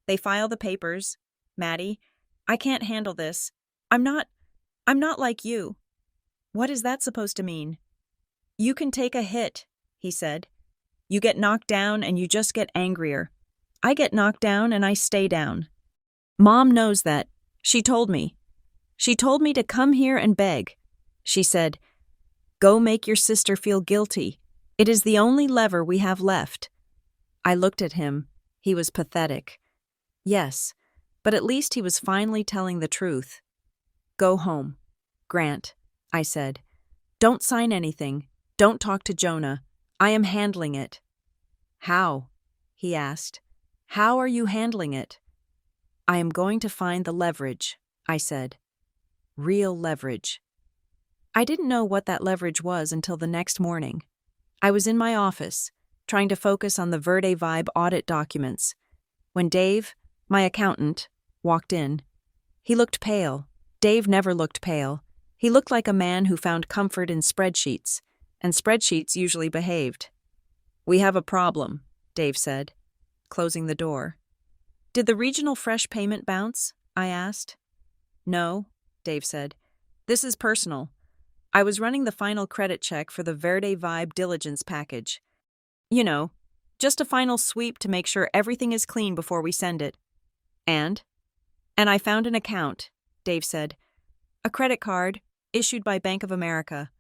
they file the papers. Maddie, I can't handle this. I'm not like you. What is that supposed to mean? You can take a hit, he said. You get knocked down and you just get angrier. I get knocked down and I stay down. Mom knows that. She told me. She told me to come here and beg. She said, go make your sister feel guilty. It is the only lever we have left. I looked at him. He was pathetic. Yes, but at least he was finally telling the truth. Go home, Grant, I said. Don't sign anything. Don't talk to Jonah. I am handling it. How? He asked. How are you handling it? I am going to find the leverage, I said. Real leverage. I didn't know what that leverage was until the next morning. I was in my office, trying to focus on the Verde Vibe audit documents, when Dave, my accountant, walked in. He looked pale. Dave never looked pale. He looked like a man who found comfort in spreadsheets, and spreadsheets usually behaved. We have a problem, Dave said, closing the door. Did the regional fresh payment bounce? I asked. No, Dave said. This is personal. I was running the final credit check for the Verde Vibe diligence package. You know, just a final sweep to make sure everything is clean before we send it. And I found an account, Dave said. A credit card, issued by Bank of America.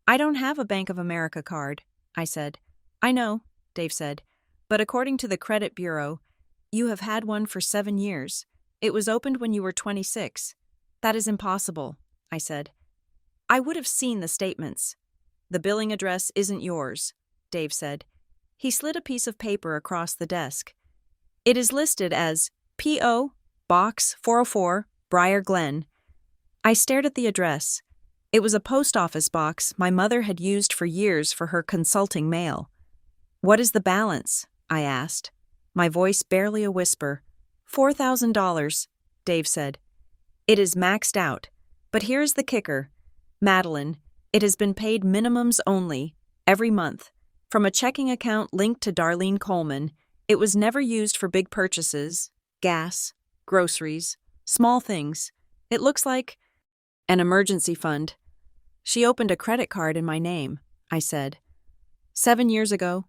I don't have a Bank of America card, I said. I know, Dave said, but according to the credit bureau, you have had one for 7 years. It was opened when you were 26. That is impossible, I said. I would have seen the statements. The billing address isn't yours, Dave said. He slid a piece of paper across the desk. It is listed as P.O. Box 404, Briar Glen. I stared at the address. It was a post office box my mother had used for years for her consulting mail. What is the balance? I asked, my voice barely a whisper. $4,000, Dave said. It is maxed out, but here's the kicker. Madeline, it has been paid minimums only, every month, from a checking account linked to Darlene Coleman. It was never used for big purchases, gas, groceries, small things. It looks like an emergency fund. She opened a credit card in my name, I said. 7 years ago.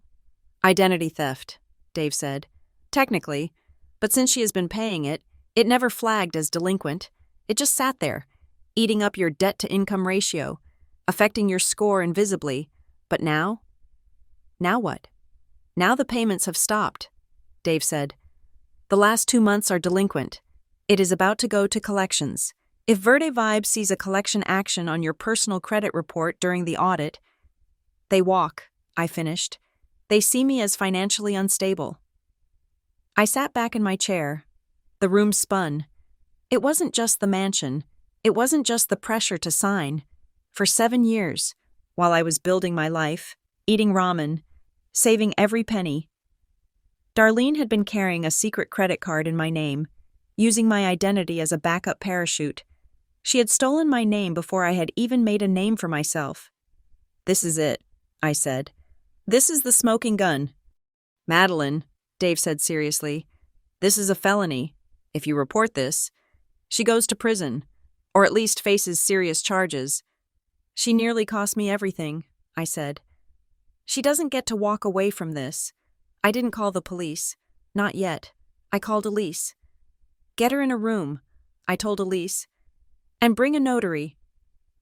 Identity theft, Dave said. Technically, but since she has been paying it, it never flagged as delinquent. It just sat there, eating up your debt-to-income ratio, affecting your score invisibly. But now? Now what? Now the payments have stopped, Dave said. The last 2 months are delinquent. It is about to go to collections. If Verde Vibe sees a collection action on your personal credit report during the audit, they walk, I finished. They see me as financially unstable. I sat back in my chair. The room spun. It wasn't just the mansion. It wasn't just the pressure to sign. For 7 years, while I was building my life, eating ramen, saving every penny, Darlene had been carrying a secret credit card in my name, using my identity as a backup parachute. She had stolen my name before I had even made a name for myself. This is it, I said. This is the smoking gun. Madeline, Dave said seriously, this is a felony. If you report this, she goes to prison, or at least faces serious charges. She nearly cost me everything, I said. She doesn't get to walk away from this. I didn't call the police. Not yet. I called Elise. Get her in a room, I told Elise, and bring a notary.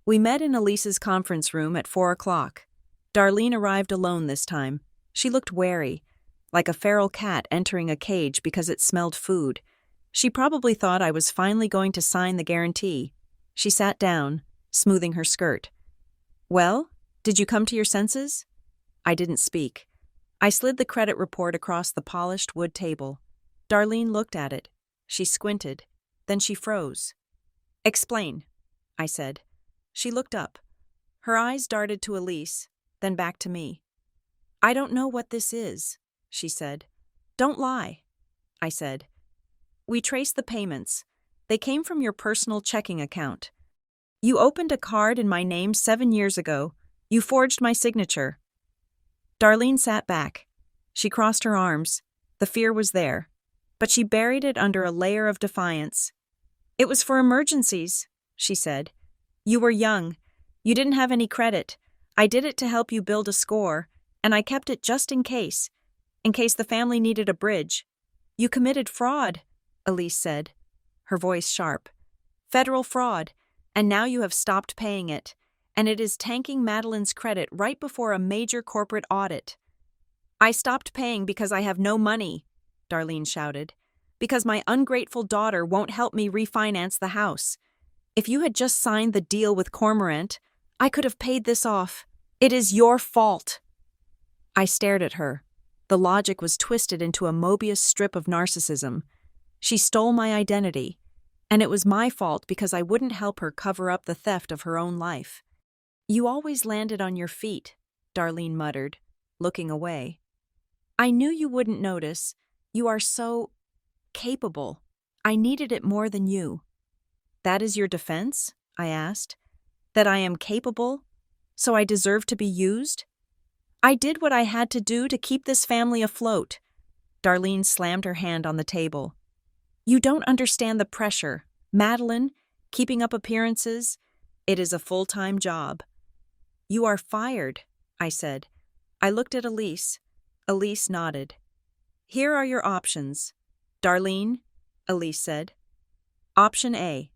We met in Elise's conference room at 4 o'clock. Darlene arrived alone this time. She looked wary, like a feral cat entering a cage because it smelled food. She probably thought I was finally going to sign the guarantee. She sat down, smoothing her skirt. Well, did you come to your senses? I didn't speak. I slid the credit report across the polished wood table. Darlene looked at it. She squinted. Then she froze. Explain, I said. She looked up. Her eyes darted to Elise, then back to me. I don't know what this is, she said. Don't lie, I said. We traced the payments. They came from your personal checking account. You opened a card in my name 7 years ago. You forged my signature. Darlene sat back. She crossed her arms. The fear was there, but she buried it under a layer of defiance. It was for emergencies, she said. You were young. You didn't have any credit. I did it to help you build a score, and I kept it just in case the family needed a bridge. You committed fraud, Elise said, her voice sharp. Federal fraud, and now you have stopped paying it, and it is tanking Madeline's credit right before a major corporate audit. I stopped paying because I have no money, Darlene shouted, because my ungrateful daughter won't help me refinance the house. If you had just signed the deal with Cormorant, I could have paid this off. It is your fault. I stared at her. The logic was twisted into a Mobius strip of narcissism. She stole my identity, and it was my fault because I wouldn't help her cover up the theft of her own life. You always landed on your feet, Darlene muttered, looking away. I knew you wouldn't notice. You are so capable. I needed it more than you. That is your defense? I asked. That I am capable? So I deserve to be used? I did what I had to do to keep this family afloat. Darlene slammed her hand on the table. You don't understand the pressure. Madeline, keeping up appearances, it is a full-time job. You are fired, I said. I looked at Elise. Elise nodded. Here are your options. Darlene, Elise said. Option A.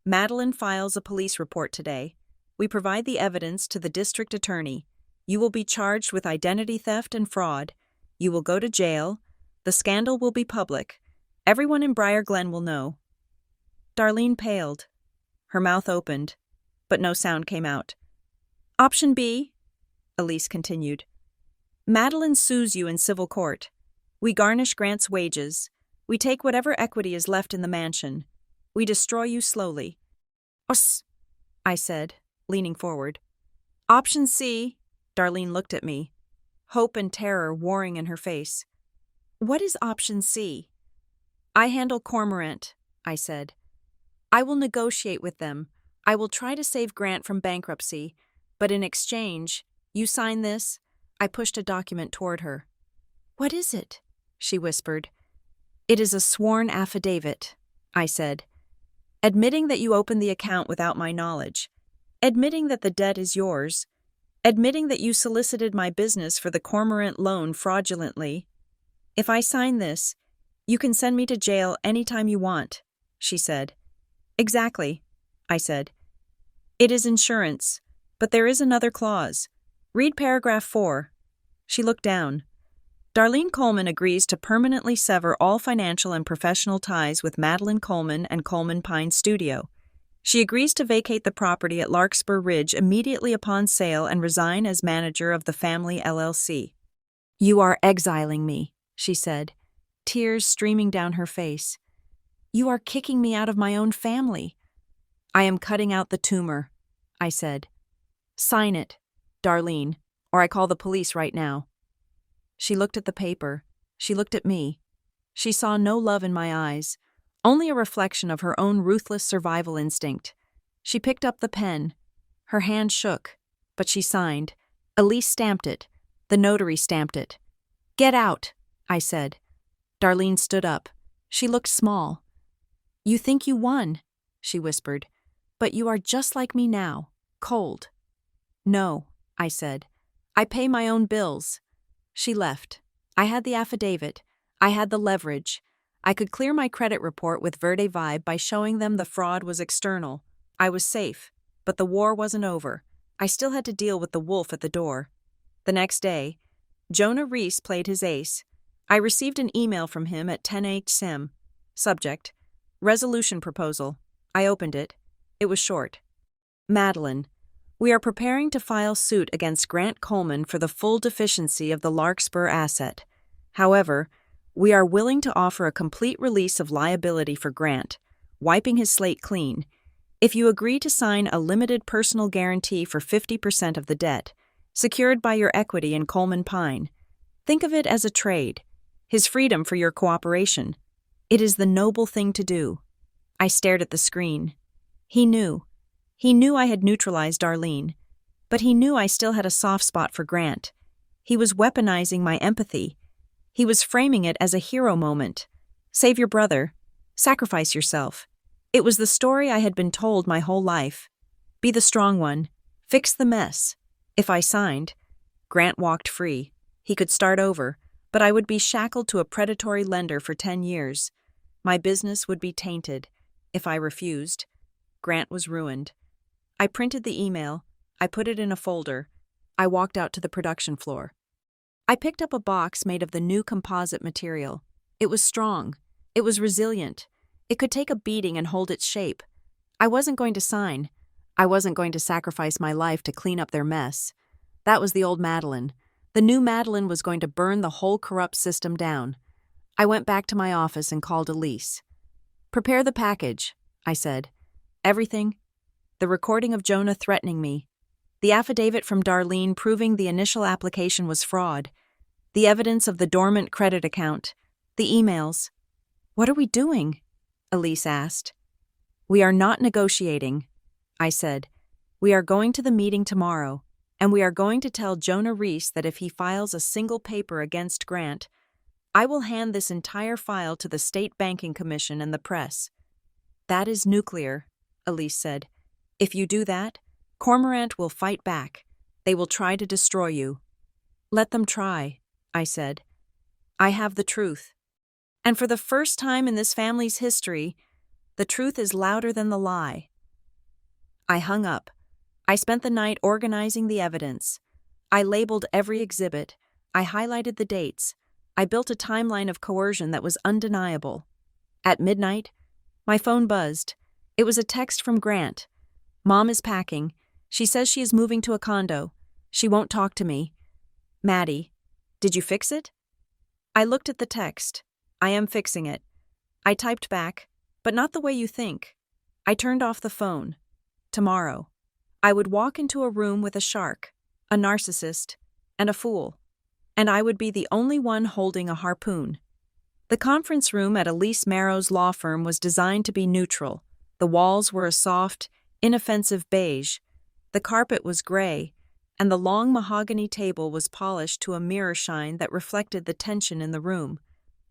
Madeline files a police report today. We provide the evidence to the district attorney. You will be charged with identity theft and fraud. You will go to jail. The scandal will be public. Everyone in Briar Glen will know. Darlene paled. Her mouth opened. but no sound came out. Option B, Elise continued. Madeline sues you in civil court. We garnish Grant's wages. We take whatever equity is left in the mansion. We destroy you slowly. Us, I said, leaning forward. Option C, Darlene looked at me, hope and terror warring in her face. What is option C? I handle Cormorant, I said. I will negotiate with them. I will try to save Grant from bankruptcy, but in exchange, you sign this? I pushed a document toward her. What is it? She whispered. It is a sworn affidavit, I said. Admitting that you opened the account without my knowledge. Admitting that the debt is yours. Admitting that you solicited my business for the Cormorant loan fraudulently. If I sign this, you can send me to jail anytime you want, she said. Exactly, I said. It is insurance, but there is another clause. Read paragraph 4. She looked down. Darlene Coleman agrees to permanently sever all financial and professional ties with Madeline Coleman and Coleman Pine Studio. She agrees to vacate the property at Larkspur Ridge immediately upon sale and resign as manager of the family LLC. You are exiling me, she said, tears streaming down her face. You are kicking me out of my own family. I am cutting out the tumor, I said. Sign it, Darlene, or I call the police right now. She looked at the paper. She looked at me. She saw no love in my eyes, only a reflection of her own ruthless survival instinct. She picked up the pen. Her hand shook, but she signed. Elise stamped it. The notary stamped it. Get out, I said. Darlene stood up. She looked small. You think you won, she whispered, but you are just like me now, cold. No, I said. I pay my own bills. She left. I had the affidavit. I had the leverage. I could clear my credit report with Verde Vibe by showing them the fraud was external. I was safe, but the war wasn't over. I still had to deal with the wolf at the door. The next day, Jonah Reese played his ace. I received an email from him at 10 a.m. Subject: Resolution Proposal. I opened it. It was short. Madeline, we are preparing to file suit against Grant Coleman for the full deficiency of the Larkspur asset. However, we are willing to offer a complete release of liability for Grant, wiping his slate clean, if you agree to sign a limited personal guarantee for 50% of the debt, secured by your equity in Coleman Pine. Think of it as a trade, his freedom for your cooperation. It is the noble thing to do. I stared at the screen. He knew. He knew I had neutralized Darlene, but he knew I still had a soft spot for Grant. He was weaponizing my empathy. He was framing it as a hero moment. Save your brother. Sacrifice yourself. It was the story I had been told my whole life. Be the strong one. Fix the mess. If I signed, Grant walked free. He could start over, but I would be shackled to a predatory lender for 10 years. My business would be tainted. If I refused, Grant was ruined. I printed the email. I put it in a folder. I walked out to the production floor. I picked up a box made of the new composite material. It was strong. It was resilient. It could take a beating and hold its shape. I wasn't going to sign. I wasn't going to sacrifice my life to clean up their mess. That was the old Madeline. The new Madeline was going to burn the whole corrupt system down. I went back to my office and called Elise. Prepare the package, I said. Everything. The recording of Jonah threatening me. The affidavit from Darlene proving the initial application was fraud. The evidence of the dormant credit account. The emails. What are we doing? Elise asked. We are not negotiating, I said. We are going to the meeting tomorrow, and we are going to tell Jonah Reese that if he files a single paper against Grant, I will hand this entire file to the State Banking Commission and the press. That is nuclear, Elise said. If you do that, Cormorant will fight back. They will try to destroy you. Let them try, I said. I have the truth. And for the first time in this family's history, the truth is louder than the lie. I hung up. I spent the night organizing the evidence. I labeled every exhibit. I highlighted the dates. I built a timeline of coercion that was undeniable. At midnight, my phone buzzed. It was a text from Grant. Mom is packing. She says she is moving to a condo. She won't talk to me. Maddie, did you fix it? I looked at the text. I am fixing it. I typed back, but not the way you think. I turned off the phone. Tomorrow, I would walk into a room with a shark, a narcissist, and a fool. And I would be the only one holding a harpoon. The conference room at Elise Marrow's law firm was designed to be neutral. The walls were a soft, inoffensive beige. The carpet was gray, and the long mahogany table was polished to a mirror shine that reflected the tension in the room.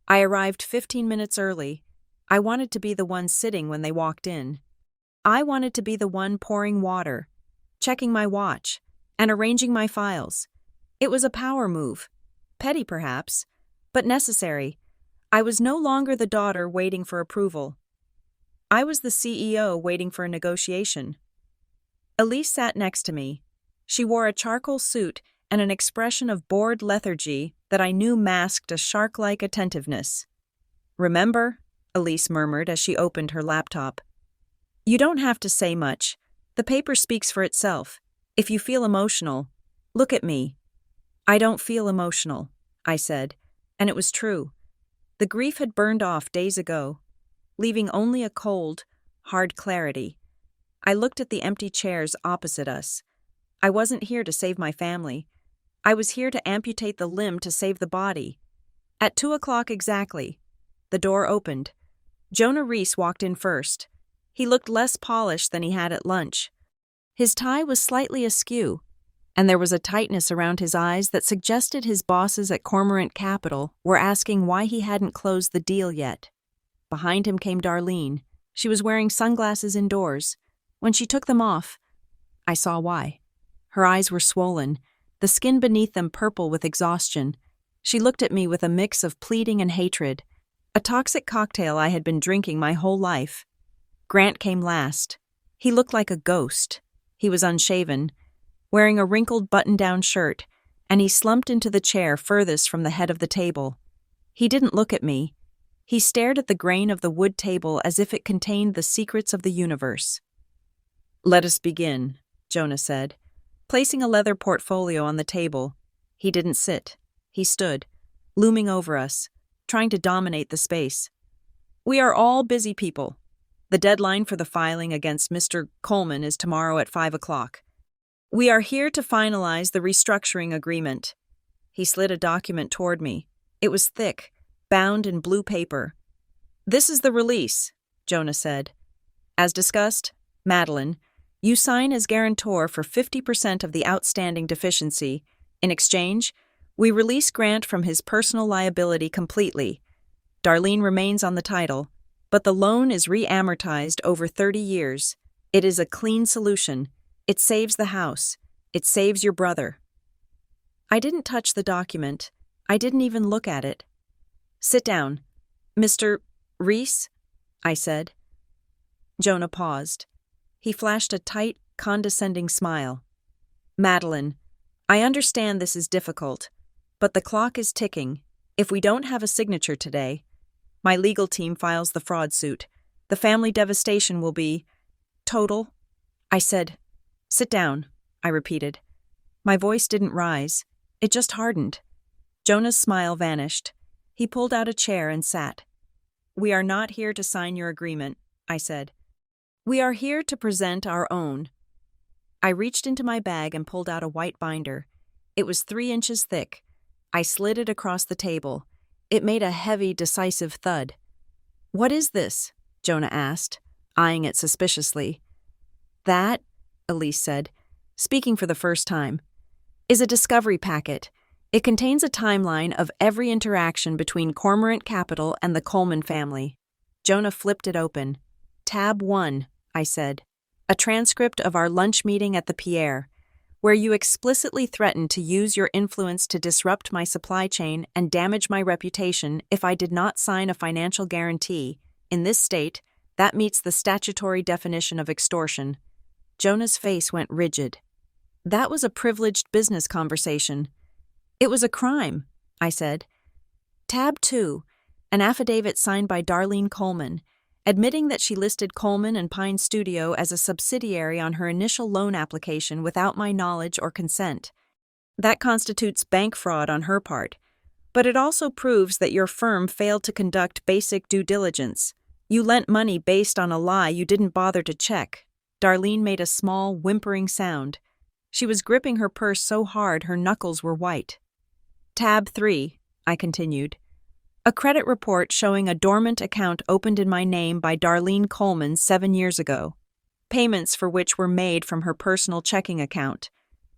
I arrived 15 minutes early. I wanted to be the one sitting when they walked in. I wanted to be the one pouring water, checking my watch, and arranging my files. It was a power move. Petty, perhaps, but necessary. I was no longer the daughter waiting for approval. I was the CEO waiting for a negotiation. Elise sat next to me. She wore a charcoal suit and an expression of bored lethargy that I knew masked a shark-like attentiveness. "Remember?" Elise murmured as she opened her laptop. "You don't have to say much. The paper speaks for itself. If you feel emotional, look at me." "I don't feel emotional," I said, and it was true. The grief had burned off days ago, leaving only a cold, hard clarity. I looked at the empty chairs opposite us. I wasn't here to save my family. I was here to amputate the limb to save the body. At 2:00 exactly, the door opened. Jonah Reese walked in first. He looked less polished than he had at lunch. His tie was slightly askew, and there was a tightness around his eyes that suggested his bosses at Cormorant Capital were asking why he hadn't closed the deal yet. Behind him came Darlene. She was wearing sunglasses indoors. When she took them off, I saw why. Her eyes were swollen, the skin beneath them purple with exhaustion. She looked at me with a mix of pleading and hatred, a toxic cocktail I had been drinking my whole life. Grant came last. He looked like a ghost. He was unshaven, wearing a wrinkled button-down shirt, and he slumped into the chair furthest from the head of the table. He didn't look at me. He stared at the grain of the wood table as if it contained the secrets of the universe. "Let us begin," Jonah said, placing a leather portfolio on the table. He didn't sit. He stood, looming over us, trying to dominate the space. "We are all busy people. The deadline for the filing against Mr. Coleman is tomorrow at 5:00. We are here to finalize the restructuring agreement." He slid a document toward me. It was thick, bound in blue paper. "This is the release," Jonah said. "As discussed, Madeline, you sign as guarantor for 50% of the outstanding deficiency. In exchange, we release Grant from his personal liability completely. Darlene remains on the title, but the loan is re-amortized over 30 years. It is a clean solution. It saves the house. It saves your brother." I didn't touch the document. I didn't even look at it. "Sit down. Mr. Reese?" I said. Jonah paused. He flashed a tight, condescending smile. "Madeline, I understand this is difficult, but the clock is ticking. If we don't have a signature today, my legal team files the fraud suit. The family devastation will be total." I said, "Sit down," I repeated. My voice didn't rise. It just hardened. Jonah's smile vanished. He pulled out a chair and sat. "We are not here to sign your agreement," I said. "We are here to present our own." I reached into my bag and pulled out a white binder. It was 3 inches thick. I slid it across the table. It made a heavy, decisive thud. "What is this?" Jonah asked, eyeing it suspiciously. "That," Elise said, speaking for the first time, "is a discovery packet. It contains a timeline of every interaction between Cormorant Capital and the Coleman family." Jonah flipped it open. "Tab 1, I said. "A transcript of our lunch meeting at the Pierre, where you explicitly threatened to use your influence to disrupt my supply chain and damage my reputation if I did not sign a financial guarantee. In this state, that meets the statutory definition of extortion." Jonah's face went rigid. "That was a privileged business conversation." "It was a crime," I said. "Tab 2, an affidavit signed by Darlene Coleman, admitting that she listed Coleman and Pine Studio as a subsidiary on her initial loan application without my knowledge or consent. That constitutes bank fraud on her part, but it also proves that your firm failed to conduct basic due diligence. You lent money based on a lie you didn't bother to check. Darlene made a small, whimpering sound. She was gripping her purse so hard her knuckles were white. Tab 3, I continued. A credit report showing a dormant account opened in my name by Darlene Coleman 7 years ago. Payments for which were made from her personal checking account.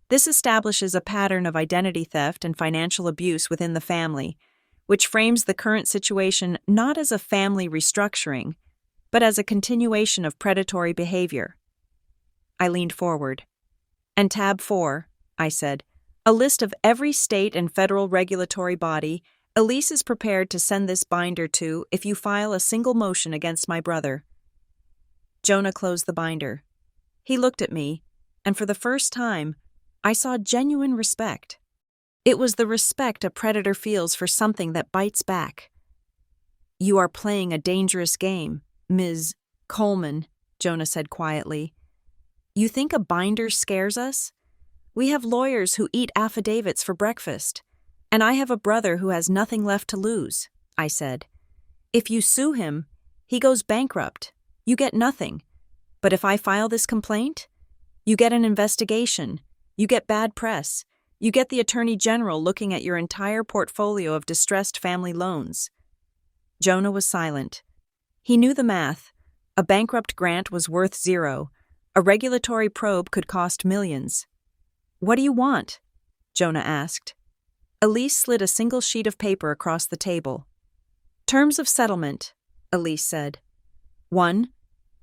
This establishes a pattern of identity theft and financial abuse within the family, which frames the current situation not as a family restructuring, but as a continuation of predatory behavior. I leaned forward. And tab 4, I said, a list of every state and federal regulatory body Elise is prepared to send this binder to if you file a single motion against my brother. Jonah closed the binder. He looked at me, and for the first time, I saw genuine respect. It was the respect a predator feels for something that bites back. You are playing a dangerous game, Ms. Coleman, Jonah said quietly. You think a binder scares us? We have lawyers who eat affidavits for breakfast, and I have a brother who has nothing left to lose, I said. If you sue him, he goes bankrupt. You get nothing. But if I file this complaint, you get an investigation. You get bad press. You get the Attorney General looking at your entire portfolio of distressed family loans. Jonah was silent. He knew the math. A bankrupt grant was worth zero. A regulatory probe could cost millions. What do you want? Jonah asked. Elise slid a single sheet of paper across the table. Terms of settlement, Elise said. 1.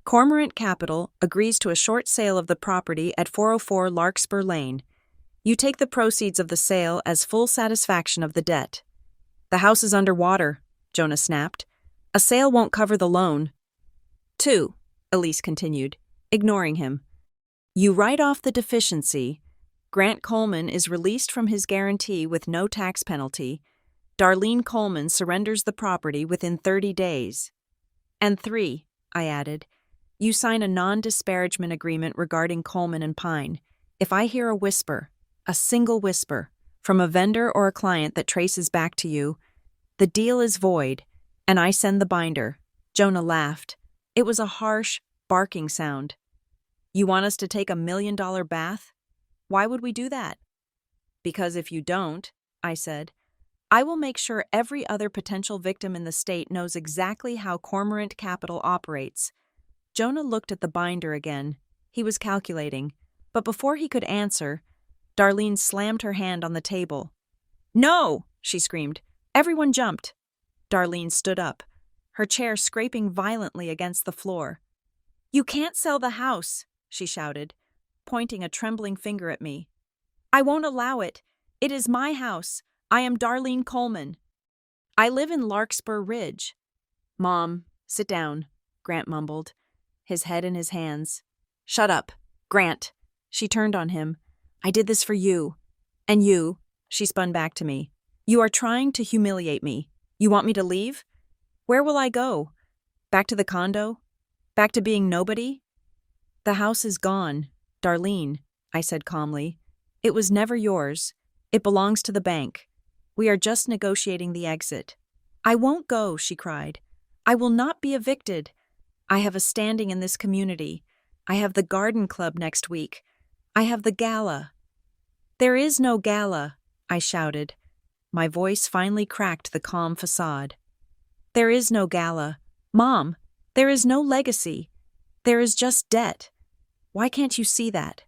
Cormorant Capital agrees to a short sale of the property at 404 Larkspur Lane. You take the proceeds of the sale as full satisfaction of the debt. The house is under water, Jonah snapped. A sale won't cover the loan. 2, Elise continued, ignoring him. You write off the deficiency. Grant Coleman is released from his guarantee with no tax penalty. Darlene Coleman surrenders the property within 30 days. And 3, I added, you sign a non-disparagement agreement regarding Coleman and Pine. If I hear a whisper, a single whisper, from a vendor or a client that traces back to you, the deal is void, and I send the binder. Jonah laughed. It was a harsh, barking sound. You want us to take $1 million bath? Why would we do that? Because if you don't, I said, I will make sure every other potential victim in the state knows exactly how Cormorant Capital operates. Jonah looked at the binder again. He was calculating. But before he could answer, Darlene slammed her hand on the table. No! She screamed. Everyone jumped. Darlene stood up, her chair scraping violently against the floor. You can't sell the house, she shouted, pointing a trembling finger at me. I won't allow it. It is my house. I am Darlene Coleman. I live in Larkspur Ridge. Mom, sit down, Grant mumbled, his head in his hands. Shut up, Grant. She turned on him. I did this for you. And you, she spun back to me. You are trying to humiliate me. You want me to leave? Where will I go? Back to the condo? Back to being nobody? The house is gone, Darlene, I said calmly. It was never yours. It belongs to the bank. We are just negotiating the exit. I won't go, she cried. I will not be evicted. I have a standing in this community. I have the garden club next week. I have the gala. There is no gala, I shouted. My voice finally cracked the calm facade. There is no gala. Mom, there is no legacy. There is just debt. Why can't you see that?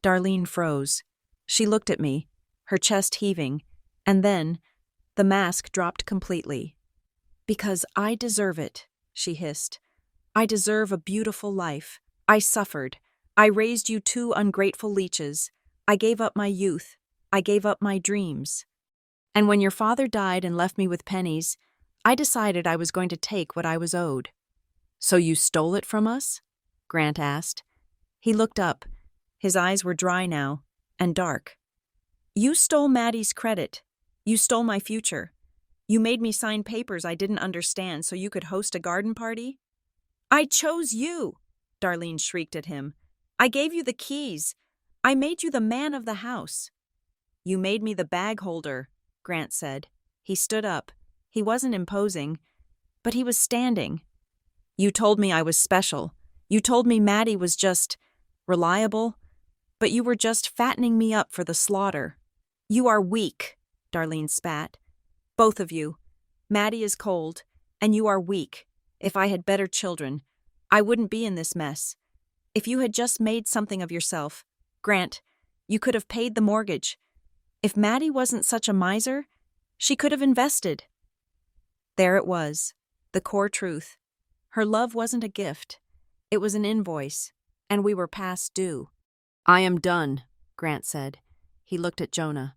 Darlene froze. She looked at me, her chest heaving, and then the mask dropped completely. Because I deserve it, she hissed. I deserve a beautiful life. I suffered. I raised you 2 ungrateful leeches. I gave up my youth. I gave up my dreams. And when your father died and left me with pennies, I decided I was going to take what I was owed. So you stole it from us? Grant asked. He looked up. His eyes were dry now, and dark. You stole Maddie's credit. You stole my future. You made me sign papers I didn't understand so you could host a garden party? I chose you, Darlene shrieked at him. I gave you the keys. I made you the man of the house. You made me the bag holder, Grant said. He stood up. He wasn't imposing, but he was standing. You told me I was special. You told me Maddie was just reliable, but you were just fattening me up for the slaughter. You are weak, Darlene spat. Both of you. Maddie is cold, and you are weak. If I had better children, I wouldn't be in this mess. If you had just made something of yourself, Grant, you could have paid the mortgage. If Maddie wasn't such a miser, she could have invested. There it was, the core truth. Her love wasn't a gift. It was an invoice, and we were past due. I am done, Grant said. He looked at Jonah.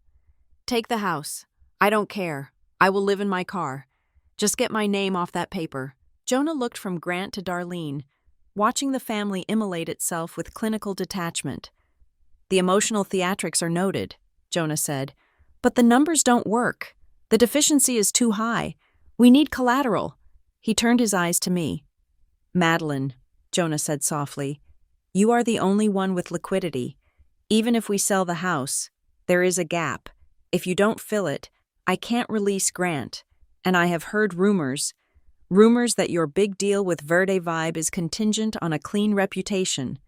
Take the house. I don't care. I will live in my car. Just get my name off that paper. Jonah looked from Grant to Darlene, watching the family immolate itself with clinical detachment. The emotional theatrics are noted, Jonah said, but the numbers don't work. The deficiency is too high. We need collateral. He turned his eyes to me. Madeline, Jonah said softly, you are the only one with liquidity. Even if we sell the house, there is a gap. If you don't fill it, I can't release Grant. And I have heard rumors that your big deal with Verde Vibe is contingent on a clean reputation.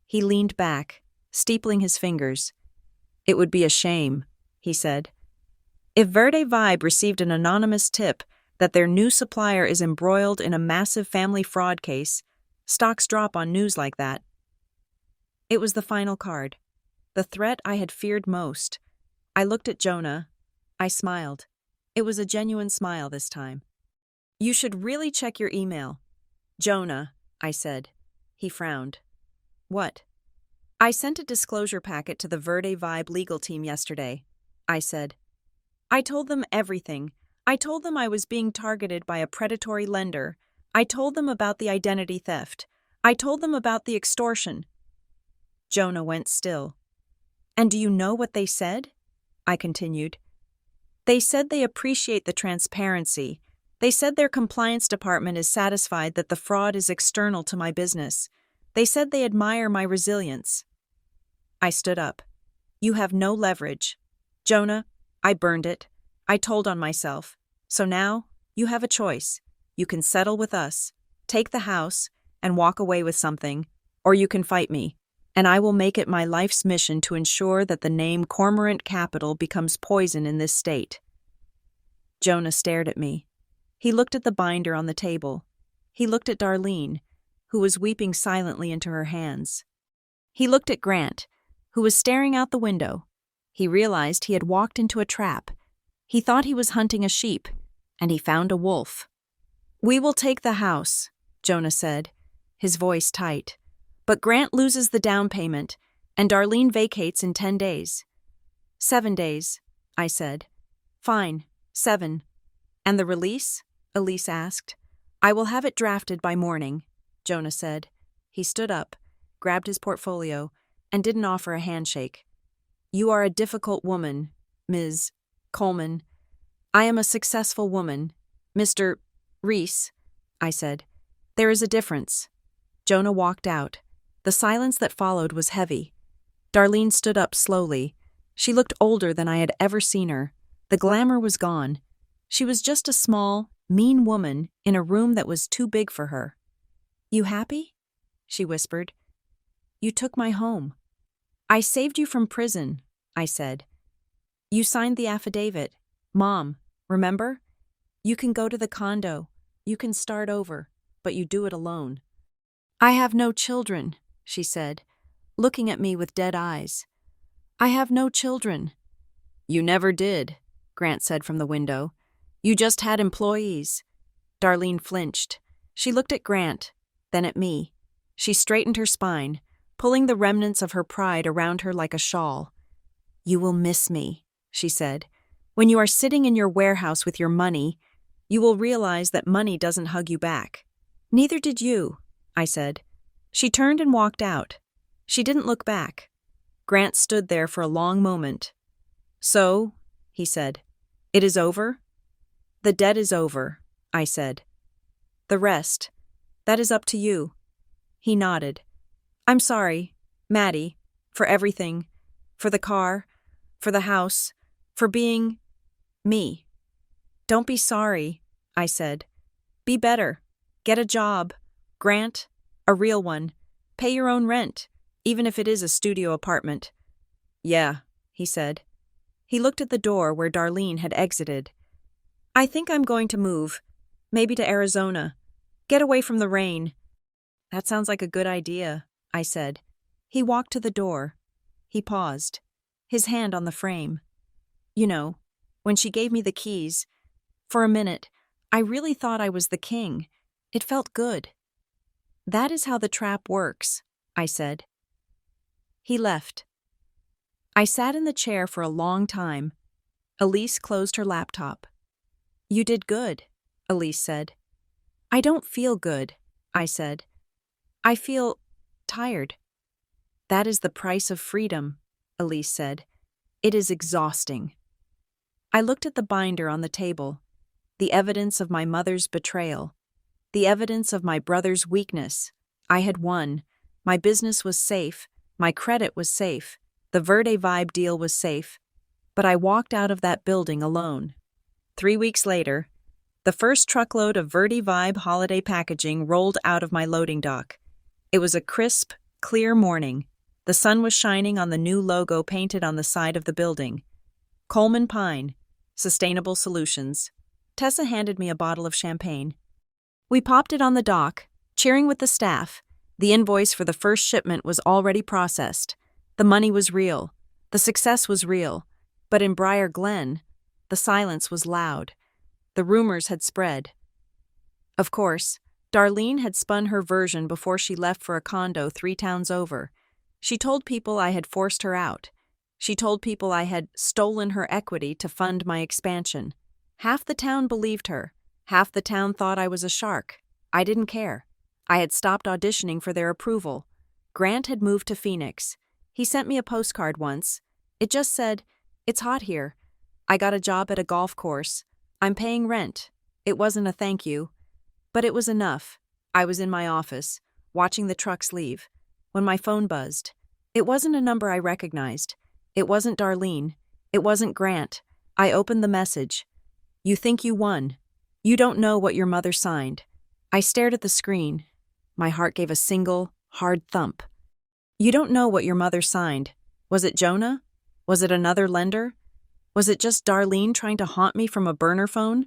He leaned back, steepling his fingers. It would be a shame, he said. If Verde Vibe received an anonymous tip that their new supplier is embroiled in a massive family fraud case, stocks drop on news like that. It was the final card, the threat I had feared most. I looked at Jonah. I smiled. It was a genuine smile this time. You should really check your email. Jonah, I said. He frowned. What? I sent a disclosure packet to the Verde Vibe legal team yesterday, I said. I told them everything. I told them I was being targeted by a predatory lender. I told them about the identity theft. I told them about the extortion. Jonah went still. And do you know what they said? I continued. They said they appreciate the transparency. They said their compliance department is satisfied that the fraud is external to my business. They said they admire my resilience. I stood up. You have no leverage. Jonah, I burned it. I told on myself. So now, you have a choice. You can settle with us, take the house, and walk away with something, or you can fight me, and I will make it my life's mission to ensure that the name Cormorant Capital becomes poison in this state. Jonah stared at me. He looked at the binder on the table. He looked at Darlene, who was weeping silently into her hands. He looked at Grant, who was staring out the window. He realized he had walked into a trap. He thought he was hunting a sheep, and he found a wolf. We will take the house, Jonah said, his voice tight. But Grant loses the down payment, and Darlene vacates in 10 days. 7 days, I said. Fine, 7. And the release? Elise asked. I will have it drafted by morning, Jonah said. He stood up, grabbed his portfolio, and didn't offer a handshake. You are a difficult woman, Ms. Coleman. I am a successful woman, Mr. Reese, I said. There is a difference. Jonah walked out. The silence that followed was heavy. Darlene stood up slowly. She looked older than I had ever seen her. The glamour was gone. She was just a small, mean woman in a room that was too big for her. You happy? She whispered. You took my home. I saved you from prison, I said. You signed the affidavit. Mom, remember? You can go to the condo. You can start over, but you do it alone. I have no children, she said, looking at me with dead eyes. I have no children. You never did, Grant said from the window. You just had employees. Darlene flinched. She looked at Grant, then at me. She straightened her spine, pulling the remnants of her pride around her like a shawl. You will miss me, she said. When you are sitting in your warehouse with your money, you will realize that money doesn't hug you back. Neither did you, I said. She turned and walked out. She didn't look back. Grant stood there for a long moment. So, he said, it is over? The debt is over, I said. The rest, That is up to you. He nodded. I'm sorry, Maddie, for everything, for the car, for the house, for being me. Don't be sorry, I said. Be better. Get a job. Grant, a real one. Pay your own rent, even if it is a studio apartment. Yeah, he said. He looked at the door where Darlene had exited. I think I'm going to move. Maybe to Arizona. Get away from the rain. That sounds like a good idea, I said. He walked to the door. He paused, his hand on the frame. You know, when she gave me the keys, for a minute, I really thought I was the king. It felt good. That is how the trap works, I said. He left. I sat in the chair for a long time. Elise closed her laptop. You did good, Elise said. I don't feel good, I said. I feel tired. That is the price of freedom, Elise said. It is exhausting. I looked at the binder on the table, the evidence of my mother's betrayal, the evidence of my brother's weakness. I had won. My business was safe. My credit was safe. The Verde Vibe deal was safe. But I walked out of that building alone. 3 weeks later, the first truckload of Verde Vibe holiday packaging rolled out of my loading dock. It was a crisp, clear morning. The sun was shining on the new logo painted on the side of the building. Coleman Pine, Sustainable Solutions. Tessa handed me a bottle of champagne. We popped it on the dock, cheering with the staff. The invoice for the first shipment was already processed. The money was real. The success was real. But in Briar Glen, the silence was loud. The rumors had spread. Of course, Darlene had spun her version before she left for a condo 3 towns over. She told people I had forced her out. She told people I had stolen her equity to fund my expansion. Half the town believed her. Half the town thought I was a shark. I didn't care. I had stopped auditioning for their approval. Grant had moved to Phoenix. He sent me a postcard once. It just said, "It's hot here. I got a job at a golf course. I'm paying rent." It wasn't a thank you. But it was enough. I was in my office, watching the trucks leave, when my phone buzzed. It wasn't a number I recognized. It wasn't Darlene. It wasn't Grant. I opened the message. You think you won. You don't know what your mother signed. I stared at the screen. My heart gave a single, hard thump. You don't know what your mother signed. Was it Jonah? Was it another lender? Was it just Darlene trying to haunt me from a burner phone?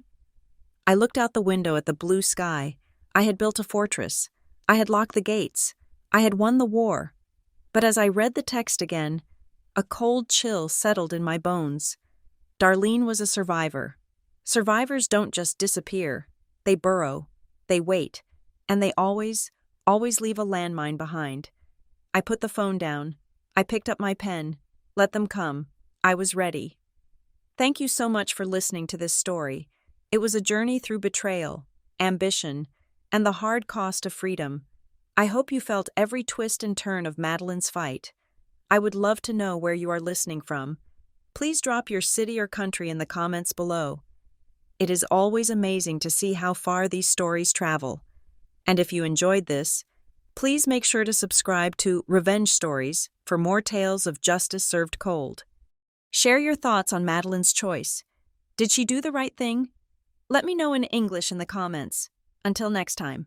I looked out the window at the blue sky. I had built a fortress. I had locked the gates. I had won the war. But as I read the text again, a cold chill settled in my bones. Darlene was a survivor. Survivors don't just disappear. They burrow. They wait. And they always leave a landmine behind. I put the phone down. I picked up my pen. Let them come. I was ready. Thank you so much for listening to this story. It was a journey through betrayal, ambition, and the hard cost of freedom. I hope you felt every twist and turn of Madeline's fight. I would love to know where you are listening from. Please drop your city or country in the comments below. It is always amazing to see how far these stories travel. And if you enjoyed this, please make sure to subscribe to Revenge Stories for more tales of justice served cold. Share your thoughts on Madeline's choice. Did she do the right thing? Let me know in English in the comments. Until next time.